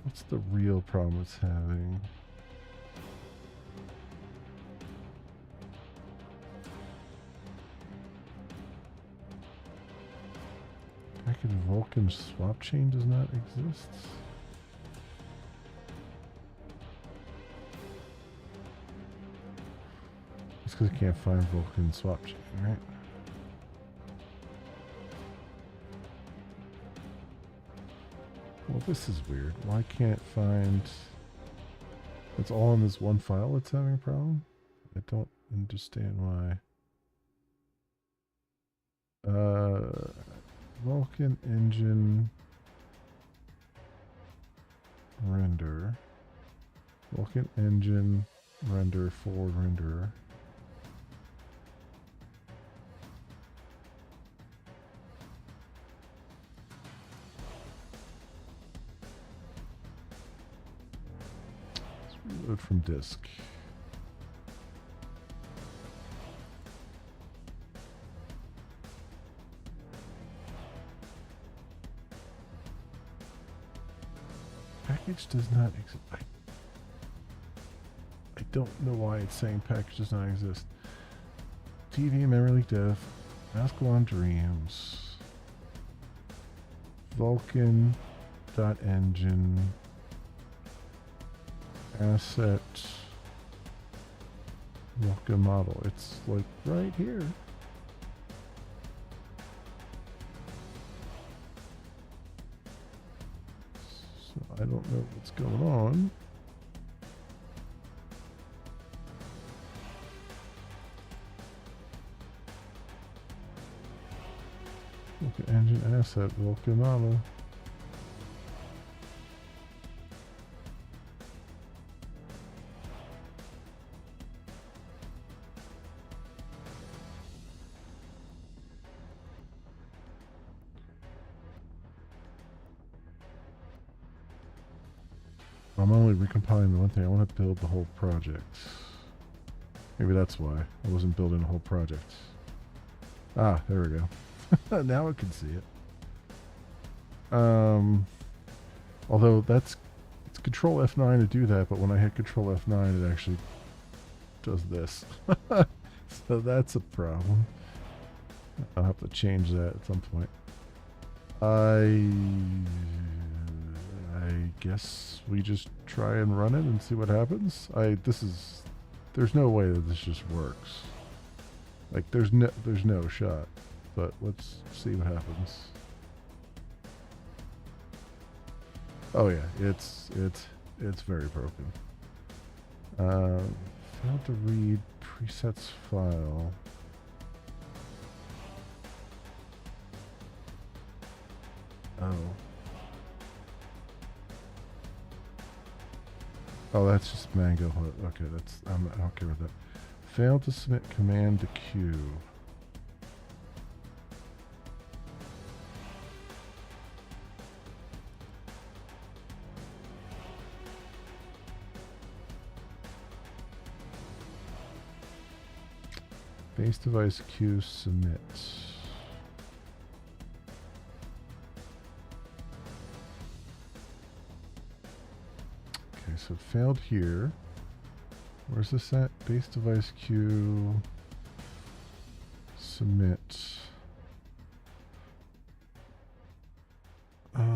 What's the real problem it's having? Packet Vulkan swap chain does not exist. because I can't find Vulcan swap chain, right? Well, this is weird. Why can't find... It's all in this one file that's having a problem? I don't understand why. Vulcan engine render. Vulcan engine render forward renderer. Reload from disk. Package does not exist. I don't know why it's saying package does not exist. TV, memory leak dev, Ascalon Dreams, Vulcan dot engine, asset, Vulcan model. It's like right here. So I don't know what's going on. Vulcan engine asset, Vulcan model. I'm only recompiling the one thing. I want to build the whole project. Maybe that's why I wasn't building the whole project. Ah, there we go. Now I can see it. Although it's Control F9 to do that, but when I hit Control F9, it actually does this. So that's a problem. I'll have to change that at some point. I guess we just try and run it and see what happens. There's no way that this just works. Like there's no shot. But let's see what happens. Oh yeah, it's very broken. Failed to read presets file. Oh. Oh, that's just Mango. Okay, I don't care about that. Failed to submit command to queue. Base device queue submit. Okay, so it failed here. Where's this at? Base device queue submit. Let's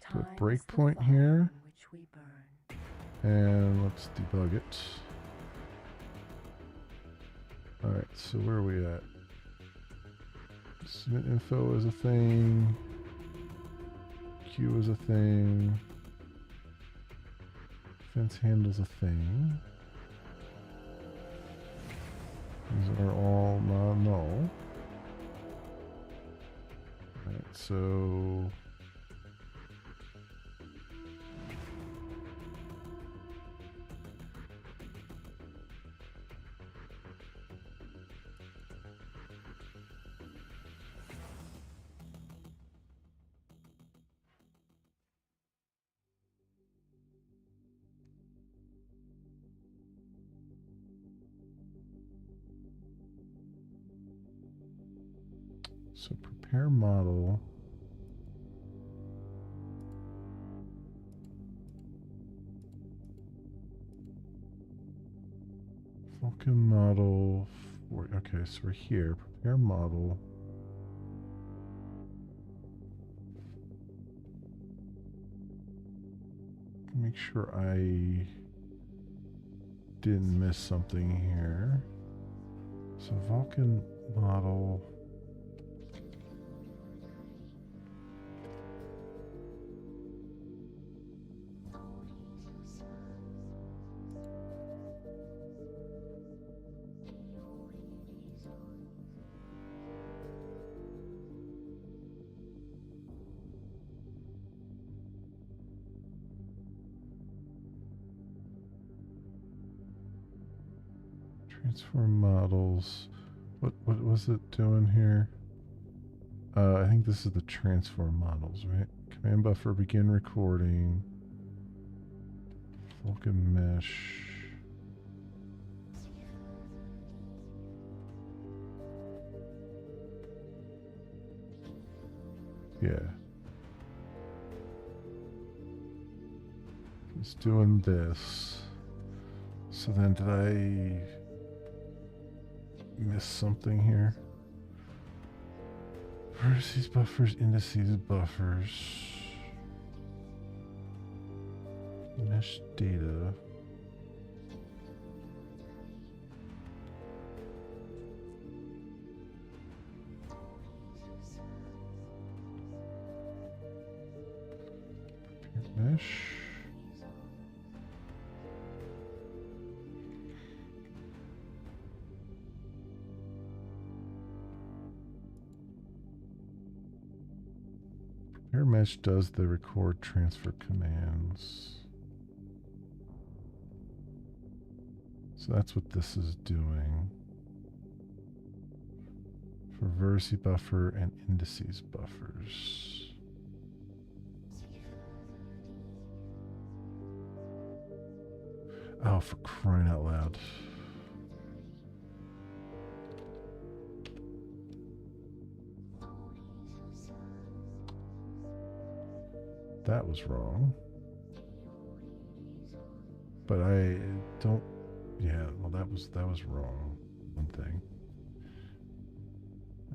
put a breakpoint here. And let's debug it. Alright, so where are we at? Submit info is a thing. Queue is a thing. Fence handles a thing. These are all non-null. Alright, so... So prepare model. Vulcan model. Okay, so we're here. Prepare model. Make sure I didn't miss something here. So Vulcan model. Transform models. What was it doing here? I think this is the transform models, right? Command buffer, begin recording. Vulcan mesh. Yeah. He's doing this. So then did I miss something here? Vertices, buffers, indices, buffers. Mesh data. Mesh. Prepare mesh does the record transfer commands. So that's what this is doing. For vertice buffer and indices buffers. Oh, for crying out loud. That was wrong. But I don't, yeah, well that was wrong. One thing.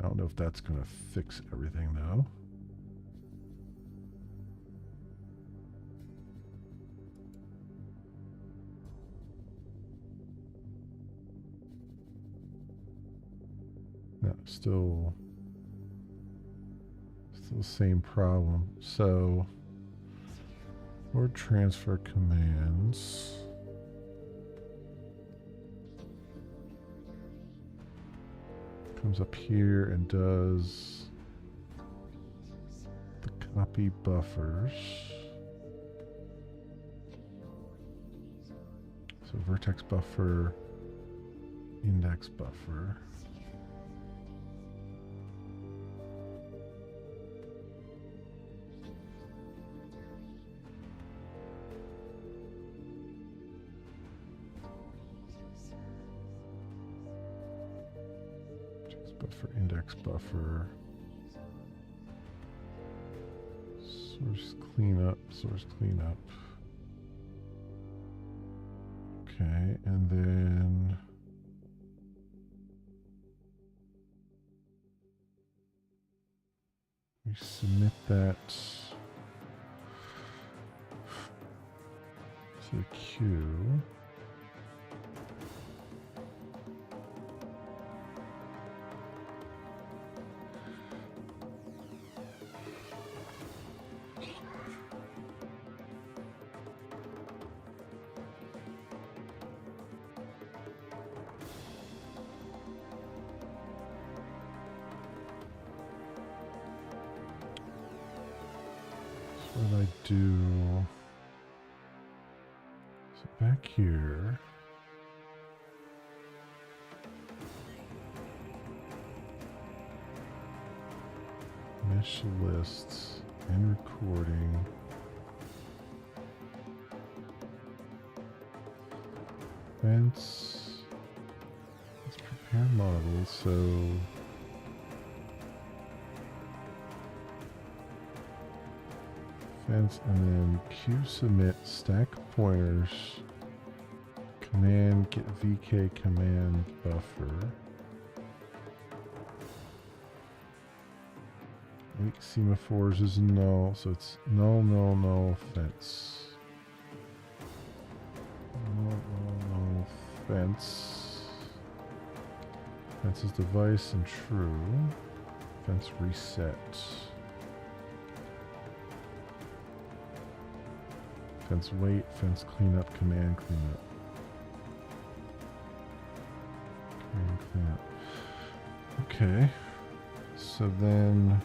I don't know if that's going to fix everything though. No, still the same problem. So word transfer commands. Comes up here and does the copy buffers. So vertex buffer, index buffer. Buffer, index buffer, source cleanup, okay, and then we submit that to the queue. What I do, so back here, mesh lists and recording, fence, let's prepare models, so fence, and then queue submit stack pointers, command get vk command buffer, weak semaphores is null, so it's null fence, null Fence. Fence is device and true. Fence reset. Fence wait, fence cleanup, command cleanup. Command cleanup. Okay. So then,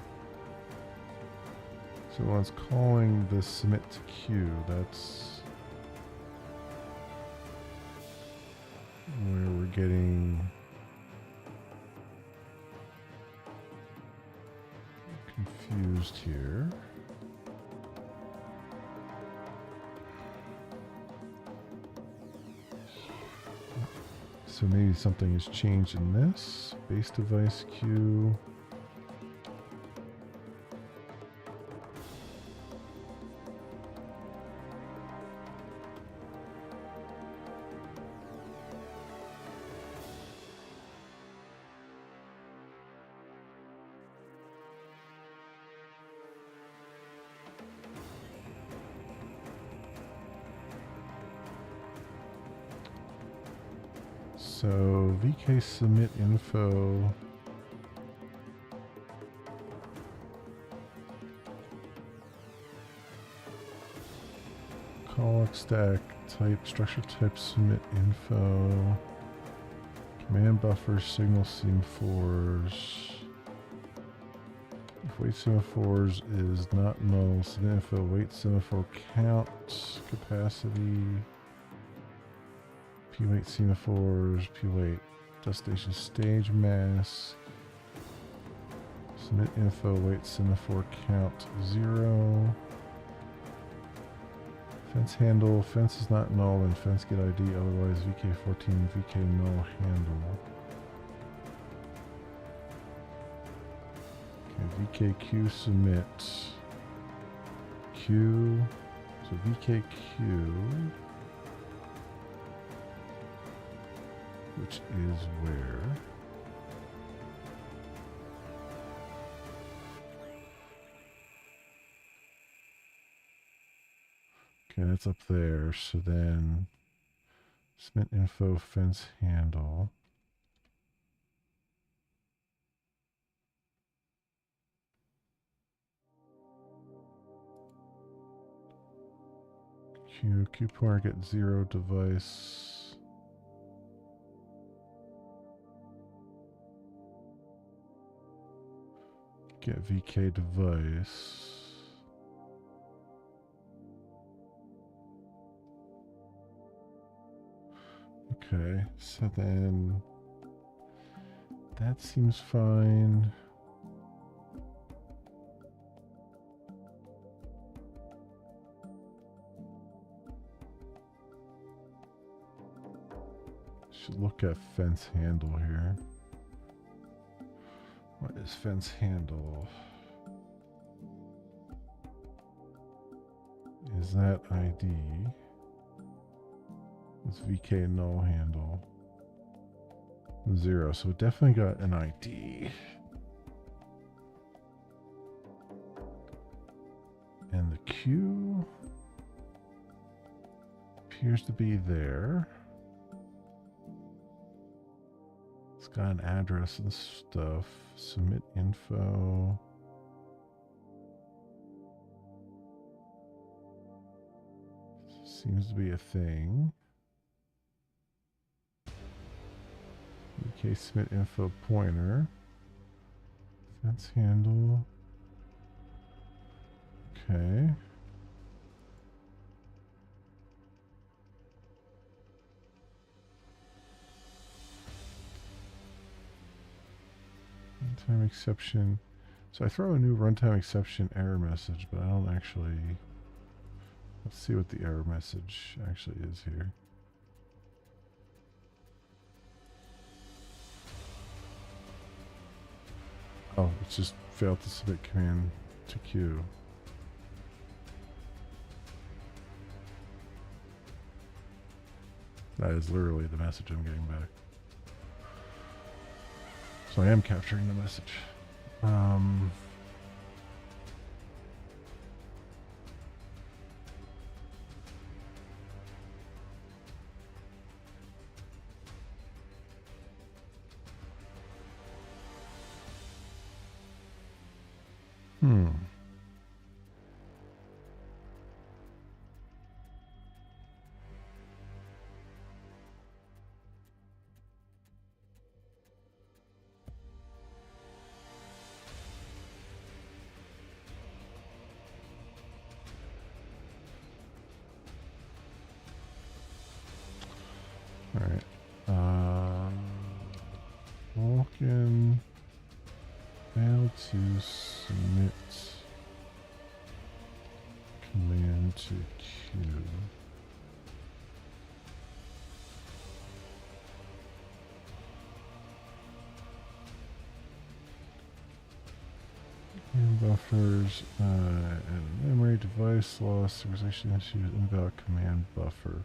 so when it's calling the submit to queue, that's where we're getting confused here. So maybe something has changed in this. Base device queue. So VK submit info. Call stack type structure type submit info. Command buffer signal semaphores. If wait semaphores is not null, submit info wait semaphore count capacity. P-wait semaphores, P-wait destination stage mask. Submit info, wait semaphore count 0. Fence handle, fence is not null and fence get ID, otherwise VK14, VK null handle. Okay, VKQ submit. Q, so VKQ. Which is where? Okay, that's up there. So then, submit info fence handle. Q pointer get 0 device. Get VK device. Okay, so then that seems fine. Should look at fence handle here. What is fence handle? Is that ID? It's VK null handle. 0, so it definitely got an ID. And the Q appears to be there. It's got an address and stuff. Submit info. Seems to be a thing. Okay, submit info pointer. Fence handle. Okay. Runtime exception. So I throw a new runtime exception error message, but I don't actually... Let's see what the error message actually is here. Oh, it's just failed to submit command to queue. That is literally the message I'm getting back. So I am capturing the message. Hmm. All right. Vulcan failed to submit command to queue. And buffers and memory device loss, serialization issues, invalid command buffer.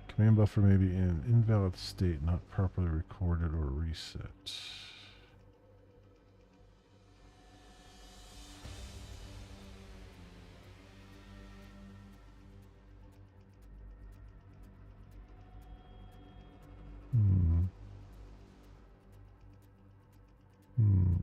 Command buffer may be in invalid state, not properly recorded or reset. Hmm. Hmm.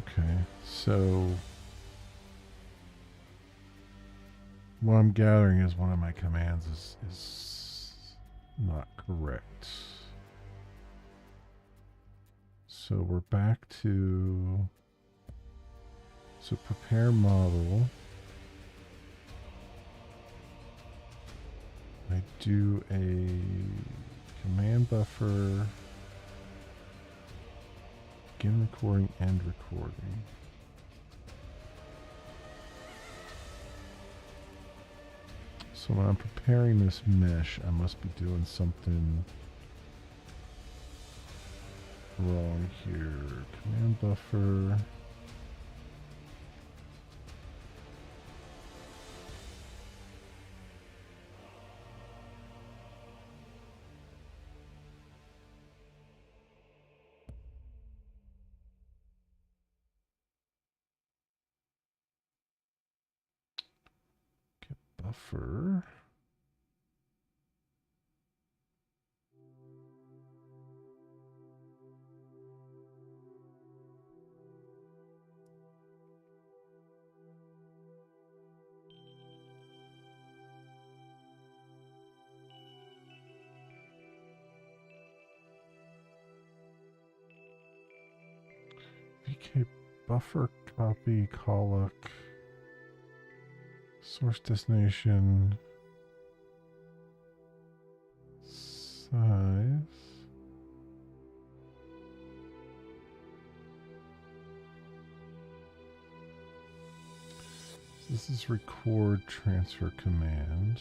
Okay, so what I'm gathering is one of my commands is not correct. So we're back to, so prepare model. I do a command buffer, begin recording, end recording. So when I'm preparing this mesh, I must be doing something wrong here. Command buffer. Buffer. VK buffer copy calluk. Source destination. Size. This is record transfer command.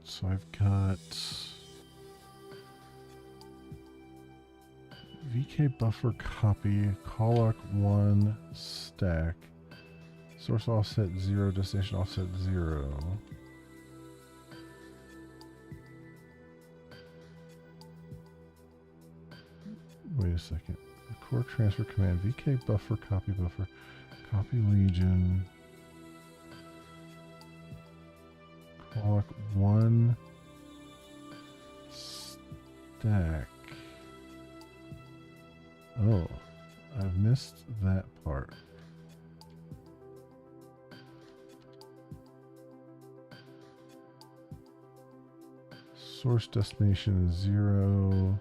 So I've got VK buffer copy, calluk 1 stack, source offset 0, destination offset 0. Wait a second. Record transfer command, VK buffer, copy region, calluk 1 stack. Oh, I've missed that part. Source destination is 0.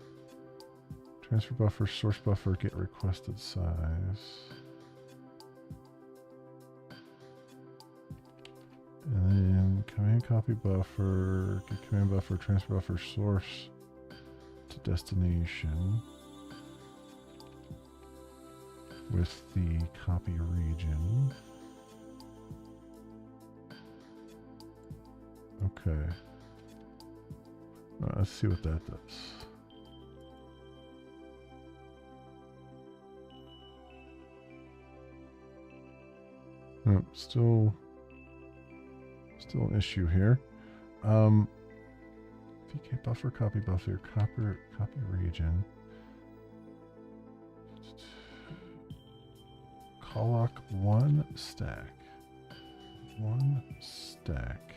Transfer buffer, source buffer, get requested size. And then command copy buffer, get command buffer, transfer buffer, source to destination. with the copy region. Okay. Let's see what that does. Nope, still an issue here. VK buffer, copy region. Calloc 1 stack. 1 stack.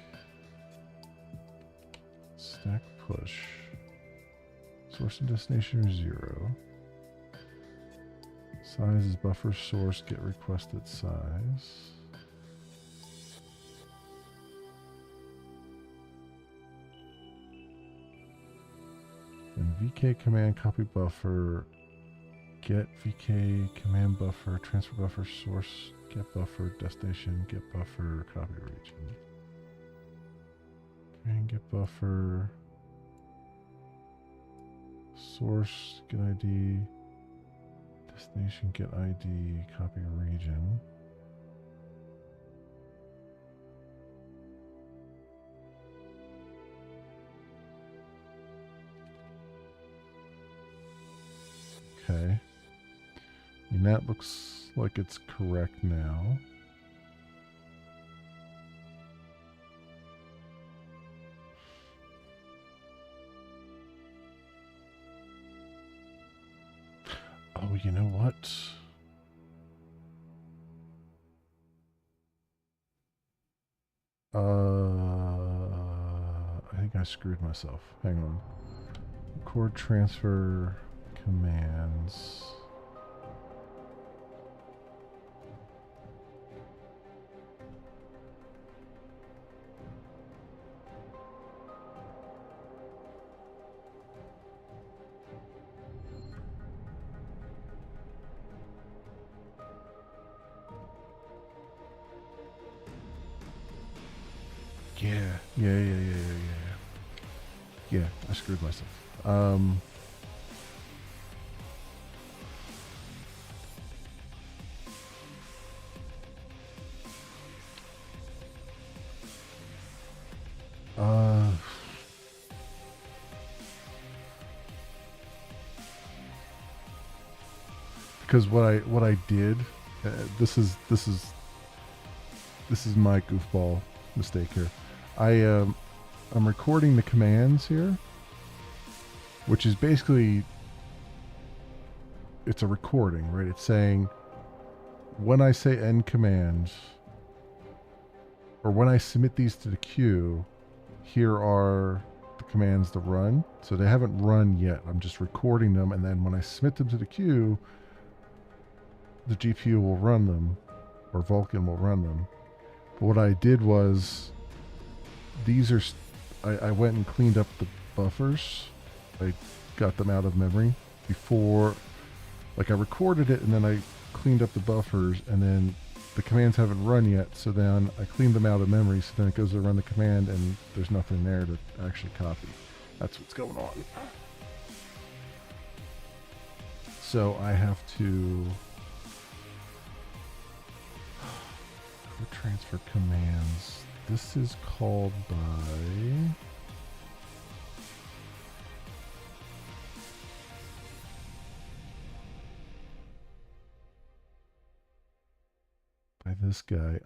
Stack push. Source and destination are 0. Size is buffer source, get requested size. And VK command copy buffer, get VK command buffer, transfer buffer source, get buffer, destination, get buffer, copy region. And get buffer, source, get ID, destination, get ID, copy region. Okay. I mean, that looks like it's correct now. Oh, you know what? I think I screwed myself. Hang on. Record transfer commands. Yeah, I screwed myself. Because what I did, this is my goofball mistake here. I'm recording the commands here, which is basically, it's a recording, right? It's saying, when I say end commands, or when I submit these to the queue, here are the commands to run. So they haven't run yet. I'm just recording them, and then when I submit them to the queue, the GPU will run them, or Vulkan will run them. But what I did was, these are, I went and cleaned up the buffers. I got them out of memory before, like I recorded it and then I cleaned up the buffers, and then the commands haven't run yet, so then I cleaned them out of memory, so then it goes to run the command and there's nothing there to actually copy. That's what's going on. So I have to transfer commands. This is called by this guy.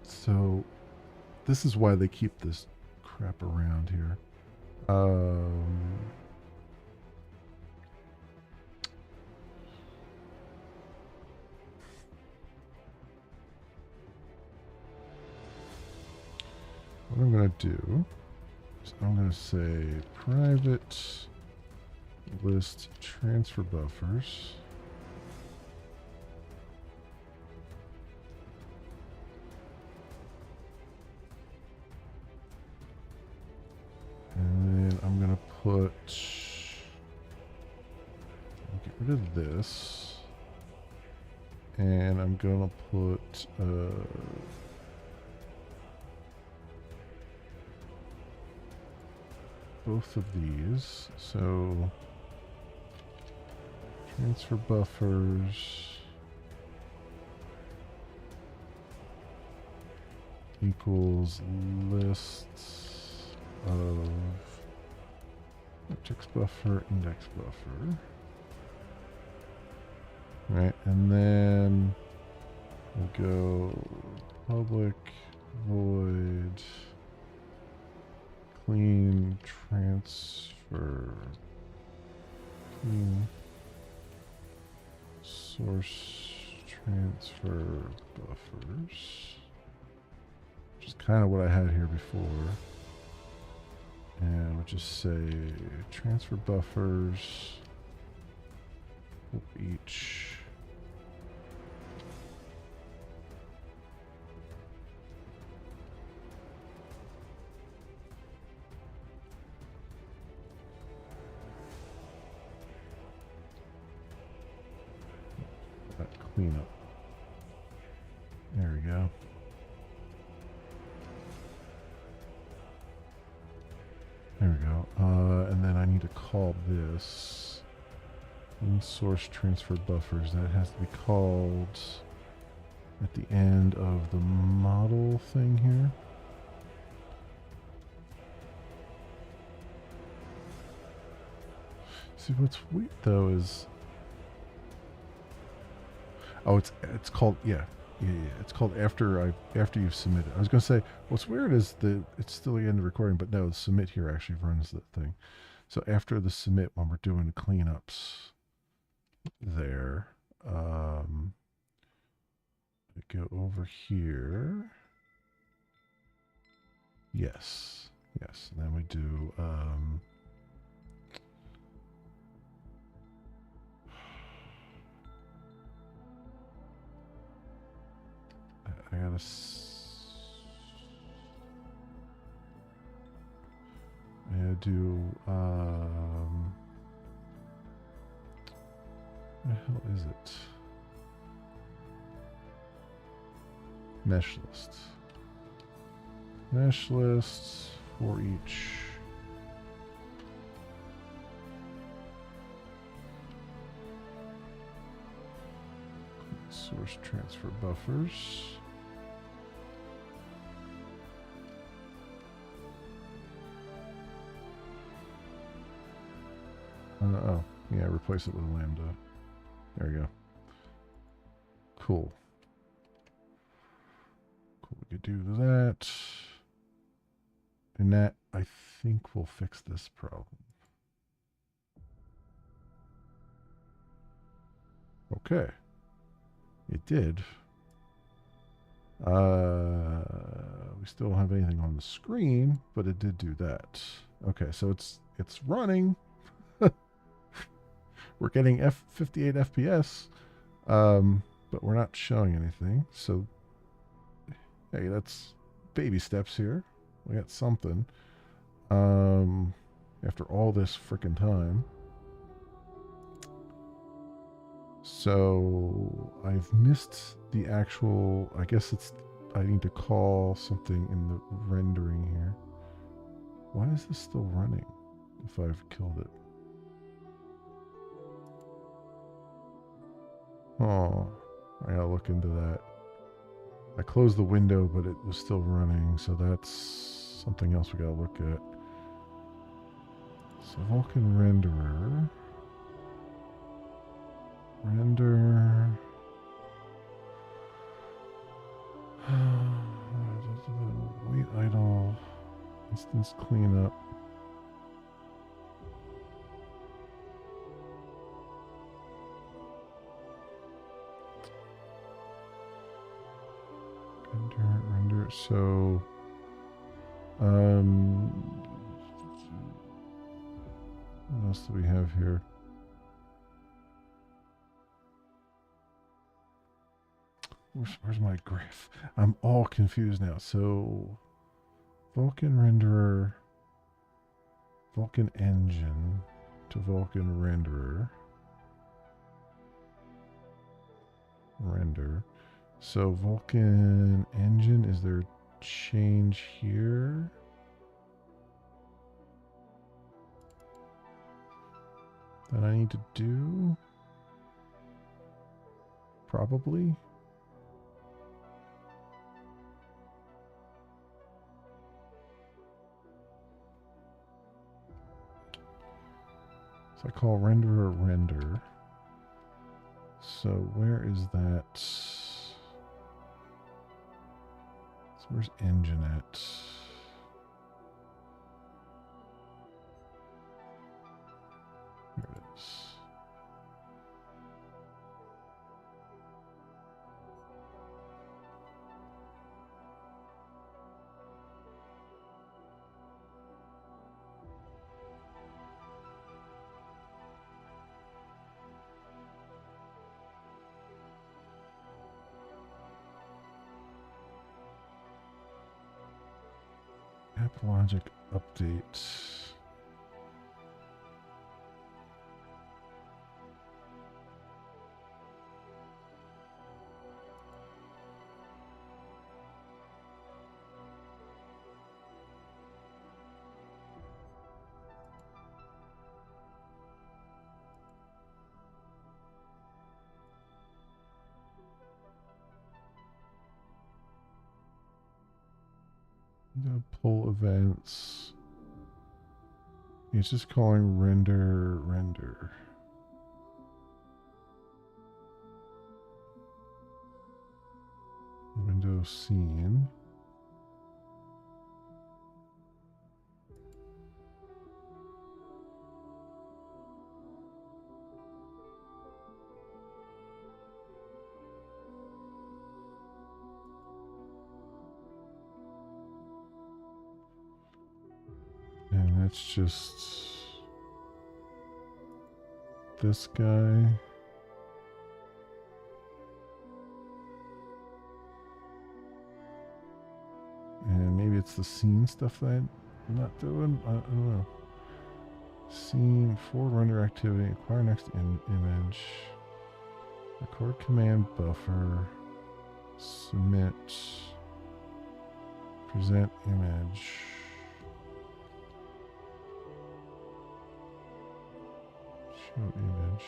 So this is why they keep this crap around here. What I'm going to do is I'm going to say private list transfer buffers. And then I'm going to put, I'll get rid of this. And I'm going to put, both of these. So transfer buffers equals lists of index buffer, index buffer. Right, and then we'll go public void clean transfer clean source transfer buffers, which is kind of what I had here before. And we'll just say transfer buffers for each cleanup. There we go. There we go. And then I need to call this source transfer buffers. That has to be called at the end of the model thing here. See, what's weird though is, oh, it's called, yeah, it's called after you've submitted. I was gonna say what's weird is it's still the end of the recording, but no, the submit here actually runs that thing. So after the submit, when we're doing cleanups there, I go over here. Yes, and then we do I gotta do what the hell is it? Mesh lists. Mesh lists for each source transfer buffers. Oh, yeah, replace it with a lambda. There we go. Cool. We could do that. And that, I think, will fix this problem. Okay. It did. We still don't have anything on the screen, but it did do that. Okay, so it's running. We're getting 58 FPS, but we're not showing anything. So, hey, that's baby steps here. We got something. After all this frickin' time. So I've missed the actual, I guess I need to call something in the rendering here. Why is this still running if I've killed it? Oh, I gotta look into that. I closed the window, but it was still running, so that's something else we gotta look at. So Vulkan renderer. Render. Wait idle. Instance cleanup. Render. So, what else do we have here? Where's my graph? I'm all confused now. So, Vulkan renderer, Vulkan engine to Vulkan renderer, render. So Vulkan engine, is there change here? that I need to do? Probably. So I call renderer render. So where is that? So where's engine at? Here it is. App logic update. Go pull events. It's just calling render. Window scene. And that's just this guy. And maybe it's the scene stuff that I'm not doing. I don't know. Scene for render activity. Acquire next image. Record command buffer. Submit. Present image. Show image.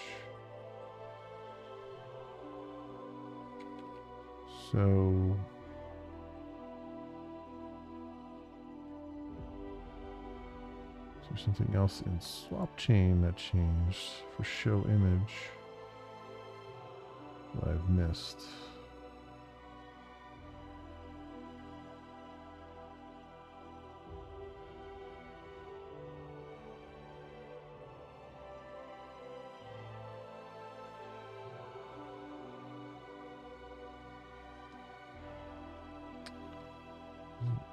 So is there something else in swap chain that changed for show image that I've missed?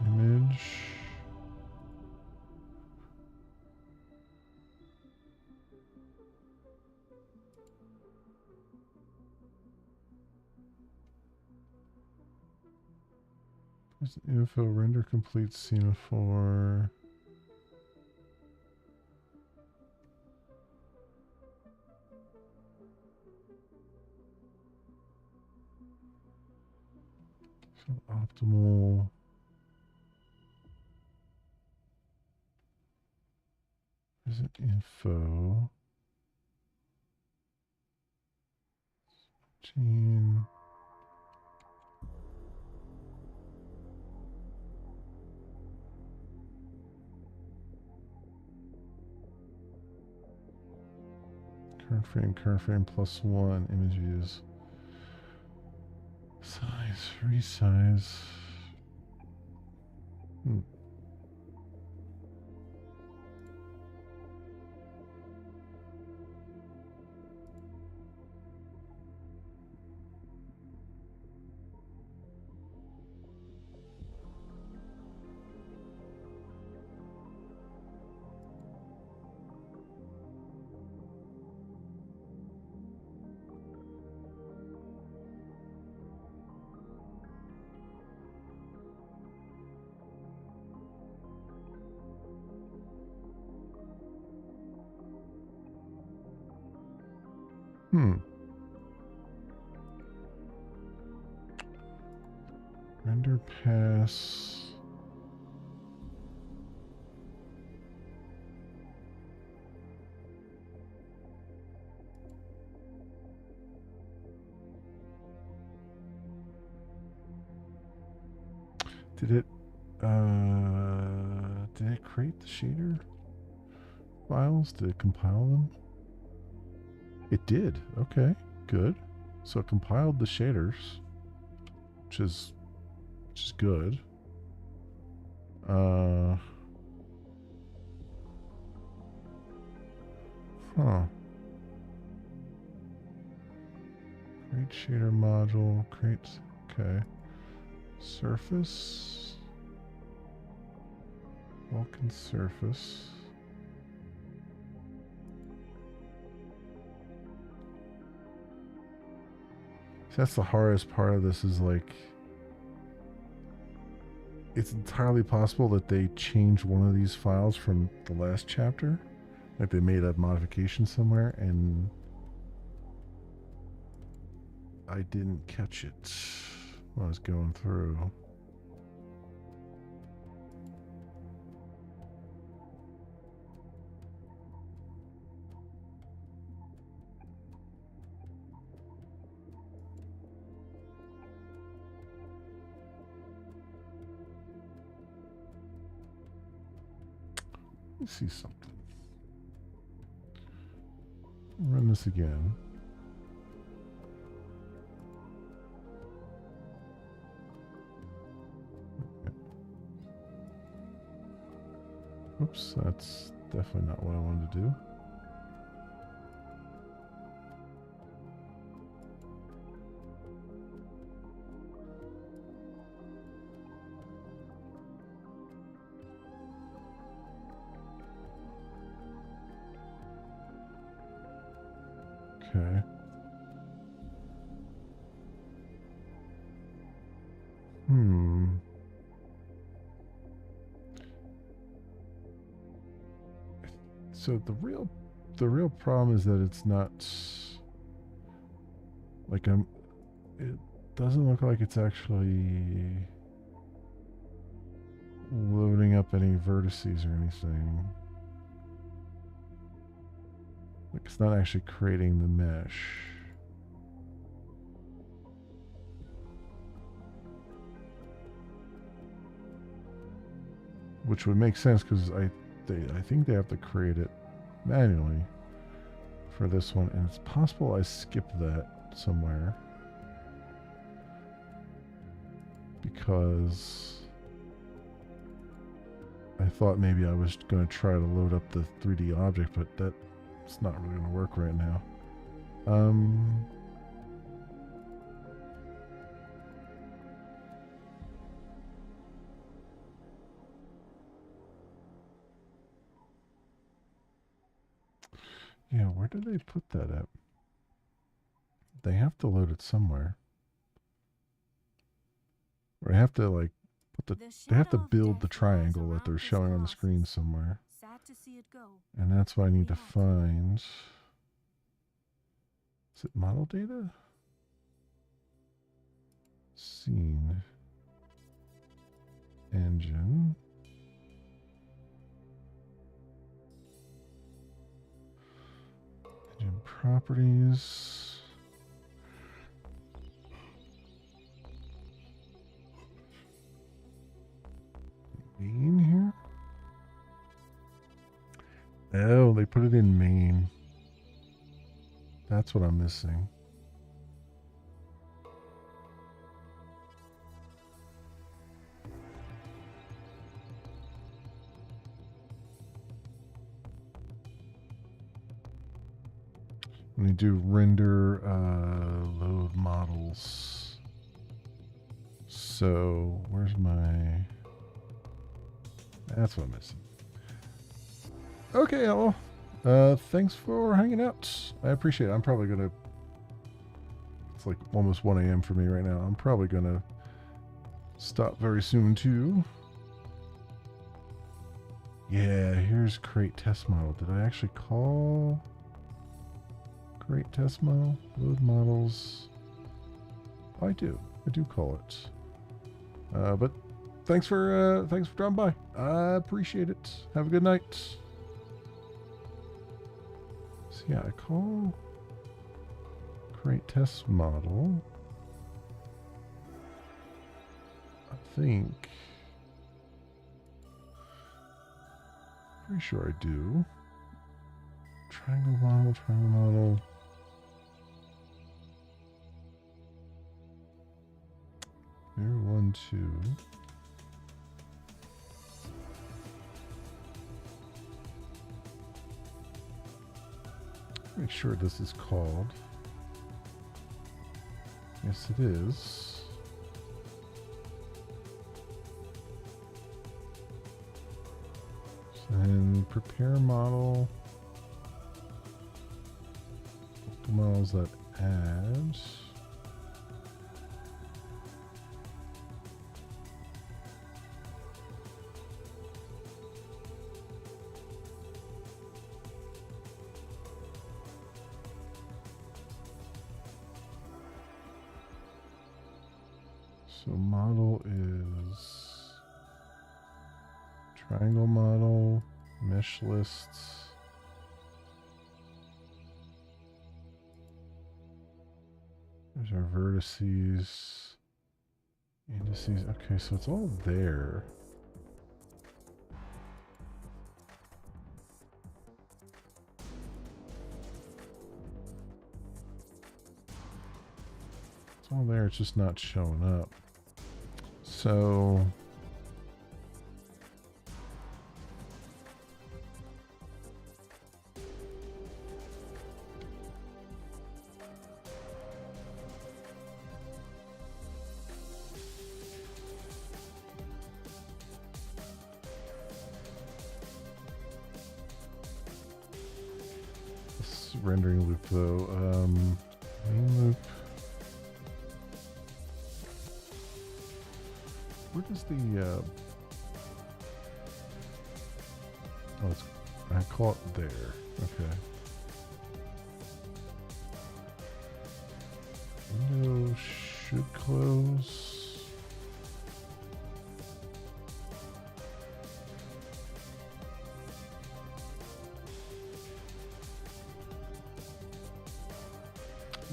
Image. There's info render complete semaphore. So optimal. Isn't info. Chain. Current frame +1 image views. Size, resize. Render pass. Did it create the shader files? Did it compile them? It did. Okay, good. So it compiled the shaders, which is good. Huh. Create shader module, create, okay. Surface. Vulkan surface. That's the hardest part of this is like, it's entirely possible that they changed one of these files from the last chapter. Like they made a modification somewhere and I didn't catch it when I was going through. Let me see something. Run this again. Oops, that's definitely not what I wanted to do. Okay. So the real problem is that it's not like it doesn't look like it's actually loading up any vertices or anything. Like it's not actually creating the mesh. Which would make sense because I think they have to create it manually for this one, and it's possible I skipped that somewhere because I thought maybe I was going to try to load up the 3D object, but that's not really going to work right now. Yeah, where did they put that at? They have to load it somewhere. Or they have to like they have to build the triangle that they're showing on the screen somewhere.
Sad to see it go.
And that's what I need to find. Is it model data? Scene. Engine. Engine properties. Main here? Oh, they put it in main. That's what I'm missing. When you do render load models. So where's my... That's what I'm missing. Okay, y'all. Thanks for hanging out. I appreciate it. I'm probably gonna... It's like almost 1 a.m. for me right now. I'm probably gonna stop very soon too. Yeah, here's create test model. Did I actually call create test model? Load models. I do call it. But thanks for dropping by. I appreciate it. Have a good night. So yeah, I call create test model. I think Pretty sure I do. Triangle model, triangle model. Here, 1, 2. Make sure this is called. Yes, it is. And prepare model. The models that add. So model is triangle model, mesh lists. There's our vertices, indices. Okay, so it's all there. It's all there, it's just not showing up. So this rendering loop though, main loop. Where does the oh, it's, I call it there. Okay. Window should close.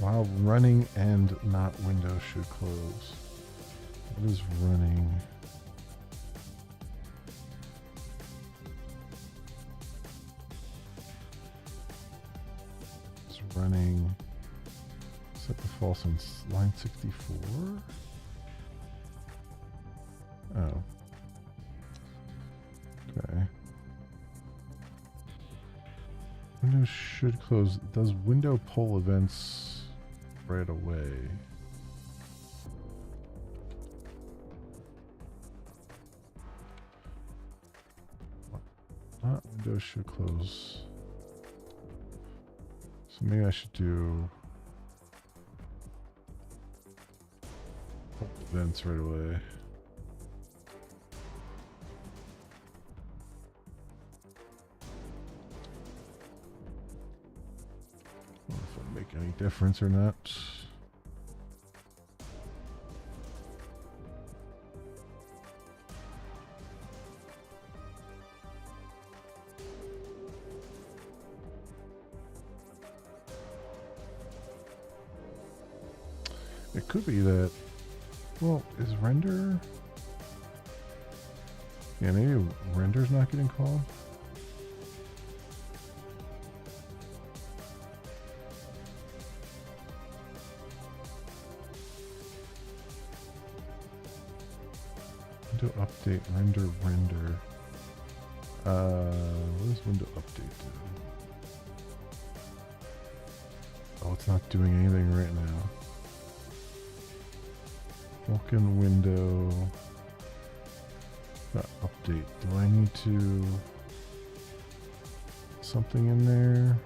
While running and not window should close. What is running? It's running. Set the false on line 64. Oh. Okay. Windows should close. Does window pull events right away? Not windows should close. So maybe I should do pull events right away. I don't know if it'll make any difference or not. It could be that, well, is render? Yeah, maybe render's not getting called. Window update, render. What does window update do? Oh, it's not doing anything right now. Vulkan window. Update. Do I need to something in there?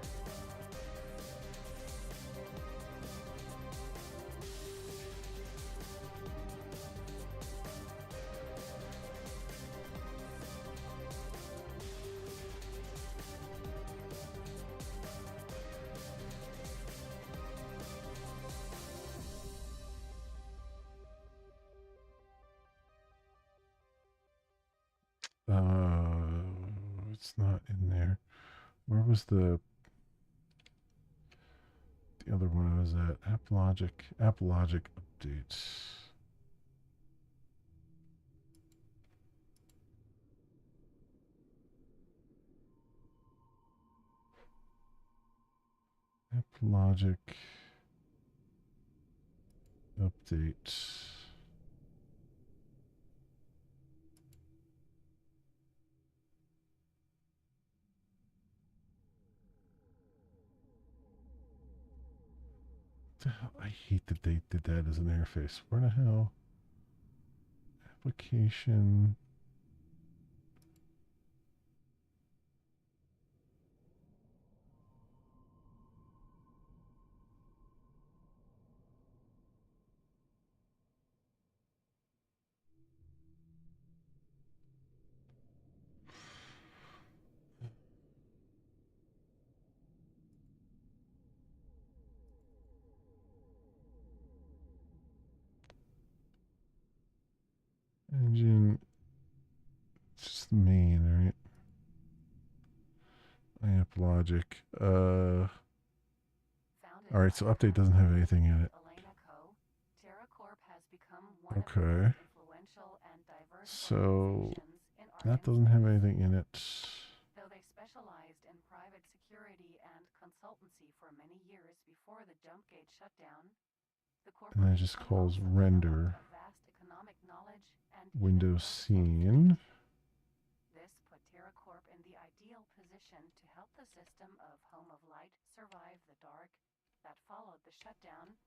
It's not in there. Where was the other one? Was that App Logic updates? logic update. What the hell? I hate that they did that as an interface. Where the hell? Application. Engine. It's just the main, right? Amp logic.
Founded
All right. So
by
update doesn't have anything in it.
Elena Co., TerraCorp has become one of the
Okay.
most influential and diverse
So
organizations in our
that doesn't have
industry.
anything in it.
Though they specialized in private security and consultancy for many years before the Jumpgate shutdown, the
And then it
corporation
just calls
also
render
developed a vast economic knowledge and
Windows
even political
scene.
this put TerraCorp in the ideal position to help the system of Home of Light survive the dark that followed the shutdown,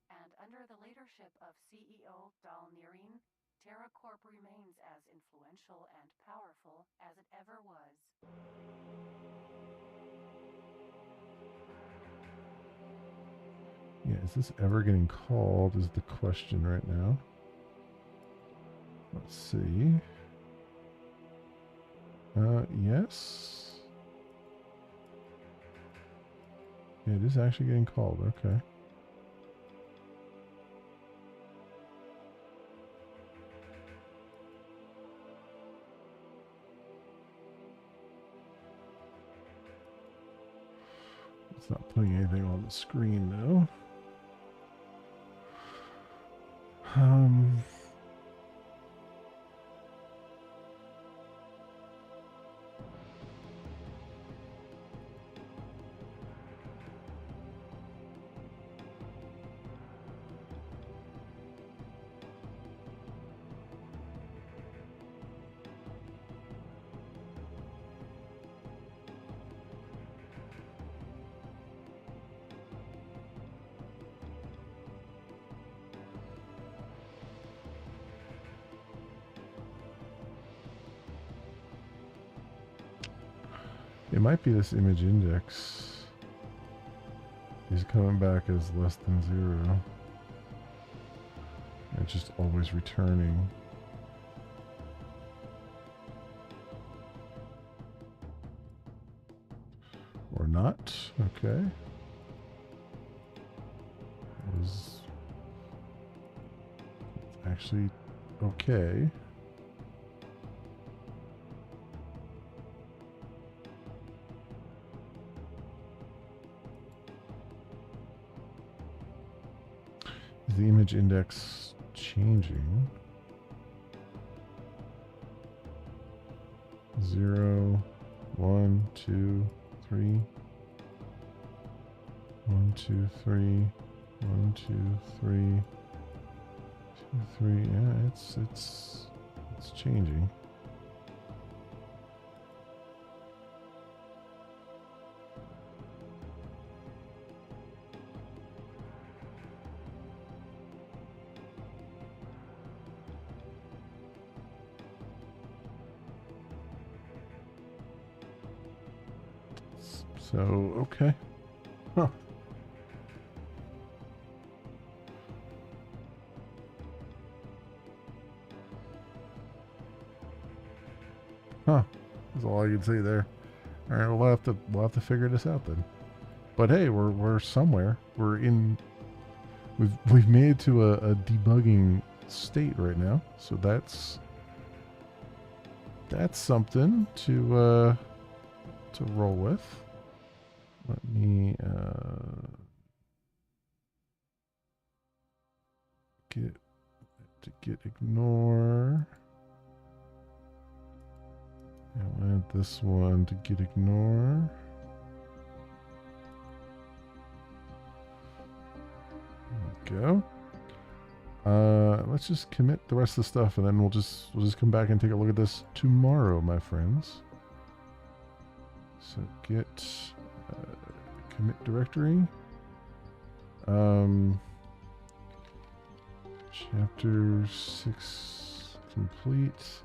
and under the leadership of CEO Dal Nirin, TerraCorp remains as influential and powerful as it ever was.
Yeah, is this ever getting called is the question right now. Let's see. Yes. Yeah, it is actually getting called. Okay. It's not putting anything on the screen though. It might be this image index is coming back as less than 0. It's just always returning. Or not. Okay. Was actually okay. Is the image index changing? 0, 1, 2, 3. 1, 2, 3. 1, 2, 3. 2, 3. Yeah, it's changing. So, okay. Huh. Huh. That's all I can say there. All right, we'll have to figure this out then. But hey, we're somewhere. We've made it to a debugging state right now. So that's something to roll with. Let me get ignore. I'll add this one to get ignore. go. Let's just commit the rest of the stuff, and then we'll just come back and take a look at this tomorrow, my friends. So get commit directory. Chapter 6 complete.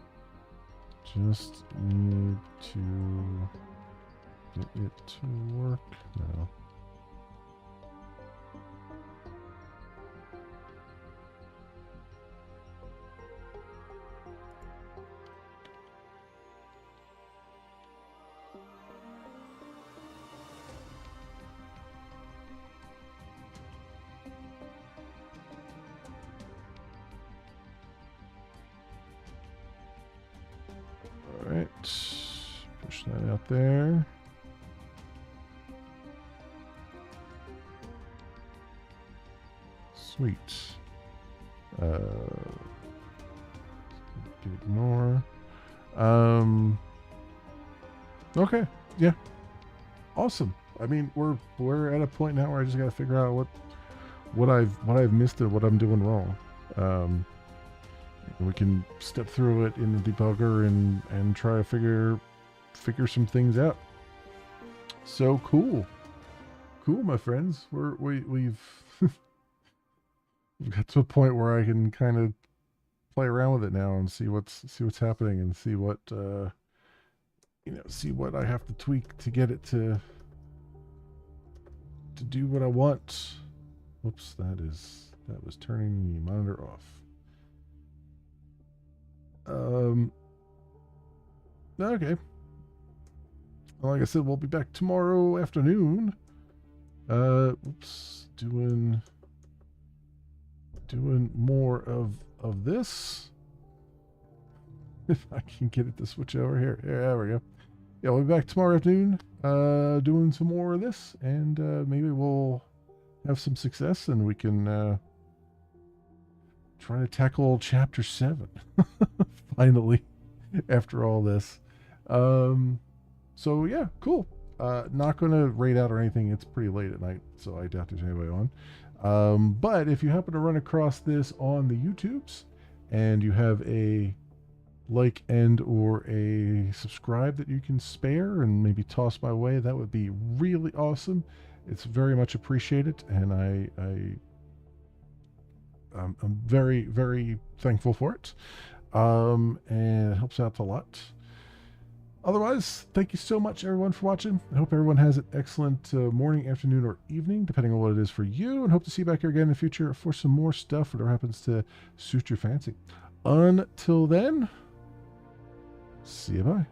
Just need to get it to work now. Alright, push that out there. Sweet. Ignore. Okay, yeah. Awesome. I mean, we're at a point now where I just gotta figure out what I've missed and what I'm doing wrong. We can step through it in the debugger and try to figure some things out. So cool, my friends. We've we've got to a point where I can kind of play around with it now and see what's happening and see what see what I have to tweak to get it to do what I want. Whoops, that was turning the monitor off. Okay. Well, like I said, we'll be back tomorrow afternoon. Oops, doing more of this. If I can get it to switch over here. Yeah, there we go. Yeah, we'll be back tomorrow afternoon, doing some more of this, and maybe we'll have some success and we can try to tackle chapter 7 finally after all this. So yeah, cool. Not gonna raid out or anything. It's pretty late at night, so I doubt there's anybody on. But if you happen to run across this on the YouTubes and you have a like and or a subscribe that you can spare and maybe toss my way, that would be really awesome. It's very much appreciated, and I'm very, very thankful for it. And it helps out a lot. Otherwise, thank you so much, everyone, for watching. I hope everyone has an excellent morning, afternoon, or evening, depending on what it is for you. And hope to see you back here again in the future for some more stuff, whatever happens to suit your fancy. Until then, see you bye.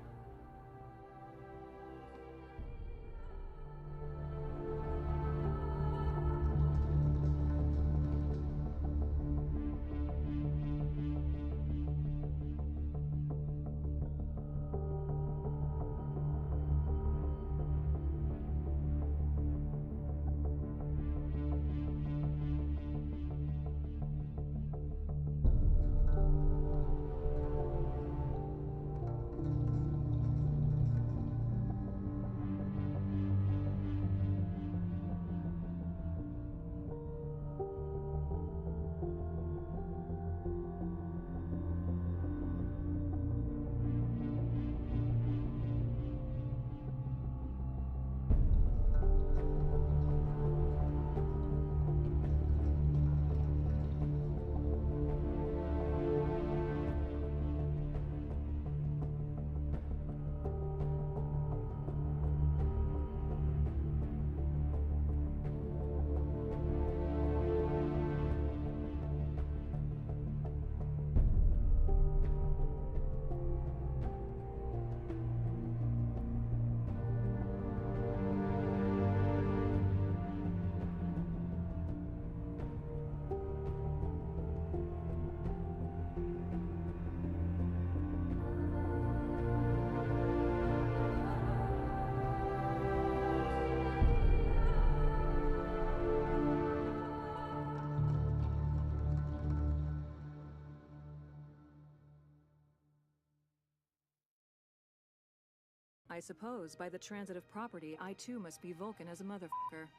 I suppose by the transitive property, I too must be Vulcan as a motherfucker.